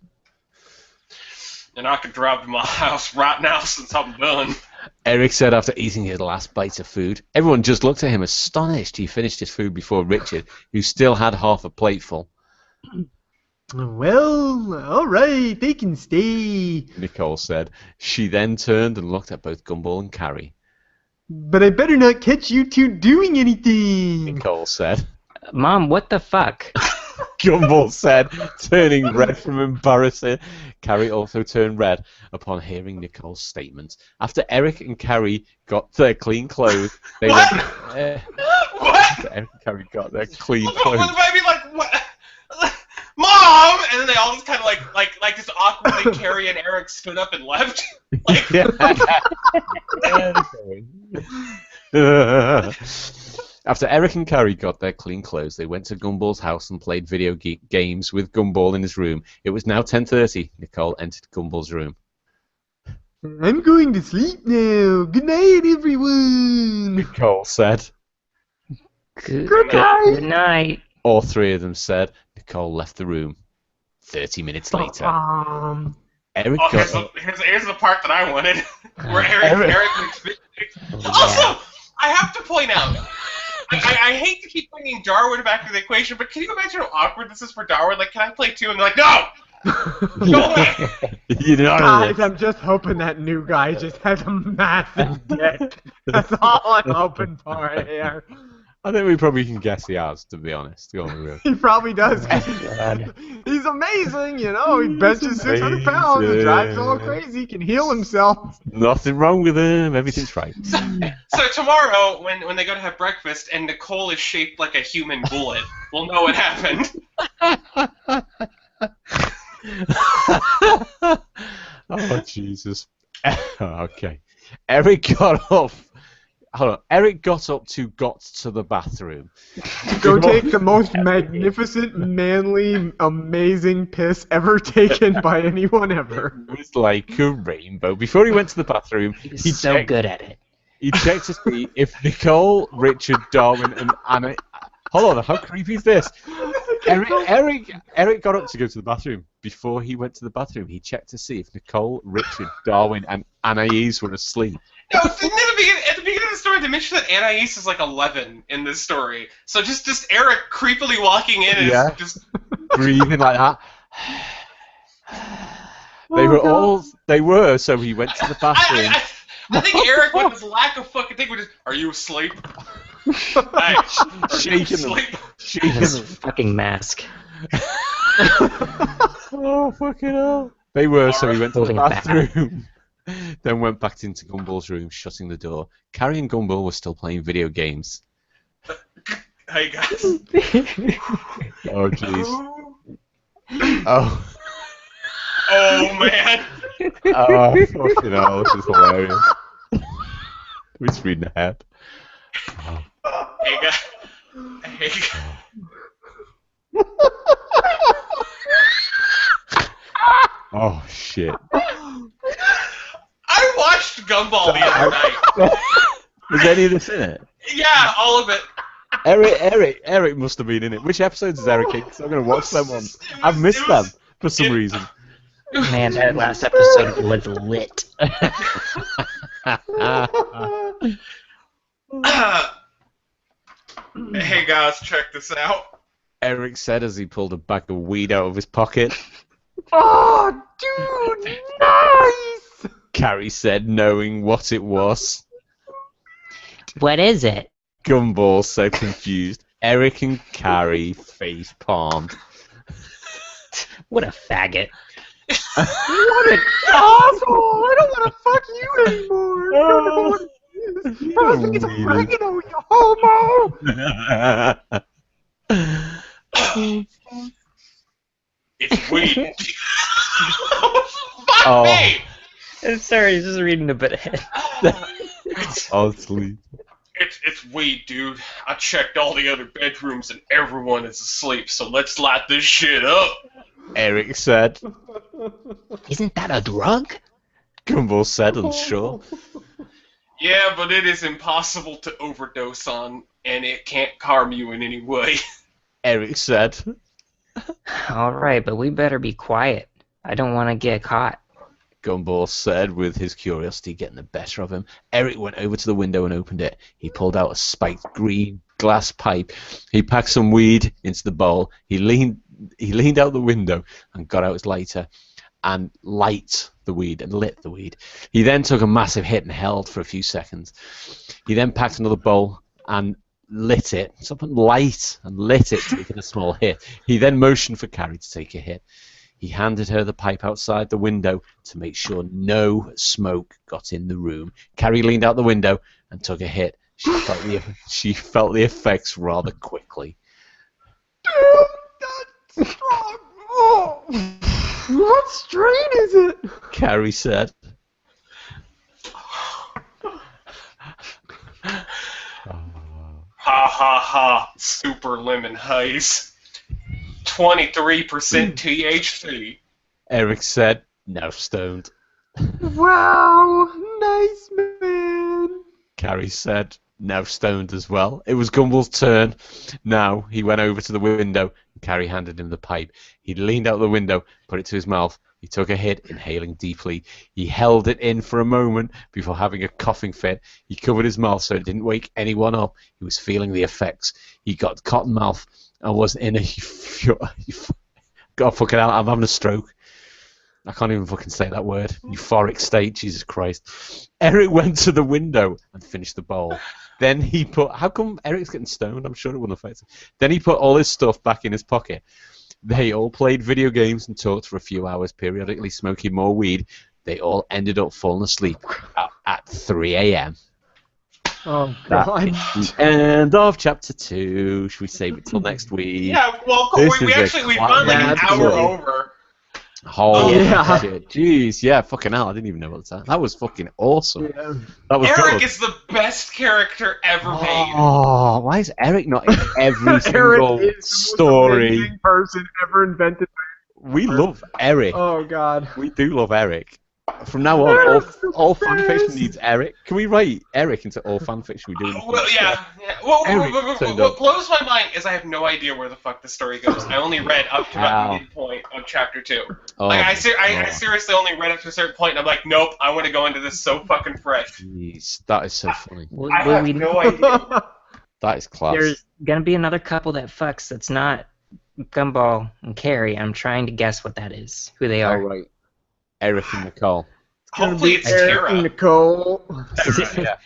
Speaker 1: And I could drive to my house right now since I'm done.
Speaker 3: Eric said after eating his last bite of food. Everyone just looked at him astonished. He finished his food before Richard, who still had half a plate full.
Speaker 2: Well, all right, they can stay.
Speaker 3: Nicole said. She then turned and looked at both Gumball and Carrie.
Speaker 2: But I better not catch you two doing anything.
Speaker 3: Nicole said.
Speaker 4: Mom, what the fuck?
Speaker 3: Gumball said, turning red from embarrassment. Carrie also turned red upon hearing Nicole's statement. After Eric and Carrie got their clean clothes, they
Speaker 1: What?
Speaker 3: went.
Speaker 1: What?
Speaker 3: After Eric and Carrie got their clean clothes.
Speaker 1: What I mean, like what? Mom! And then they all just kind of like just awkwardly Carrie and Eric stood up and left. Like,
Speaker 3: After Eric and Carrie got their clean clothes, they went to Gumball's house and played video games with Gumball in his room. It was now 10:30. Nicole entered Gumball's room.
Speaker 2: I'm going to sleep now. Good night, everyone.
Speaker 3: Nicole said.
Speaker 4: Good night.
Speaker 3: All three of them said. Nicole left the room. 30 minutes later. Eric got...
Speaker 1: here's the part that I wanted. Where Eric Also, I have to point out, I hate to keep bringing Darwin back to the equation, but can you imagine how awkward this is for Darwin? Like, can I play too? And they're like, no! Go away!
Speaker 3: You know,
Speaker 2: Guys, I'm just hoping that new guy just has a massive dick. That's all I'm hoping for here.
Speaker 3: I think we probably can guess he has, to be honest. Go on,
Speaker 2: He probably does. He's amazing, you know. He benches 600 pounds and drives all crazy. He can heal himself.
Speaker 3: Nothing wrong with him. Everything's right.
Speaker 1: So tomorrow, when they go to have breakfast and Nicole is shaped like a human bullet, we'll know what happened.
Speaker 3: Oh, Jesus. Okay. Eric got up. Hold on. Eric got to the bathroom.
Speaker 2: Go take the most magnificent, manly, amazing piss ever taken by anyone ever.
Speaker 3: It was like a rainbow. Before he went to the bathroom,
Speaker 4: He's so good at it.
Speaker 3: He checked to see if Nicole, Richard, Darwin, and Anna... Hold on, how creepy is this? Eric got up to go to the bathroom. Before he went to the bathroom, he checked to see if Nicole, Richard, Darwin, and Anais were asleep.
Speaker 1: No, at the beginning of the story, they mentioned that Anais is like 11 in this story. So just Eric creepily walking in and just
Speaker 3: breathing like that. They were, so he went to the bathroom.
Speaker 1: I think Eric, with his lack of fucking thing, was just, are you asleep? Hey,
Speaker 3: shaking
Speaker 4: His fucking mask.
Speaker 3: Oh, fucking hell. They were, so he went to the bathroom. Then went back into Gumball's room, shutting the door. Carrie and Gumball were still playing video games.
Speaker 1: Hey guys.
Speaker 3: Oh, jeez. Oh.
Speaker 1: Oh man.
Speaker 3: Oh, fucking hell, this is hilarious. We're just reading ahead. Oh.
Speaker 1: Hey guys. Hey guys.
Speaker 3: Oh, shit.
Speaker 1: I watched Gumball the other night.
Speaker 3: Was any of this in it?
Speaker 1: Yeah, all of it.
Speaker 3: Eric must have been in it. Which episodes is Eric in? 'Cause I'm going to watch them on. I've missed them for some reason.
Speaker 4: Man, that last episode was lit.
Speaker 1: Hey guys, check this out.
Speaker 3: Eric said as he pulled a bag of weed out of his pocket.
Speaker 2: Oh, dude, nice!
Speaker 3: Carrie said, knowing what it was.
Speaker 4: What is it?
Speaker 3: Gumball so confused. Eric and Carrie face palmed.
Speaker 4: What a faggot.
Speaker 2: What an asshole! I don't want to fuck you anymore. I don't know what it is. Probably it's oregano, you homo!
Speaker 1: It's weed. Fuck me!
Speaker 4: I'm sorry, he's just reading a bit ahead.
Speaker 3: I'll sleep.
Speaker 1: It's weed, dude. I checked all the other bedrooms and everyone is asleep, so let's light this shit up.
Speaker 3: Eric said.
Speaker 4: Isn't that a drug?
Speaker 3: Gumball said, unsure.
Speaker 1: Yeah, but it is impossible to overdose on, and it can't harm you in any way.
Speaker 3: Eric said.
Speaker 4: Alright, but we better be quiet. I don't want to get caught.
Speaker 3: Gumball said, with his curiosity getting the better of him. Eric went over to the window and opened it. He pulled out a spiked green glass pipe. He packed some weed into the bowl. He leaned out the window and got out his lighter and lit the weed. He then took a massive hit and held for a few seconds. He then packed another bowl and lit it. Something light and lit it, taking a small hit. He then motioned for Carrie to take a hit. He handed her the pipe outside the window to make sure no smoke got in the room. Carrie leaned out the window and took a hit. She felt the effects rather quickly.
Speaker 2: Dude, that's strong. Oh. What strain is it?
Speaker 3: Carrie said.
Speaker 1: Ha ha ha, super lemon haze. 23% THC.
Speaker 3: Eric said, now stoned.
Speaker 2: Wow, nice man.
Speaker 3: Carrie said, now stoned as well. It was Gumball's turn. Now he went over to the window and Carrie handed him the pipe. He leaned out the window, put it to his mouth. He took a hit, inhaling deeply. He held it in for a moment before having a coughing fit. He covered his mouth so it didn't wake anyone up. He was feeling the effects. He got cotton mouth and was in a God fucking hell, I'm having a stroke. I can't even fucking say that word. Euphoric state, Jesus Christ. Eric went to the window and finished the bowl. Then he put... How come Eric's getting stoned? I'm sure it wouldn't affect him. Then he put all his stuff back in his pocket. They all played video games and talked for a few hours, periodically smoking more weed. They all ended up falling asleep at 3 a.m.
Speaker 2: Oh, God.
Speaker 3: End of chapter 2. Should we save it till next week?
Speaker 1: Yeah, well,
Speaker 3: This
Speaker 1: we
Speaker 3: is
Speaker 1: we've gone like an hour over.
Speaker 3: Holy
Speaker 2: yeah.
Speaker 3: shit. Jeez, yeah, fucking hell, I didn't even know what that. That was fucking awesome.
Speaker 2: Yeah.
Speaker 3: That was
Speaker 1: Eric
Speaker 3: good.
Speaker 1: is the best character ever made.
Speaker 3: Oh, why is Eric not in every
Speaker 2: Eric
Speaker 3: single
Speaker 2: is the most
Speaker 3: story?
Speaker 2: amazing person ever invented.
Speaker 3: We love Eric.
Speaker 2: Oh, God.
Speaker 3: We do love Eric. From now on, all fanfiction needs Eric. Can we write Eric into all fanfiction we do?
Speaker 1: Well, yeah. Well,
Speaker 3: Eric
Speaker 1: what blows my mind is I have no idea where the fuck the story goes. I only read up to about the midpoint of chapter 2.
Speaker 3: Oh,
Speaker 1: Like, I seriously only read up to a certain point, and I'm like, nope, I want to go into this so fucking fresh.
Speaker 3: Jeez, that is so funny.
Speaker 1: I have no idea.
Speaker 3: That is class.
Speaker 4: There's gonna be another couple that fucks that's not Gumball and Carrie. I'm trying to guess what that is, who they
Speaker 3: All
Speaker 4: are.
Speaker 3: right. Eric and Nicole.
Speaker 1: Hopefully it's
Speaker 2: Eric
Speaker 1: Tara.
Speaker 2: and Nicole.
Speaker 3: Yeah.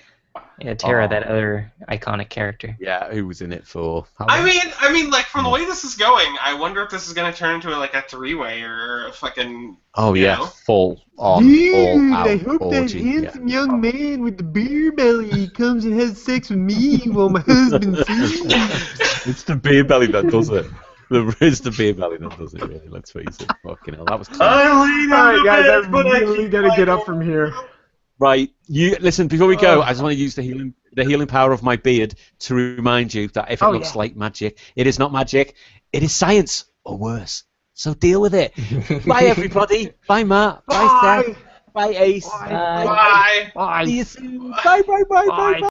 Speaker 4: Yeah, Tara,
Speaker 3: Oh.
Speaker 4: that other iconic character.
Speaker 3: Yeah, who was in it for? How
Speaker 1: I
Speaker 3: long?
Speaker 1: mean, like from the way this is going, I wonder if this is gonna turn into like a three-way or a fucking.
Speaker 3: Oh
Speaker 1: you
Speaker 3: yeah,
Speaker 1: know?
Speaker 3: full on, all
Speaker 2: Dude,
Speaker 3: out
Speaker 2: I hope that
Speaker 3: orgy. Yeah.
Speaker 2: handsome young man with the beer belly comes and has sex with me while my husband sleeps.
Speaker 3: It's the beer belly that does it. It's the beer belly that does it, really. Let's face it. Fucking hell, that was clean.
Speaker 2: Alright, guys, I really gotta get up from here.
Speaker 3: Right, you listen. Before we go, I just want to use the healing power of my beard to remind you that if it looks like magic, it is not magic. It is science, or worse. So deal with it. Bye, everybody. Bye, Matt. Bye, Seth. Bye, Ace.
Speaker 4: Bye.
Speaker 1: Bye.
Speaker 2: Bye.
Speaker 3: See you soon. Bye, bye, bye, bye, bye.